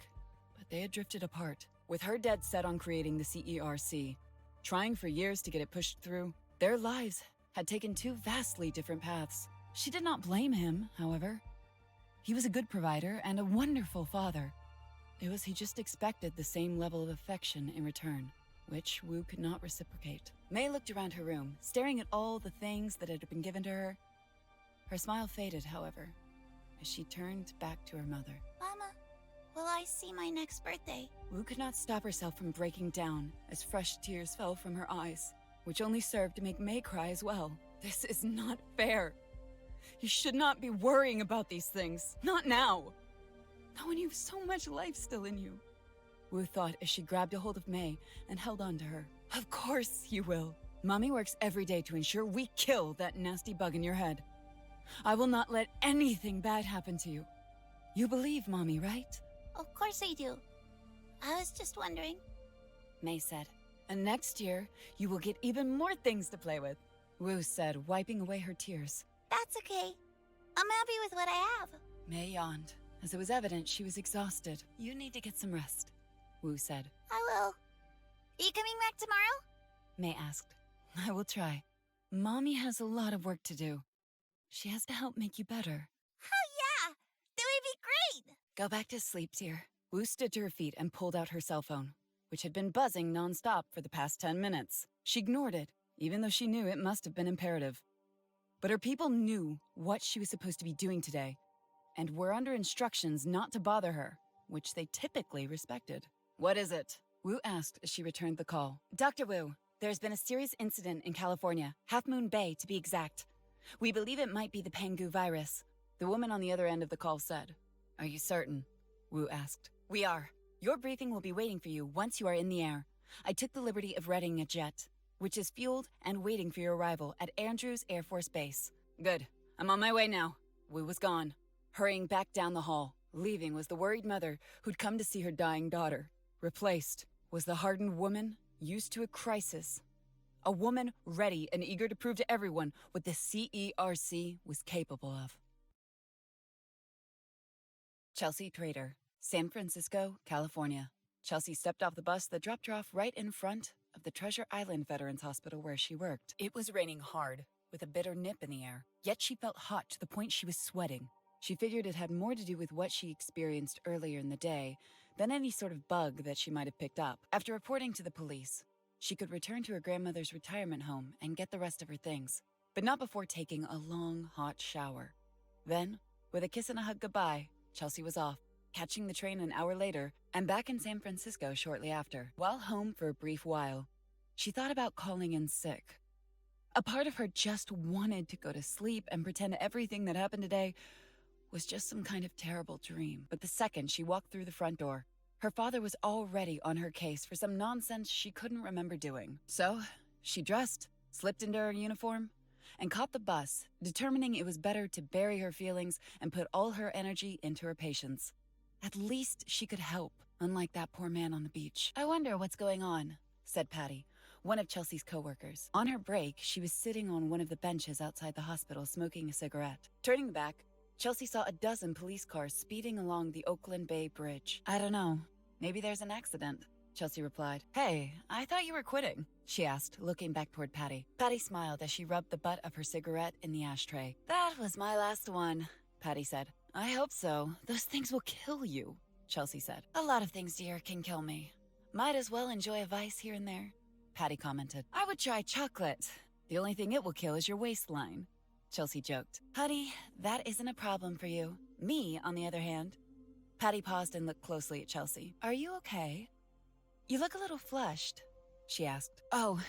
But they had drifted apart. With her dead set on creating the C.E.R.C, trying for years to get it pushed through, their lives had taken two vastly different paths. She did not blame him, however. He was a good provider and a wonderful father. It was he just expected the same level of affection in return, which Wu could not reciprocate. May looked around her room, staring at all the things that had been given to her. Her smile faded, however, as she turned back to her mother. Mama, will I see my next birthday? Wu could not stop herself from breaking down as fresh tears fell from her eyes, which only served to make May cry as well. This is not fair. You should not be worrying about these things. Not now. Not when you have so much life still in you. Wu thought as she grabbed a hold of May and held on to her. Of course you will. Mommy works every day to ensure we kill that nasty bug in your head. I will not let anything bad happen to you. You believe Mommy, right? Of course I do. I was just wondering. May said. And next year, you will get even more things to play with. Wu said, wiping away her tears. That's okay. I'm happy with what I have. May yawned, as it was evident she was exhausted. You need to get some rest, Wu said. I will. Are you coming back tomorrow? May asked. I will try. Mommy has a lot of work to do. She has to help make you better. Oh yeah! That would be great! Go back to sleep, dear. Wu stood to her feet and pulled out her cell phone, which had been buzzing nonstop for the past 10 minutes. She ignored it, even though she knew it must have been imperative. But her people knew what she was supposed to be doing today, and were under instructions not to bother her, which they typically respected. What is it? Wu asked as she returned the call. Dr. Wu, there's been a serious incident in California, Half Moon Bay to be exact. We believe it might be the Pangu Virus, the woman on the other end of the call said. Are you certain? Wu asked. We are. Your briefing will be waiting for you once you are in the air. I took the liberty of renting a jet, which is fueled and waiting for your arrival at Andrews Air Force Base. Good. I'm on my way now. Wu was gone. Hurrying back down the hall, leaving was the worried mother who'd come to see her dying daughter. Replaced was the hardened woman used to a crisis. A woman ready and eager to prove to everyone what the C.E.R.C. was capable of. Chelsea Trader, San Francisco, California. Chelsea stepped off the bus that dropped her off right in front of the Treasure Island Veterans Hospital where she worked. It was raining hard, with a bitter nip in the air, yet she felt hot to the point she was sweating. She figured it had more to do with what she experienced earlier in the day than any sort of bug that she might have picked up. After reporting to the police, she could return to her grandmother's retirement home and get the rest of her things, but not before taking a long, hot shower. Then, with a kiss and a hug goodbye, Chelsea was off, catching the train an hour later and back in San Francisco shortly after. While home for a brief while, she thought about calling in sick. A part of her just wanted to go to sleep and pretend everything that happened today was just some kind of terrible dream. But the second she walked through the front door, her father was already on her case for some nonsense she couldn't remember doing. So, she dressed, slipped into her uniform, and caught the bus, determining it was better to bury her feelings and put all her energy into her patients. At least she could help, unlike that poor man on the beach. I wonder what's going on, said Patty, one of Chelsea's coworkers. On her break, she was sitting on one of the benches outside the hospital smoking a cigarette. Turning back, Chelsea saw a dozen police cars speeding along the Oakland Bay Bridge. I don't know. Maybe there's an accident, Chelsea replied. Hey, I thought you were quitting, she asked, looking back toward Patty. Patty smiled as she rubbed the butt of her cigarette in the ashtray. That was my last one, Patty said. I hope so. Those things will kill you, Chelsea said. A lot of things, dear, can kill me. Might as well enjoy a vice here and there, Patty commented. I would try chocolate. The only thing it will kill is your waistline, Chelsea joked. Honey, that isn't a problem for you. Me, on the other hand. Patty paused and looked closely at Chelsea. Are you okay? You look a little flushed, she asked. Oh,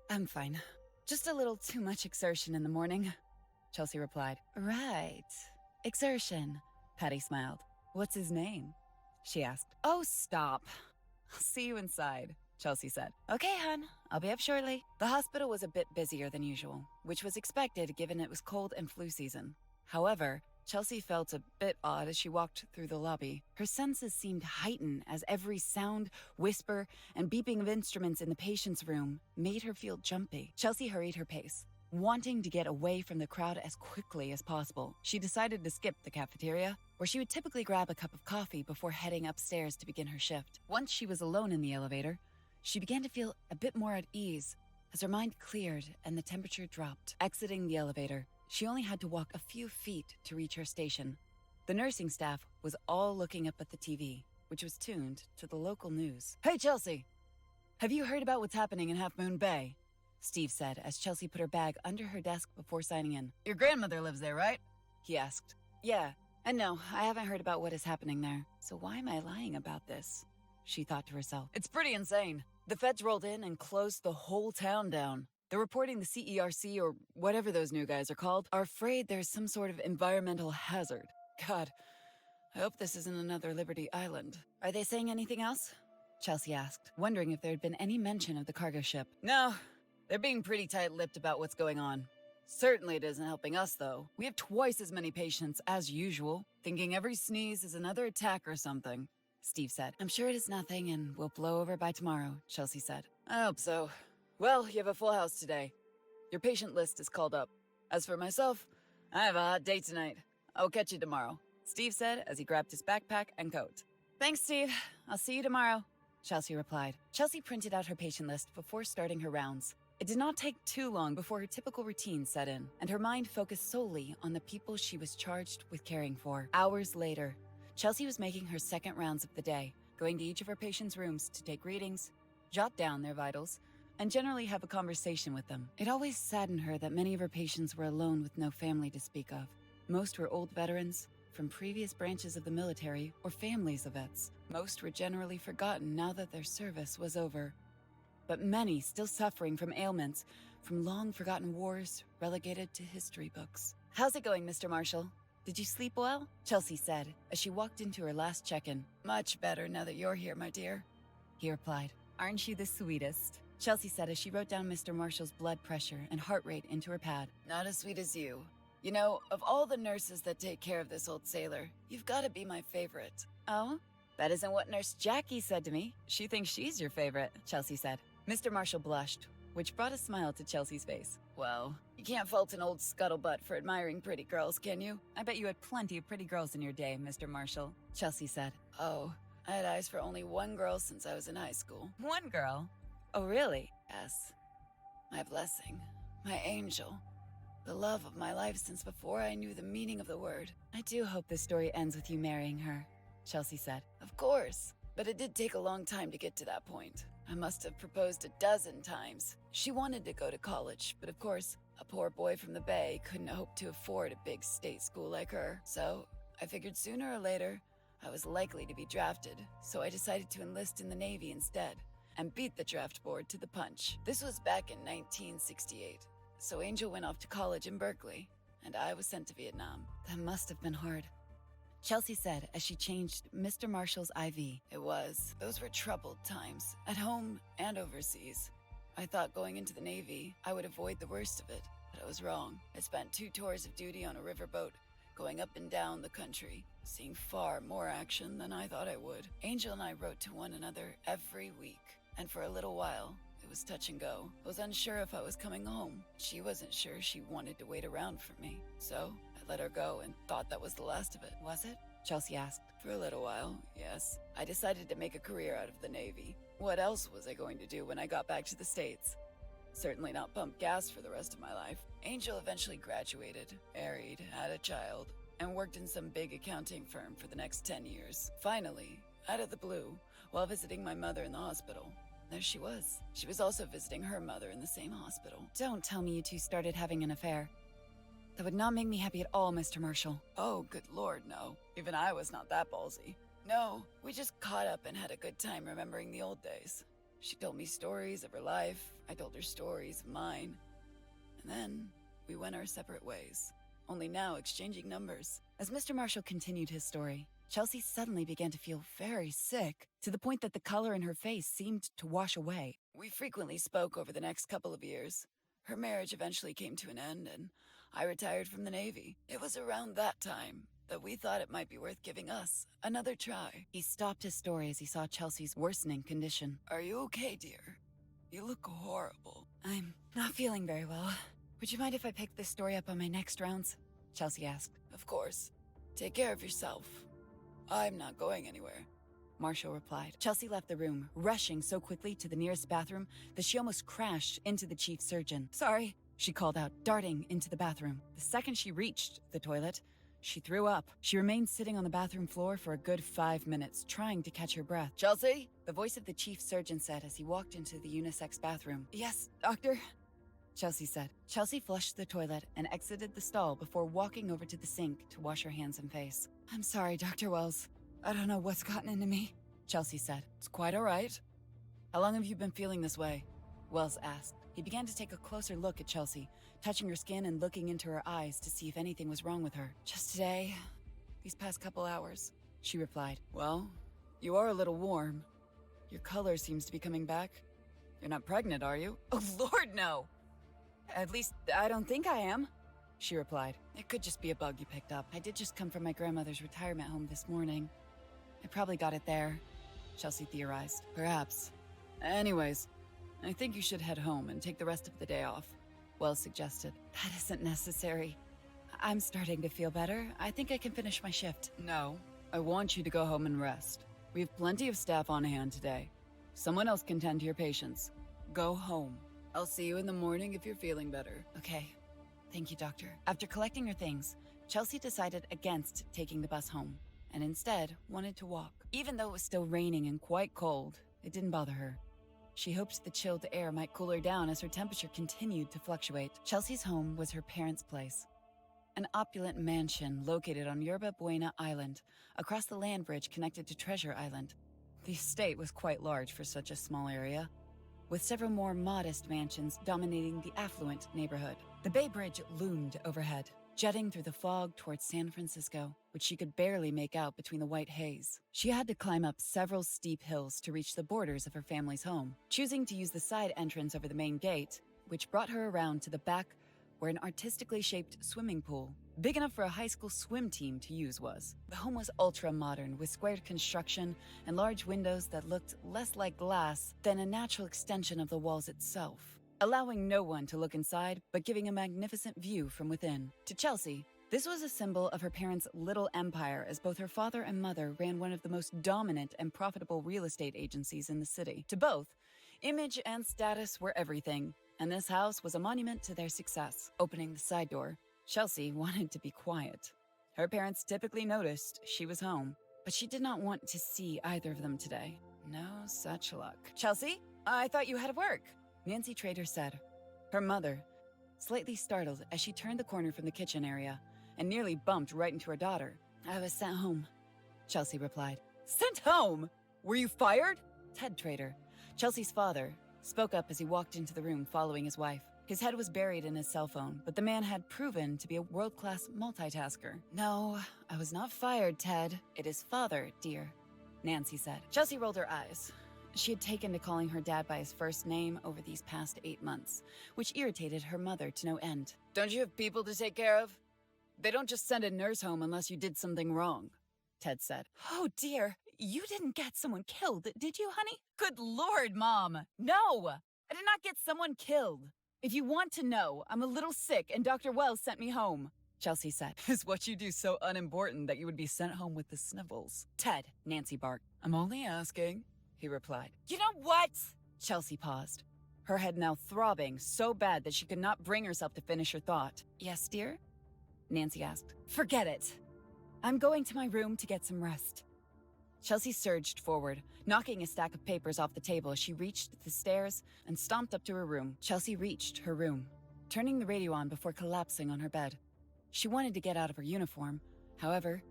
I'm fine. Just a little too much exertion in the morning, Chelsea replied. Right. Exertion, Patty smiled. What's his name? She asked. Oh, stop. I'll see you inside, Chelsea said. Okay, hon. I'll be up shortly. The hospital was a bit busier than usual, which was expected given it was cold and flu season. However, Chelsea felt a bit odd as she walked through the lobby. Her senses seemed heightened as every sound, whisper, and beeping of instruments in the patient's room made her feel jumpy. Chelsea hurried her pace, wanting to get away from the crowd as quickly as possible. She decided to skip the cafeteria, where she would typically grab a cup of coffee before heading upstairs to begin her shift. Once she was alone in the elevator, she began to feel a bit more at ease as her mind cleared and the temperature dropped. Exiting the elevator, she only had to walk a few feet to reach her station. The nursing staff was all looking up at the TV, which was tuned to the local news. "Hey, Chelsea! Have you heard about what's happening in Half Moon Bay?" Steve said as Chelsea put her bag under her desk before signing in. "Your grandmother lives there, right?" he asked. "Yeah, and no, I haven't heard about what is happening there. So why am I lying about this?" she thought to herself. "It's pretty insane. The feds rolled in and closed the whole town down. They're reporting the C.E.R.C, or whatever those new guys are called, are afraid there's some sort of environmental hazard. God, I hope this isn't another Liberty Island." "Are they saying anything else?" Chelsea asked, wondering if there had been any mention of the cargo ship. "No, they're being pretty tight-lipped about what's going on. Certainly it isn't helping us, though. We have twice as many patients as usual, thinking every sneeze is another attack or something," Steve said. "I'm sure it is nothing and will blow over by tomorrow," Chelsea said. "I hope so. Well, you have a full house today. Your patient list is called up. As for myself, I have a hot date tonight. I'll catch you tomorrow," Steve said as he grabbed his backpack and coat. "Thanks, Steve. I'll see you tomorrow," Chelsea replied. Chelsea printed out her patient list before starting her rounds. It did not take too long before her typical routine set in, and her mind focused solely on the people she was charged with caring for. Hours later, Chelsea was making her second rounds of the day, going to each of her patients' rooms to take readings, jot down their vitals, and generally have a conversation with them. It always saddened her that many of her patients were alone with no family to speak of. Most were old veterans from previous branches of the military or families of vets. Most were generally forgotten now that their service was over. But many still suffering from ailments from long-forgotten wars relegated to history books. "How's it going, Mr. Marshall? Did you sleep well?" Chelsea said as she walked into her last check-in. "Much better now that you're here, my dear," he replied. "Aren't you the sweetest?" Chelsea said as she wrote down Mr. Marshall's blood pressure and heart rate into her pad. "Not as sweet as you. You know, of all the nurses that take care of this old sailor, you've got to be my favorite." "Oh? That isn't what Nurse Jackie said to me. She thinks she's your favorite," Chelsea said. Mr. Marshall blushed, which brought a smile to Chelsea's face. "Well, you can't fault an old scuttlebutt for admiring pretty girls, can you?" "I bet you had plenty of pretty girls in your day, Mr. Marshall," Chelsea said. "Oh, I had eyes for only one girl since I was in high school." "One girl? Oh, really?" "Yes. My blessing. My angel. The love of my life since before I knew the meaning of the word." "I do hope this story ends with you marrying her," Chelsea said. "Of course. But it did take a long time to get to that point. I must have proposed a dozen times. She wanted to go to college, but of course, a poor boy from the Bay couldn't hope to afford a big state school like her. So I figured sooner or later, I was likely to be drafted, so I decided to enlist in the Navy instead and beat the draft board to the punch. This was back in 1968, so Angel went off to college in Berkeley, and I was sent to Vietnam. That must have been hard," Chelsea said as she changed Mr. Marshall's IV. "It was. Those were troubled times, at home and overseas. I thought going into the Navy, I would avoid the worst of it, but I was wrong. I spent 2 tours of duty on a riverboat, going up and down the country, seeing far more action than I thought I would. Angel and I wrote to one another every week, and for a little while, it was touch and go. I was unsure if I was coming home. She wasn't sure she wanted to wait around for me, so I let her go and thought that was the last of it." "Was it?" Chelsea asked. "For a little while, yes. I decided to make a career out of the Navy. What else was I going to do when I got back to the States? Certainly not pump gas for the rest of my life." Angel eventually graduated, married, had a child, and worked in some big accounting firm for the next 10 years. Finally, out of the blue, while visiting my mother in the hospital, there she was. She was also visiting her mother in the same hospital. "Don't tell me you two started having an affair. That would not make me happy at all, Mr. Marshall." "Oh, good Lord, no. Even I was not that ballsy. No, we just caught up and had a good time remembering the old days. She told me stories of her life, I told her stories of mine. And then we went our separate ways, only now exchanging numbers." As Mr. Marshall continued his story, Chelsea suddenly began to feel very sick, to the point that the color in her face seemed to wash away. "We frequently spoke over the next couple of years. Her marriage eventually came to an end, and I retired from the Navy. It was around that time that we thought it might be worth giving us another try. He stopped his story as he saw Chelsea's worsening condition. Are you okay, dear? You look horrible. I'm not feeling very well. Would you mind if I pick this story up on my next rounds? Chelsea asked. Of course. Take care of yourself. I'm not going anywhere, Marshall replied. Chelsea left the room, rushing so quickly to the nearest bathroom that she almost crashed into the chief surgeon. Sorry, she called out, darting into the bathroom. The second she reached the toilet, she threw up. She remained sitting on the bathroom floor for a good 5 minutes, trying to catch her breath. Chelsea? The voice of the chief surgeon said as he walked into the unisex bathroom. Yes, doctor? Chelsea said. Chelsea flushed the toilet and exited the stall before walking over to the sink to wash her hands and face. I'm sorry, Dr. Wells. I don't know what's gotten into me, Chelsea said. It's quite all right. How long have you been feeling this way? Wells asked. He began to take a closer look at Chelsea, touching her skin and looking into her eyes to see if anything was wrong with her. Just today, these past couple hours, she replied. Well, you are a little warm. Your color seems to be coming back. You're not pregnant, are you? Oh, Lord, no! At least, I don't think I am, she replied. It could just be a bug you picked up. I did just come from my grandmother's retirement home this morning. I probably got it there, Chelsea theorized. Perhaps. Anyways, I think you should head home and take the rest of the day off, Wells suggested. That isn't necessary. I'm starting to feel better. I think I can finish my shift. No, I want you to go home and rest. We have plenty of staff on hand today. Someone else can tend to your patients. Go home. I'll see you in the morning if you're feeling better. Okay. Thank you, doctor. After collecting her things, Chelsea decided against taking the bus home, and instead wanted to walk. Even though it was still raining and quite cold, it didn't bother her. She hoped the chilled air might cool her down as her temperature continued to fluctuate. Chelsea's home was her parents' place. An opulent mansion located on Yerba Buena Island, across the land bridge connected to Treasure Island. The estate was quite large for such a small area, with several more modest mansions dominating the affluent neighborhood. The Bay Bridge loomed overhead, jetting through the fog towards San Francisco, which she could barely make out between the white haze. She had to climb up several steep hills to reach the borders of her family's home, choosing to use the side entrance over the main gate, which brought her around to the back where an artistically shaped swimming pool, big enough for a high school swim team to use, was. The home was ultra-modern, with squared construction and large windows that looked less like glass than a natural extension of the walls itself, allowing no one to look inside, but giving a magnificent view from within. To Chelsea, this was a symbol of her parents' little empire, as both her father and mother ran one of the most dominant and profitable real estate agencies in the city. To both, image and status were everything, and this house was a monument to their success. Opening the side door, Chelsea wanted to be quiet. Her parents typically noticed she was home, but she did not want to see either of them today. No such luck. Chelsea, I thought you had work, Nancy Trader said. Her mother, slightly startled as she turned the corner from the kitchen area and nearly bumped right into her daughter. I was sent home, Chelsea replied. Sent home? Were you fired? Ted Trader, Chelsea's father, spoke up as he walked into the room following his wife. His head was buried in his cell phone, but the man had proven to be a world-class multitasker. No, I was not fired, Ted. It is father, dear, Nancy said. Chelsea rolled her eyes. She had taken to calling her dad by his first name over these past 8 months, which irritated her mother to no end. Don't you have people to take care of? They don't just send a nurse home unless you did something wrong, Ted said. Oh dear, you didn't get someone killed, did you, honey? Good Lord, Mom. No, I did not get someone killed. If you want to know, I'm a little sick and Dr. Wells sent me home, Chelsea said. Is what you do so unimportant that you would be sent home with the sniffles? Ted, Nancy barked. I'm only asking, he replied. You know what? Chelsea paused, her head now throbbing so bad that she could not bring herself to finish her thought. Yes, dear? Nancy asked. Forget it. I'm going to my room to get some rest. Chelsea surged forward, knocking a stack of papers off the table as she reached the stairs and stomped up to her room. Chelsea reached her room, turning the radio on before collapsing on her bed. She wanted to get out of her uniform. However,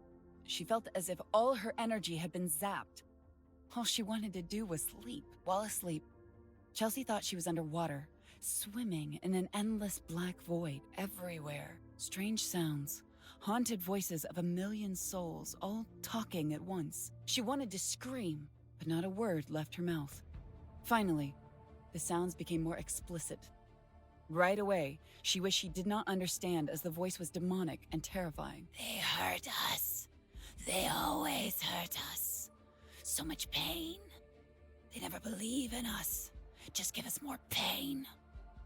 she felt as if all her energy had been zapped. All she wanted to do was sleep. While asleep, Chelsea thought she was underwater, swimming in an endless black void everywhere. Strange sounds, haunted voices of a million souls, all talking at once. She wanted to scream, but not a word left her mouth. Finally, the sounds became more explicit. Right away, she wished she did not understand as the voice was demonic and terrifying. They hurt us. They always hurt us. So much pain. They never believe in us. Just give us more pain.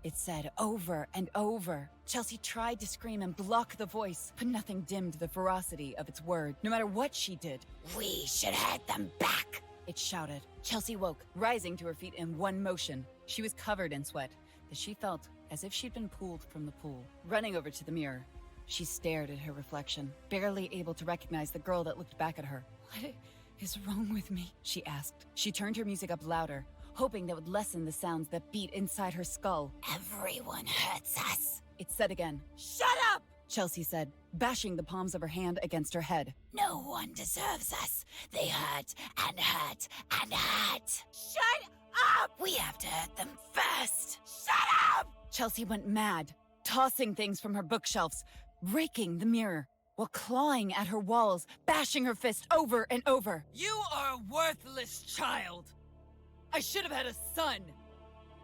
It said over and over. Chelsea tried to scream and block the voice, but nothing dimmed the ferocity of its word. No matter what she did, we should head them back, it shouted. Chelsea woke, rising to her feet in one motion. She was covered in sweat, as she felt as if she'd been pulled from the pool. Running over to the mirror, she stared at her reflection, barely able to recognize the girl that looked back at her. What is wrong with me? She asked. She turned her music up louder, hoping that would lessen the sounds that beat inside her skull. Everyone hurts us, it said again. Shut up! Chelsea said, bashing the palms of her hand against her head. No one deserves us. They hurt and hurt and hurt. Shut up! We have to hurt them first. Shut up! Chelsea went mad, tossing things from her bookshelves, raking the mirror, while clawing at her walls, bashing her fist over and over. You are a worthless child. I should have had a son.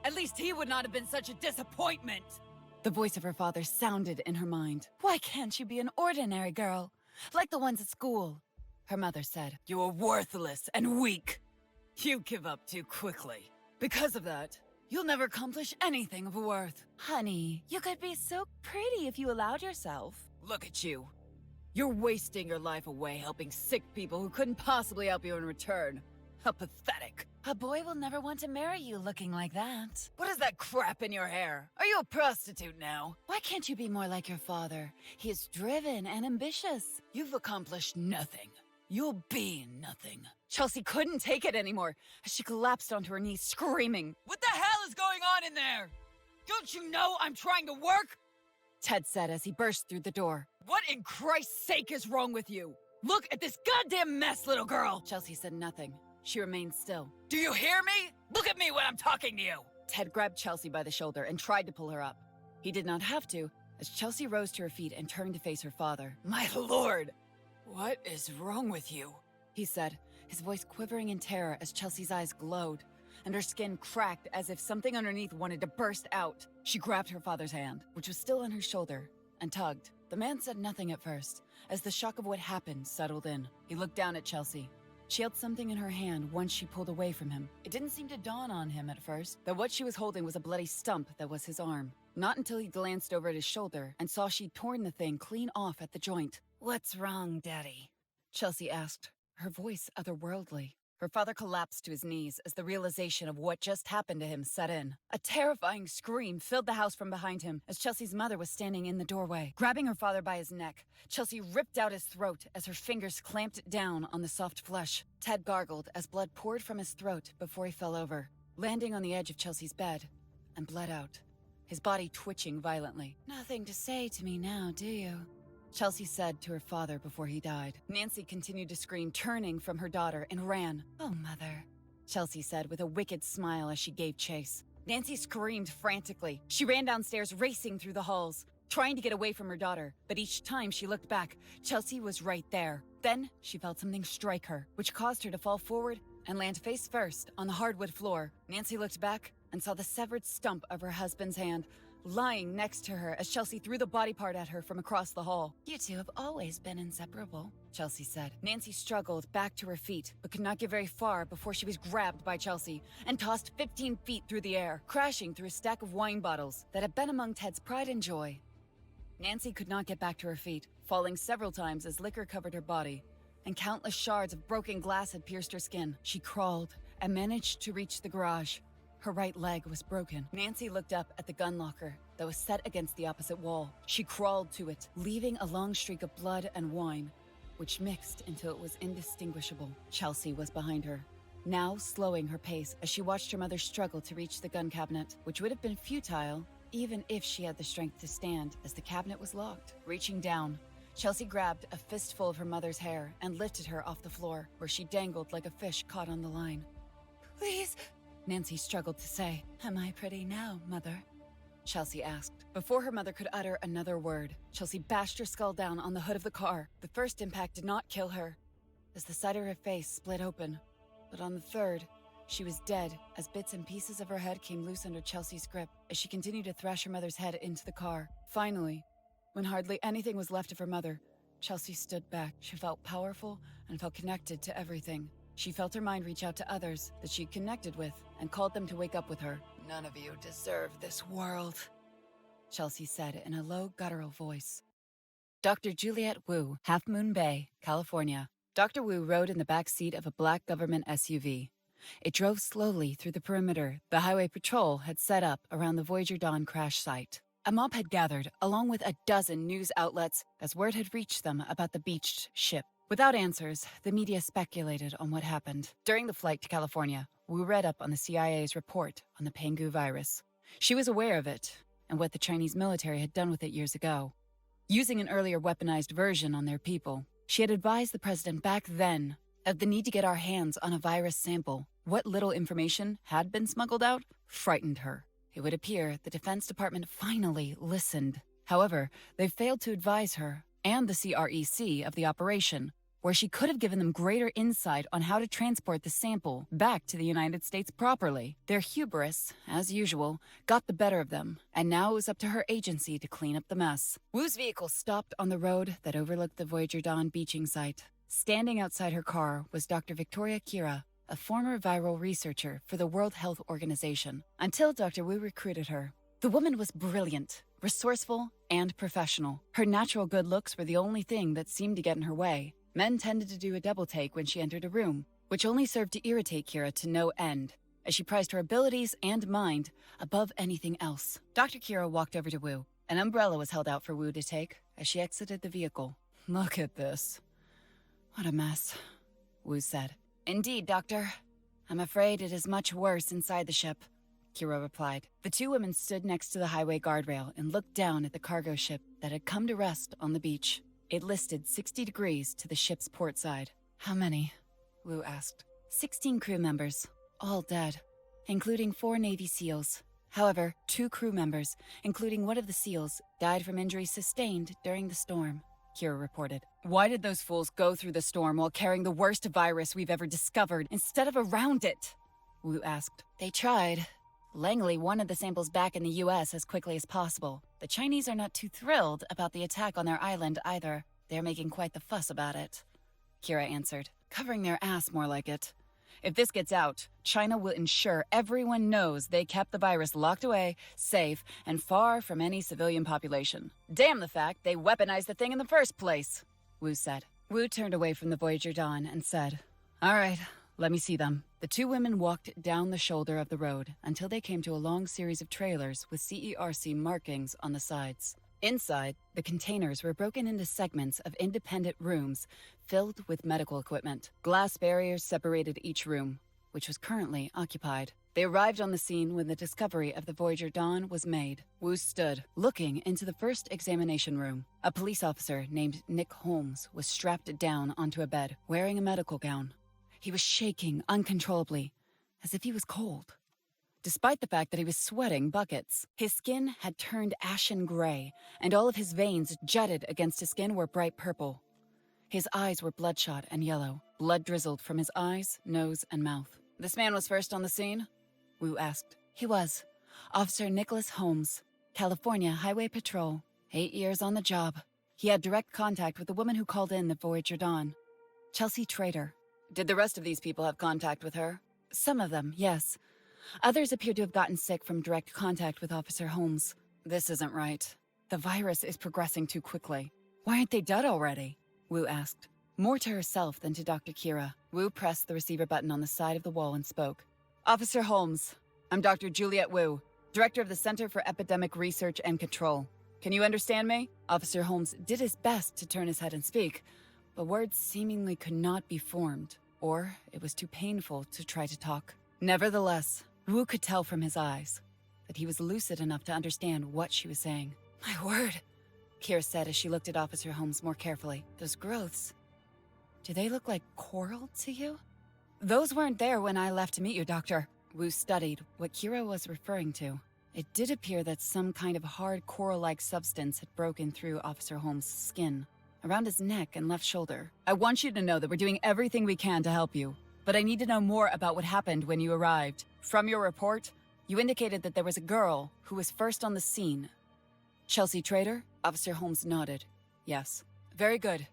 At least he would not have been such a disappointment. The voice of her father sounded in her mind. Why can't you be an ordinary girl, like the ones at school? Her mother said. You are worthless and weak. You give up too quickly. Because of that, you'll never accomplish anything of worth. Honey, you could be so pretty if you allowed yourself. Look at you. You're wasting your life away helping sick people who couldn't possibly help you in return. How pathetic. A boy will never want to marry you looking like that. What is that crap in your hair? Are you a prostitute now? Why can't you be more like your father? He is driven and ambitious. You've accomplished nothing. You'll be nothing. Chelsea couldn't take it anymore as she collapsed onto her knees, screaming. What the hell is going on in there? Don't you know I'm trying to work? Ted said as he burst through the door. What in Christ's sake is wrong with you? Look at this goddamn mess, little girl! Chelsea said nothing. She remained still. Do you hear me? Look at me when I'm talking to you! Ted grabbed Chelsea by the shoulder and tried to pull her up. He did not have to, as Chelsea rose to her feet and turned to face her father. My lord! What is wrong with you? He said, his voice quivering in terror as Chelsea's eyes glowed, and her skin cracked as if something underneath wanted to burst out. She grabbed her father's hand, which was still on her shoulder, and tugged. The man said nothing at first, as the shock of what happened settled in. He looked down at Chelsea. She held something in her hand once she pulled away from him. It didn't seem to dawn on him at first that what she was holding was a bloody stump that was his arm. Not until he glanced over at his shoulder and saw she'd torn the thing clean off at the joint. What's wrong, Daddy? Chelsea asked, her voice otherworldly. Her father collapsed to his knees as the realization of what just happened to him set in. A terrifying scream filled the house from behind him as Chelsea's mother was standing in the doorway. Grabbing her father by his neck, Chelsea ripped out his throat as her fingers clamped down on the soft flesh. Ted gargled as blood poured from his throat before he fell over, landing on the edge of Chelsea's bed, and bled out, his body twitching violently. Nothing to say to me now, do you? Chelsea said to her father before he died. Nancy continued to scream, turning from her daughter, and ran. Oh, Mother, Chelsea said with a wicked smile as she gave chase. Nancy screamed frantically. She ran downstairs, racing through the halls, trying to get away from her daughter. But each time she looked back, Chelsea was right there. Then she felt something strike her, which caused her to fall forward and land face first on the hardwood floor. Nancy looked back and saw the severed stump of her husband's hand lying next to her as Chelsea threw the body part at her from across the hall. You two have always been inseparable, Chelsea said. Nancy struggled back to her feet, but could not get very far before she was grabbed by Chelsea and tossed 15 feet through the air, crashing through a stack of wine bottles that had been among Ted's pride and joy. Nancy could not get back to her feet, falling several times as liquor covered her body, and countless shards of broken glass had pierced her skin. She crawled and managed to reach the garage. Her right leg was broken. Nancy looked up at the gun locker that was set against the opposite wall. She crawled to it, leaving a long streak of blood and wine, which mixed until it was indistinguishable. Chelsea was behind her, now slowing her pace as she watched her mother struggle to reach the gun cabinet, which would have been futile even if she had the strength to stand, as the cabinet was locked. Reaching down, Chelsea grabbed a fistful of her mother's hair and lifted her off the floor, where she dangled like a fish caught on the line. Please, Nancy struggled to say. Am I pretty now, Mother? Chelsea asked. Before her mother could utter another word, Chelsea bashed her skull down on the hood of the car. The first impact did not kill her, as the side of her face split open. But on the third, She was dead as bits and pieces of her head came loose under Chelsea's grip as she continued to thrash her mother's head into the car. Finally, when hardly anything was left of her mother, Chelsea stood back. She felt powerful and felt connected to everything. She felt her mind reach out to others that she'd connected with and called them to wake up with her. "None of you deserve this world," Chelsea said in a low, guttural voice. Dr. Juliet Wu, Half Moon Bay, California. Dr. Wu rode in the back seat of a black government SUV. It drove slowly through the perimeter the Highway Patrol had set up around the Voyager Dawn crash site. A mob had gathered, along with a dozen news outlets, as word had reached them about the beached ship. Without answers, the media speculated on what happened. During the flight to California, Wu read up on the CIA's report on the Pangu Virus. She was aware of it, and what the Chinese military had done with it years ago. Using an earlier weaponized version on their people, she had advised the president back then of the need to get our hands on a virus sample. What little information had been smuggled out frightened her. It would appear the Defense Department finally listened. However, they failed to advise her and the C.E.R.C. of the operation, where she could have given them greater insight on how to transport the sample back to the United States properly. Their hubris, as usual, got the better of them, and now it was up to her agency to clean up the mess. Wu's vehicle stopped on the road that overlooked the Voyager Dawn beaching site. Standing outside her car was Dr. Victoria Kira, a former viral researcher for the World Health Organization, until Dr. Wu recruited her. The woman was brilliant, resourceful, and professional. Her natural good looks were the only thing that seemed to get in her way. Men tended to do a double take when she entered a room, which only served to irritate Kira to no end, as she prized her abilities and mind above anything else. Dr. Kira walked over to Wu. An umbrella was held out for Wu to take as she exited the vehicle. "Look at this. What a mess," Wu said. "Indeed, Doctor. I'm afraid it is much worse inside the ship," Kira replied. The two women stood next to the highway guardrail and looked down at the cargo ship that had come to rest on the beach. It listed 60 degrees to the ship's port side. "How many?" Wu asked. 16 crew members, all dead, including 4 Navy SEALs. However, 2 crew members, including one of the SEALs, died from injuries sustained during the storm, Kira reported. "Why did those fools go through the storm while carrying the worst virus we've ever discovered instead of around it?" Wu asked. "They tried. Langley wanted the samples back in the U.S. as quickly as possible. The Chinese are not too thrilled about the attack on their island either. They're making quite the fuss about it," Kira answered. "Covering their ass, more like it. If this gets out, China will ensure everyone knows they kept the virus locked away, safe, and far from any civilian population. Damn the fact they weaponized the thing in the first place," Wu said. Wu turned away from the Voyager Dawn and said, "All right, let me see them." The two women walked down the shoulder of the road until they came to a long series of trailers with C.E.R.C. markings on the sides. Inside, the containers were broken into segments of independent rooms filled with medical equipment. Glass barriers separated each room, which was currently occupied. They arrived on the scene when the discovery of the Voyager Dawn was made. Wu stood, looking into the first examination room. A police officer named Nick Holmes was strapped down onto a bed, wearing a medical gown. He was shaking uncontrollably, as if he was cold. Despite the fact that he was sweating buckets, his skin had turned ashen gray, and all of his veins jutted against his skin were bright purple. His eyes were bloodshot and yellow. Blood drizzled from his eyes, nose, and mouth. "This man was first on the scene?" Wu asked. "He was. Officer Nicholas Holmes, California Highway Patrol. 8 years on the job. He had direct contact with the woman who called in the Voyager Dawn, Chelsea Trader." "Did the rest of these people have contact with her?" "Some of them, yes. Others appear to have gotten sick from direct contact with Officer Holmes." "This isn't right. The virus is progressing too quickly. Why aren't they dead already?" Wu asked. More to herself than to Dr. Kira, Wu pressed the receiver button on the side of the wall and spoke. "Officer Holmes, I'm Dr. Juliet Wu, Director of the Center for Epidemic Research and Control. Can you understand me?" Officer Holmes did his best to turn his head and speak, but words seemingly could not be formed, or it was too painful to try to talk. Nevertheless, Wu could tell from his eyes that he was lucid enough to understand what she was saying. "My word," Kira said as she looked at Officer Holmes more carefully. "Those growths, do they look like coral to you?" "Those weren't there when I left to meet you, Doctor." Wu studied what Kira was referring to. It did appear that some kind of hard coral-like substance had broken through Officer Holmes' skin, around his neck and left shoulder. "I want you to know that we're doing everything we can to help you, but I need to know more about what happened when you arrived. From your report, you indicated that there was a girl who was first on the scene. Chelsea Trader? Officer Holmes nodded. Yes. Very good.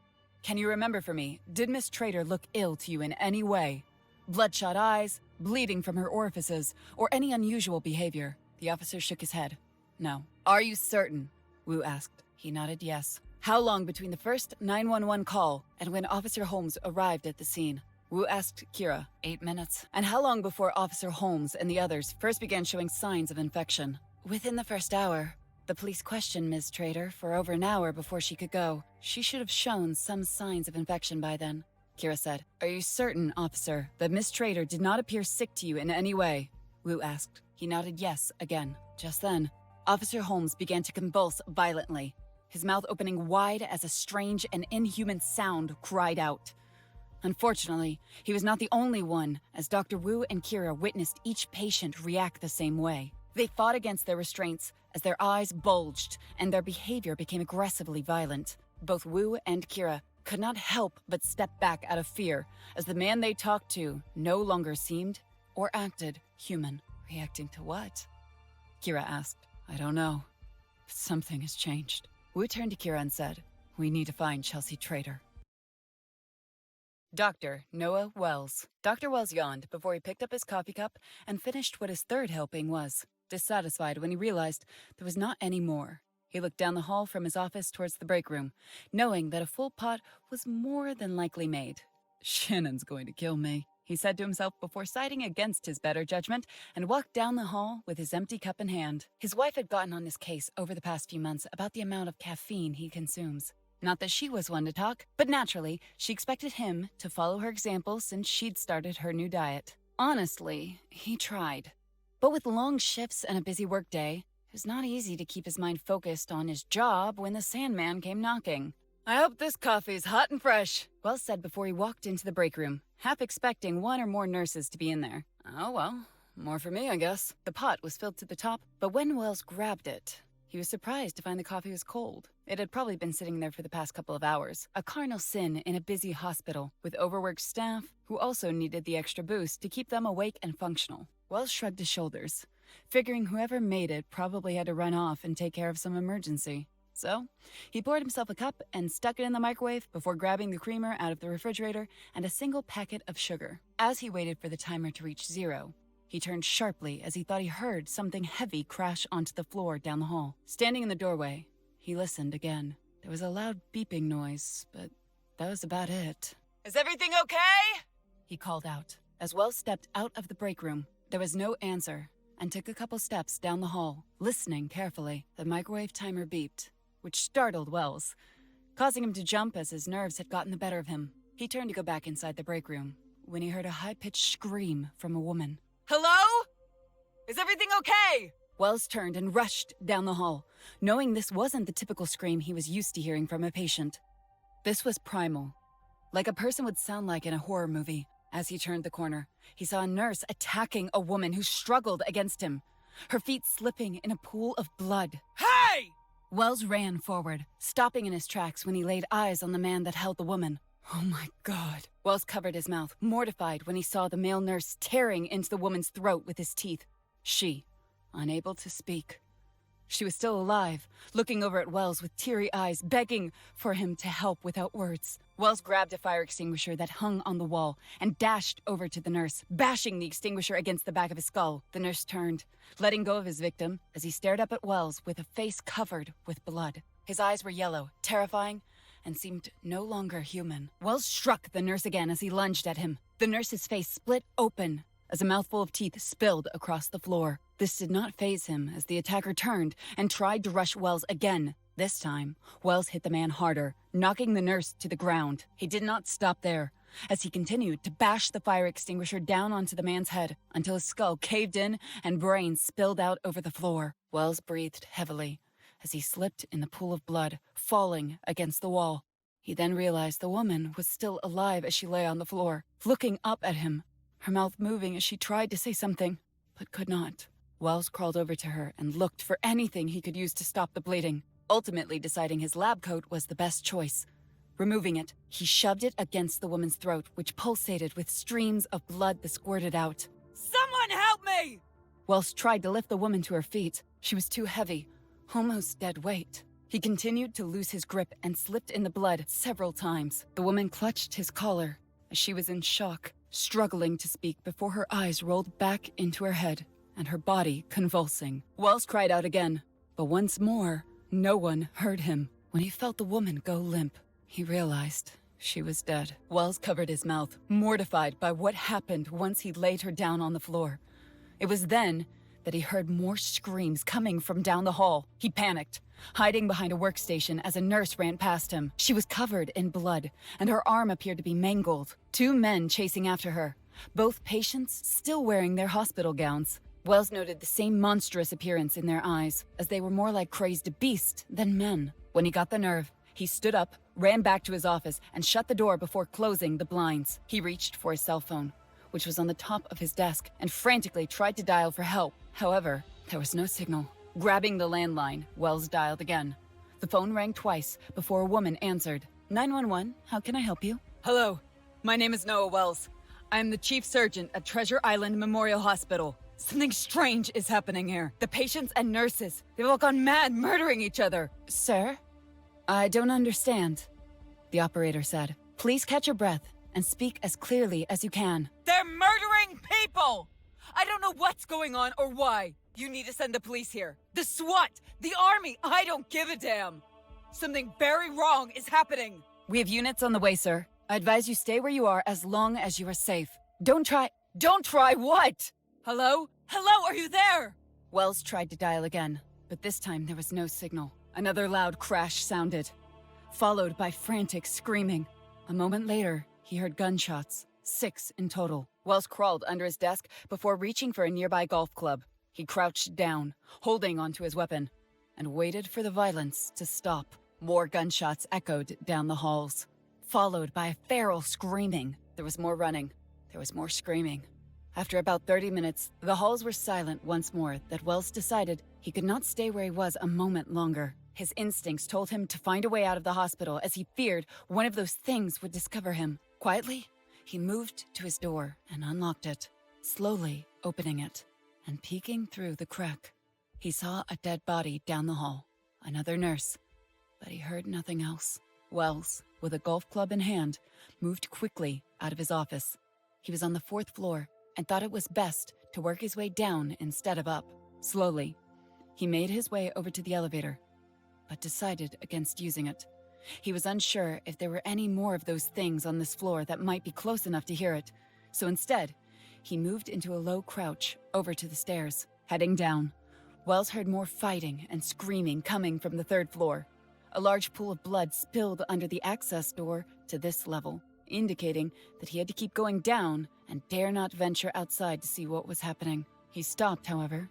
Can you remember for me, did Miss Trader look ill to you in any way? Bloodshot eyes, bleeding from her orifices, or any unusual behavior? The officer shook his head. No. Are you certain? Wu asked. He nodded yes. How long between the first 911 call and when Officer Holmes arrived at the scene? Wu asked Kira. 8 minutes. And how long before Officer Holmes and the others first began showing signs of infection? Within the first hour. The police questioned Ms. Trader for over an hour before she could go. She should have shown some signs of infection by then. Kira said. Are you certain, officer, that Miss Trader did not appear sick to you in any way? Wu asked. He nodded yes again. Just then, Officer Holmes began to convulse violently, his mouth opening wide as a strange and inhuman sound cried out. Unfortunately, he was not the only one, as Dr. Wu and Kira witnessed each patient react the same way. They fought against their restraints as their eyes bulged and their behavior became aggressively violent. Both Wu and Kira could not help but step back out of fear, as the man they talked to no longer seemed or acted human. Reacting to what? Kira asked. I don't know, but something has changed. Wu turned to Kira and said, we need to find Chelsea Trader. Dr. Noah Wells. Dr. Wells yawned before he picked up his coffee cup and finished what his third helping was, dissatisfied when he realized there was not any more. He looked down the hall from his office towards the break room, knowing that a full pot was more than likely made. Shannon's going to kill me, he said to himself before siding against his better judgment and walked down the hall with his empty cup in hand. His wife had gotten on his case over the past few months about the amount of caffeine he consumes. Not that she was one to talk, but naturally, she expected him to follow her example since she'd started her new diet. Honestly, he tried. But with long shifts and a busy workday, it was not easy to keep his mind focused on his job when the Sandman came knocking. I hope this coffee's hot and fresh, Wells said before he walked into the break room, half expecting one or more nurses to be in there. Oh well, more for me, I guess. The pot was filled to the top, but when Wells grabbed it, he was surprised to find the coffee was cold. It had probably been sitting there for the past couple of hours. A cardinal sin in a busy hospital, with overworked staff who also needed the extra boost to keep them awake and functional. Wells shrugged his shoulders, figuring whoever made it probably had to run off and take care of some emergency. So, he poured himself a cup and stuck it in the microwave before grabbing the creamer out of the refrigerator and a single packet of sugar. As he waited for the timer to reach 0, he turned sharply as he thought he heard something heavy crash onto the floor down the hall. Standing in the doorway, he listened again. There was a loud beeping noise, but that was about it. Is everything okay? He called out. As Wells stepped out of the break room, there was no answer, and took a couple steps down the hall, listening carefully. The microwave timer beeped, which startled Wells, causing him to jump as his nerves had gotten the better of him. He turned to go back inside the break room when he heard a high-pitched scream from a woman. Hello? Is everything okay? Wells turned and rushed down the hall, knowing this wasn't the typical scream he was used to hearing from a patient. This was primal, like a person would sound like in a horror movie. As he turned the corner, he saw a nurse attacking a woman who struggled against him, her feet slipping in a pool of blood. Hey! Wells ran forward, stopping in his tracks when he laid eyes on the man that held the woman. Oh my God. Wells covered his mouth, mortified when he saw the male nurse tearing into the woman's throat with his teeth. She, unable to speak. She was still alive, looking over at Wells with teary eyes, begging for him to help without words. Wells grabbed a fire extinguisher that hung on the wall and dashed over to the nurse, bashing the extinguisher against the back of his skull. The nurse turned, letting go of his victim as he stared up at Wells with a face covered with blood. His eyes were yellow, terrifying, and seemed no longer human. Wells struck the nurse again as he lunged at him. The nurse's face split open as a mouthful of teeth spilled across the floor. This did not faze him as the attacker turned and tried to rush Wells again. This time, Wells hit the man harder, knocking the nurse to the ground. He did not stop there, as he continued to bash the fire extinguisher down onto the man's head until his skull caved in and brains spilled out over the floor. Wells breathed heavily as he slipped in the pool of blood, falling against the wall. He then realized the woman was still alive as she lay on the floor, looking up at him, her mouth moving as she tried to say something, but could not. Wells crawled over to her and looked for anything he could use to stop the bleeding, ultimately deciding his lab coat was the best choice. Removing it, he shoved it against the woman's throat, which pulsated with streams of blood that squirted out. Someone help me! Wells tried to lift the woman to her feet. She was too heavy, almost dead weight. He continued to lose his grip and slipped in the blood several times. The woman clutched his collar as she was in shock, struggling to speak before her eyes rolled back into her head and her body convulsing. Wells cried out again, but once more, no one heard him. When he felt the woman go limp, he realized she was dead. Wells covered his mouth, mortified by what happened once he laid her down on the floor. It was then that he heard more screams coming from down the hall. He panicked, hiding behind a workstation as a nurse ran past him. She was covered in blood, and her arm appeared to be mangled. 2 men chasing after her, both patients still wearing their hospital gowns. Wells noted the same monstrous appearance in their eyes, as they were more like crazed beasts than men. When he got the nerve, he stood up, ran back to his office, and shut the door before closing the blinds. He reached for his cell phone, which was on the top of his desk, and frantically tried to dial for help. However, there was no signal. Grabbing the landline, Wells dialed again. The phone rang twice before a woman answered. 911, how can I help you? Hello, my name is Noah Wells. I am the chief surgeon at Treasure Island Memorial Hospital. Something strange is happening here. The patients and nurses, they've all gone mad, murdering each other. Sir? I don't understand, the operator said. Please catch your breath and speak as clearly as you can. They're murdering people! I don't know what's going on or why. You need to send the police here. The SWAT, the army, I don't give a damn. Something very wrong is happening. We have units on the way, sir. I advise you stay where you are as long as you are safe. Don't try what? Hello? Hello, are you there? Wells tried to dial again, but this time there was no signal. Another loud crash sounded, followed by frantic screaming. A moment later, he heard gunshots, 6 in total. Wells crawled under his desk before reaching for a nearby golf club. He crouched down, holding onto his weapon, and waited for the violence to stop. More gunshots echoed down the halls, followed by a feral screaming. There was more running. There was more screaming. After about 30 minutes, the halls were silent once more that Wells decided he could not stay where he was a moment longer. His instincts told him to find a way out of the hospital as he feared one of those things would discover him. Quietly, he moved to his door and unlocked it, slowly opening it and peeking through the crack. He saw a dead body down the hall, another nurse, but he heard nothing else. Wells, with a golf club in hand, moved quickly out of his office. He was on the 4th floor and thought it was best to work his way down instead of up. Slowly, he made his way over to the elevator, but decided against using it. He was unsure if there were any more of those things on this floor that might be close enough to hear it, so instead, he moved into a low crouch over to the stairs. Heading down, Wells heard more fighting and screaming coming from the 3rd floor. A large pool of blood spilled under the access door to this level, indicating that he had to keep going down and dare not venture outside to see what was happening. He stopped, however,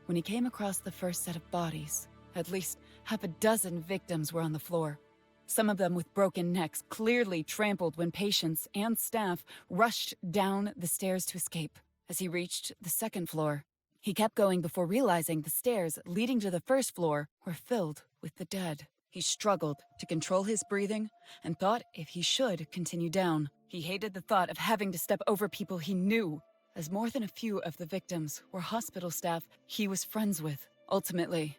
when he came across the first set of bodies. At least half a dozen victims were on the floor, some of them with broken necks, clearly trampled when patients and staff rushed down the stairs to escape. As he reached the 2nd floor, he kept going before realizing the stairs leading to the 1st floor were filled with the dead. He struggled to control his breathing and thought if he should continue down. He hated the thought of having to step over people he knew, as more than a few of the victims were hospital staff he was friends with. Ultimately,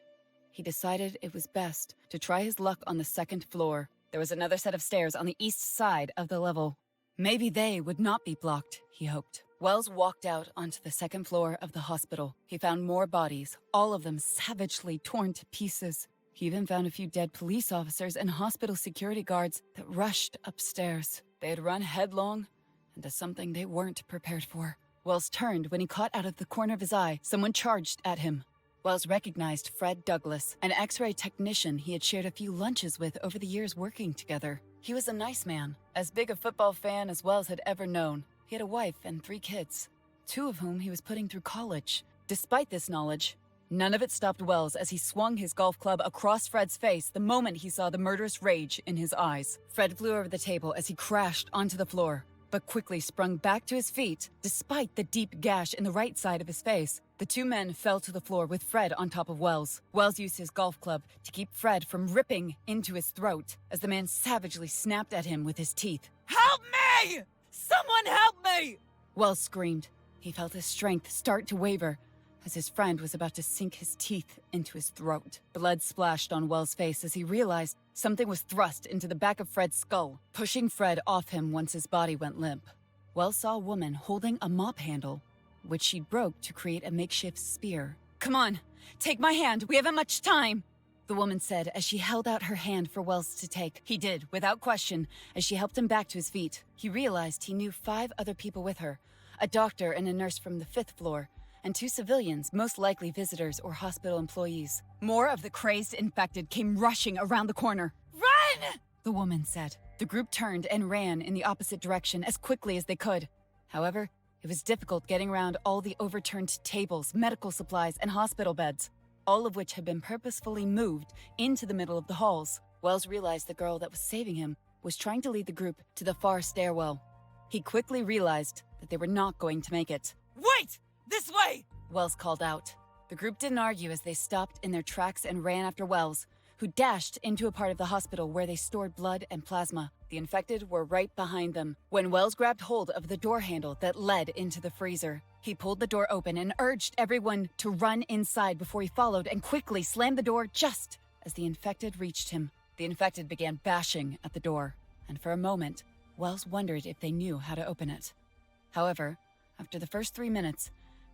he decided it was best to try his luck on the 2nd floor. There was another set of stairs on the east side of the level. Maybe they would not be blocked, he hoped. Wells walked out onto the 2nd floor of the hospital. He found more bodies, all of them savagely torn to pieces. He even found a few dead police officers and hospital security guards that rushed upstairs. They had run headlong into something they weren't prepared for. Wells turned when he caught out of the corner of his eye someone charged at him. Wells recognized Fred Douglas, an X-ray technician he had shared a few lunches with over the years working together. He was a nice man, as big a football fan as Wells had ever known. He had a wife and 3 kids, 2 of whom he was putting through college. Despite this knowledge, none of it stopped Wells as he swung his golf club across Fred's face the moment he saw the murderous rage in his eyes. Fred flew over the table as he crashed onto the floor, but quickly sprung back to his feet, despite the deep gash in the right side of his face. The two men fell to the floor with Fred on top of Wells. Wells used his golf club to keep Fred from ripping into his throat as the man savagely snapped at him with his teeth. Help me! Someone help me! Wells screamed. He felt his strength start to waver as his friend was about to sink his teeth into his throat. Blood splashed on Wells' face as he realized something was thrust into the back of Fred's skull, pushing Fred off him once his body went limp. Wells saw a woman holding a mop handle, which she broke to create a makeshift spear. "Come on, take my hand, we haven't much time," the woman said as she held out her hand for Wells to take. He did, without question, as she helped him back to his feet. He realized he knew 5 other people with her, a doctor and a nurse from the 5th floor, and 2 civilians, most likely visitors or hospital employees. More of the crazed infected came rushing around the corner. Run! The woman said. The group turned and ran in the opposite direction as quickly as they could. However, it was difficult getting around all the overturned tables, medical supplies, and hospital beds, all of which had been purposefully moved into the middle of the halls. Wells realized the girl that was saving him was trying to lead the group to the far stairwell. He quickly realized that they were not going to make it. Wait! This way! Wells called out. The group didn't argue as they stopped in their tracks and ran after Wells, who dashed into a part of the hospital where they stored blood and plasma. The infected were right behind them when Wells grabbed hold of the door handle that led into the freezer. He pulled the door open and urged everyone to run inside before he followed and quickly slammed the door just as the infected reached him. The infected began bashing at the door, and for a moment, Wells wondered if they knew how to open it. However, after the first 3 minutes,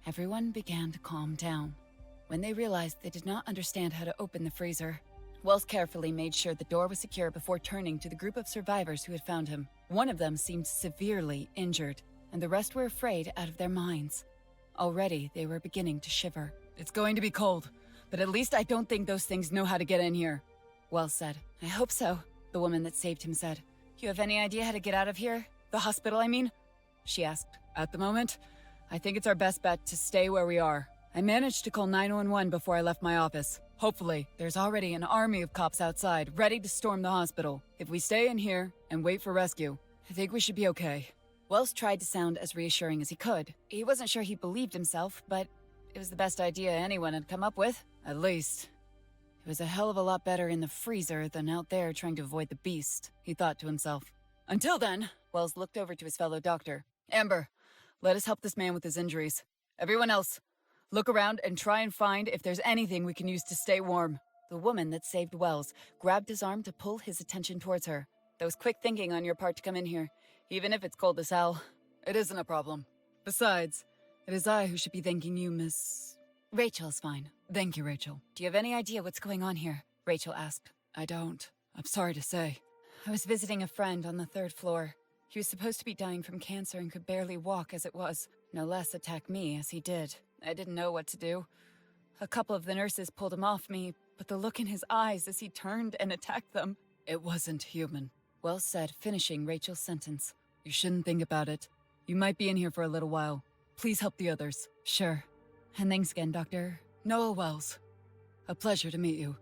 everyone began to calm down. When they realized they did not understand how to open the freezer, Wells carefully made sure the door was secure before turning to the group of survivors who had found him. One of them seemed severely injured, and the rest were afraid out of their minds. Already, they were beginning to shiver. "It's going to be cold, but at least I don't think those things know how to get in here," Wells said. "I hope so," the woman that saved him said. "You have any idea how to get out of here? The hospital, I mean?" she asked. "At the moment, I think it's our best bet to stay where we are. I managed to call 911 before I left my office. Hopefully, there's already an army of cops outside, ready to storm the hospital. If we stay in here and wait for rescue, I think we should be okay." Wells tried to sound as reassuring as he could. He wasn't sure he believed himself, but it was the best idea anyone had come up with. At least, it was a hell of a lot better in the freezer than out there trying to avoid the beast, he thought to himself. Until then, Wells looked over to his fellow doctor. "Amber, let us help this man with his injuries. Everyone else, look around and try and find if there's anything we can use to stay warm." The woman that saved Wells grabbed his arm to pull his attention towards her. "That was quick thinking on your part to come in here, even if it's cold as hell. It isn't a problem. Besides, it is I who should be thanking you, Miss..." "Rachel's fine. Thank you, Rachel. Do you have any idea what's going on here?" Rachel asked. "I don't. I'm sorry to say. I was visiting a friend on the 3rd floor. He was supposed to be dying from cancer and could barely walk as it was. No less attack me as he did. I didn't know what to do. A couple of the nurses pulled him off me, but the look in his eyes as he turned and attacked them, it wasn't human," Wells said, finishing Rachel's sentence. "You shouldn't think about it. You might be in here for a little while. Please help the others." "Sure. And thanks again, Dr. Noah Wells. A pleasure to meet you."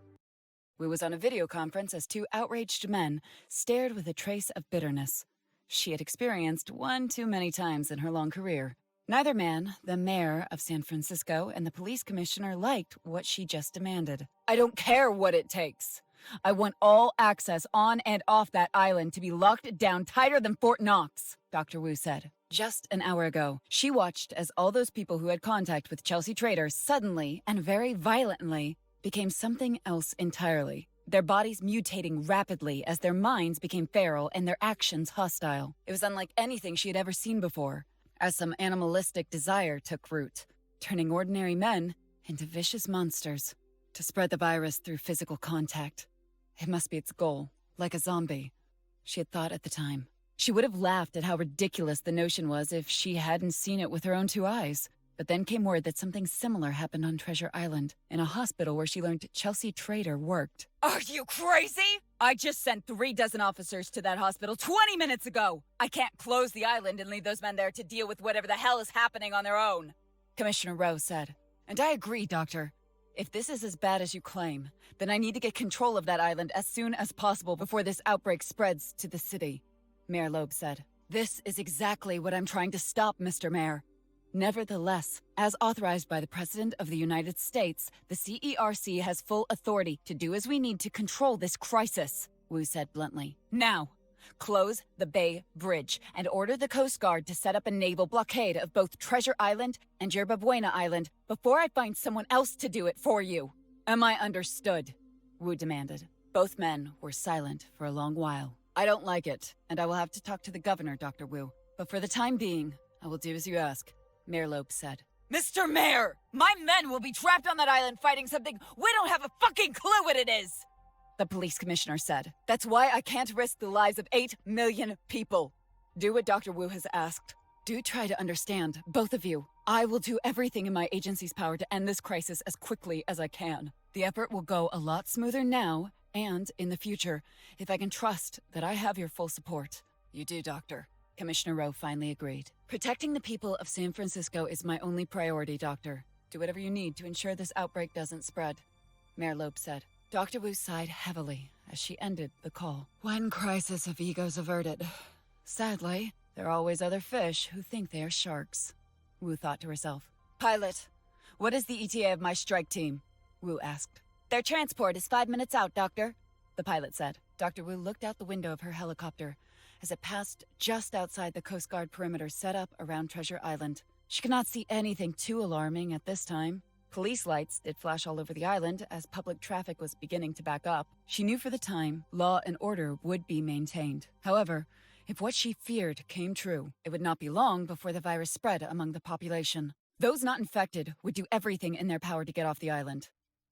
We was on a video conference as 2 outraged men stared with a trace of bitterness she had experienced one too many times in her long career. Neither man, the mayor of San Francisco and the police commissioner, liked what she just demanded. "I don't care what it takes. I want all access on and off that island to be locked down tighter than Fort Knox," Dr. Wu said. Just an hour ago, she watched as all those people who had contact with C.E.R.C traders suddenly and very violently became something else entirely. Their bodies mutating rapidly as their minds became feral and their actions hostile. It was unlike anything she had ever seen before, as some animalistic desire took root, turning ordinary men into vicious monsters. To spread the virus through physical contact. It must be its goal, like a zombie, she had thought at the time. She would have laughed at how ridiculous the notion was if she hadn't seen it with her own 2 eyes. But then came word that something similar happened on Treasure Island, in a hospital where she learned C.E.R.C Trader worked. Are you crazy? I just sent 3 dozen officers to that hospital 20 minutes ago. I can't close the island and leave those men there to deal with whatever the hell is happening on their own. Commissioner Rowe said. And I agree, Doctor. If this is as bad as you claim, then I need to get control of that island as soon as possible before this outbreak spreads to the city, Mayor Loeb said. This is exactly what I'm trying to stop, Mr. Mayor. Nevertheless, as authorized by the President of the United States, the C.E.R.C. has full authority to do as we need to control this crisis, Wu said bluntly. Now, close the Bay Bridge and order the Coast Guard to set up a naval blockade of both Treasure Island and Yerba Buena Island before I find someone else to do it for you. Am I understood? Wu demanded. Both men were silent for a long while. I don't like it, and I will have to talk to the governor, Dr. Wu. But for the time being, I will do as you ask, Mayor Loeb said. Mr. Mayor! My men will be trapped on that island fighting something we don't have a fucking clue what it is! The police commissioner said. That's why I can't risk the lives of 8 million people. Do what Dr. Wu has asked. Do try to understand, both of you. I will do everything in my agency's power to end this crisis as quickly as I can. The effort will go a lot smoother now and in the future if I can trust that I have your full support. You do, Doctor. Commissioner Rowe finally agreed. Protecting the people of San Francisco is my only priority, Doctor. Do whatever you need to ensure this outbreak doesn't spread, Mayor Loeb said. Dr. Wu sighed heavily as she ended the call. One crisis of egos averted. Sadly, there are always other fish who think they are sharks, Wu thought to herself. Pilot, what is the ETA of my strike team? Wu asked. Their transport is 5 minutes out, Doctor, the pilot said. Dr. Wu looked out the window of her helicopter as it passed just outside the Coast Guard perimeter set up around Treasure Island. She could not see anything too alarming at this time. Police lights did flash all over the island as public traffic was beginning to back up. She knew for the time, law and order would be maintained. However, if what she feared came true, it would not be long before the virus spread among the population. Those not infected would do everything in their power to get off the island.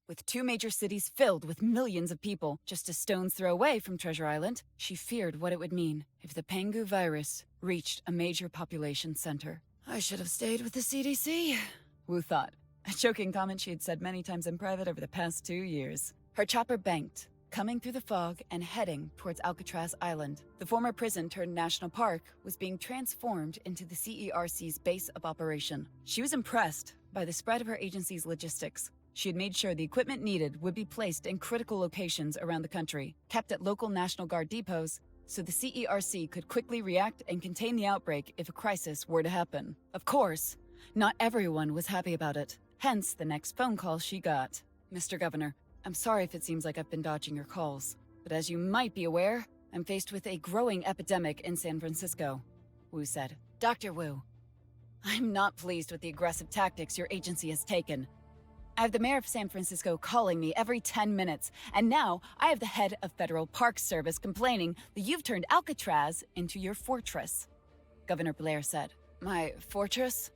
With 2 major cities filled with millions of people just a stone's throw away from Treasure Island, she feared what it would mean if the Pangu Virus reached a major population center. I should have stayed with the CDC, Wu thought, a joking comment she had said many times in private over the past 2 years. Her chopper banked, coming through the fog and heading towards Alcatraz Island. The former prison turned national park was being transformed into the C.E.R.C's base of operation. She was impressed by the spread of her agency's logistics. She had made sure the equipment needed would be placed in critical locations around the country, kept at local National Guard depots, so the C.E.R.C. could quickly react and contain the outbreak if a crisis were to happen. Of course, not everyone was happy about it, hence the next phone call she got. Mr. Governor, I'm sorry if it seems like I've been dodging your calls, but as you might be aware, I'm faced with a growing epidemic in San Francisco, Wu said. Dr. Wu, I'm not pleased with the aggressive tactics your agency has taken. I have the mayor of San Francisco calling me every 10 minutes, and now I have the head of Federal Park Service complaining that you've turned Alcatraz into your fortress, Governor Blair said. My fortress?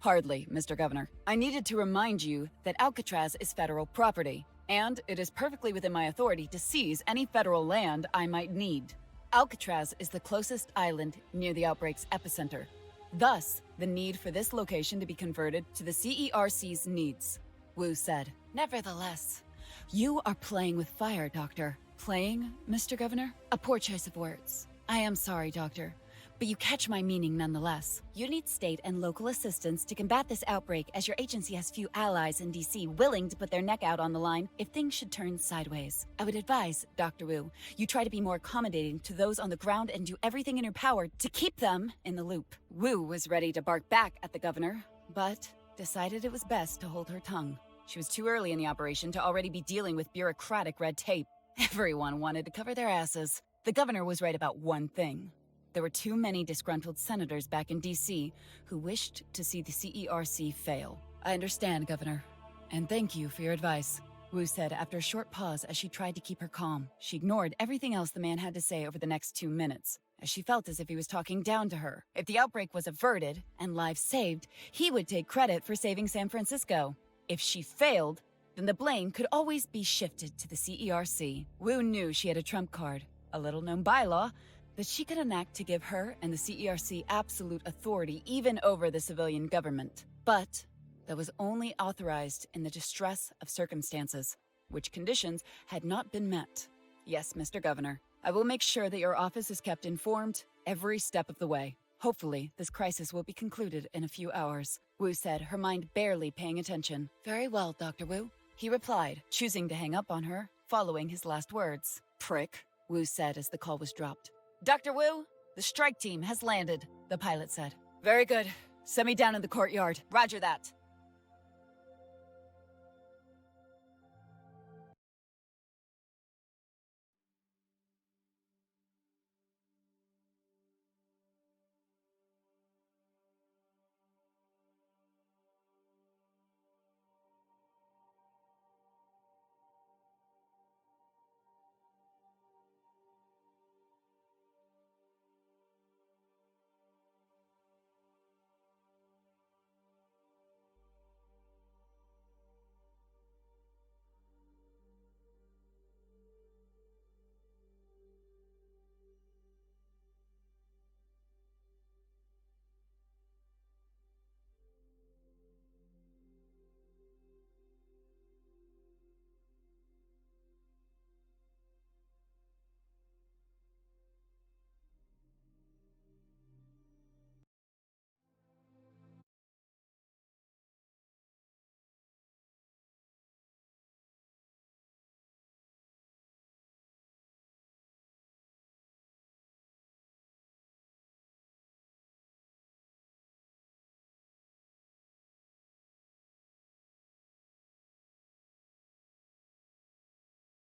Hardly, Mr. Governor. I needed to remind you that Alcatraz is federal property, and it is perfectly within my authority to seize any federal land I might need. Alcatraz is the closest island near the outbreak's epicenter. Thus, the need for this location to be converted to the C.E.R.C's needs, Wu said. Nevertheless, you are playing with fire, Doctor. Playing, Mr. Governor? A poor choice of words. I am sorry, Doctor, but you catch my meaning nonetheless. You need state and local assistance to combat this outbreak as your agency has few allies in D.C. willing to put their neck out on the line if things should turn sideways. I would advise, Dr. Wu, you try to be more accommodating to those on the ground and do everything in your power to keep them in the loop. Wu was ready to bark back at the governor, but decided it was best to hold her tongue. She was too early in the operation to already be dealing with bureaucratic red tape. Everyone wanted to cover their asses. The governor was right about one thing. There were too many disgruntled senators back in D.C. who wished to see the C.E.R.C. fail. I understand, Governor, and thank you for your advice, Wu said after a short pause as she tried to keep her calm. She ignored everything else the man had to say over the next 2 minutes, as she felt as if he was talking down to her. If the outbreak was averted and lives saved, he would take credit for saving San Francisco. If she failed, then the blame could always be shifted to the C.E.R.C. Wu knew she had a trump card, a little-known bylaw, that she could enact to give her and the C.E.R.C. absolute authority even over the civilian government. But that was only authorized in the distress of circumstances, which conditions had not been met. Yes, Mr. Governor, I will make sure that your office is kept informed every step of the way. Hopefully, this crisis will be concluded in a few hours, Wu said, her mind barely paying attention. Very well, Dr. Wu, he replied, choosing to hang up on her, following his last words. Prick, Wu said as the call was dropped. Dr. Wu, The strike team has landed, the pilot said. Very good. Send me down in the courtyard. Roger that.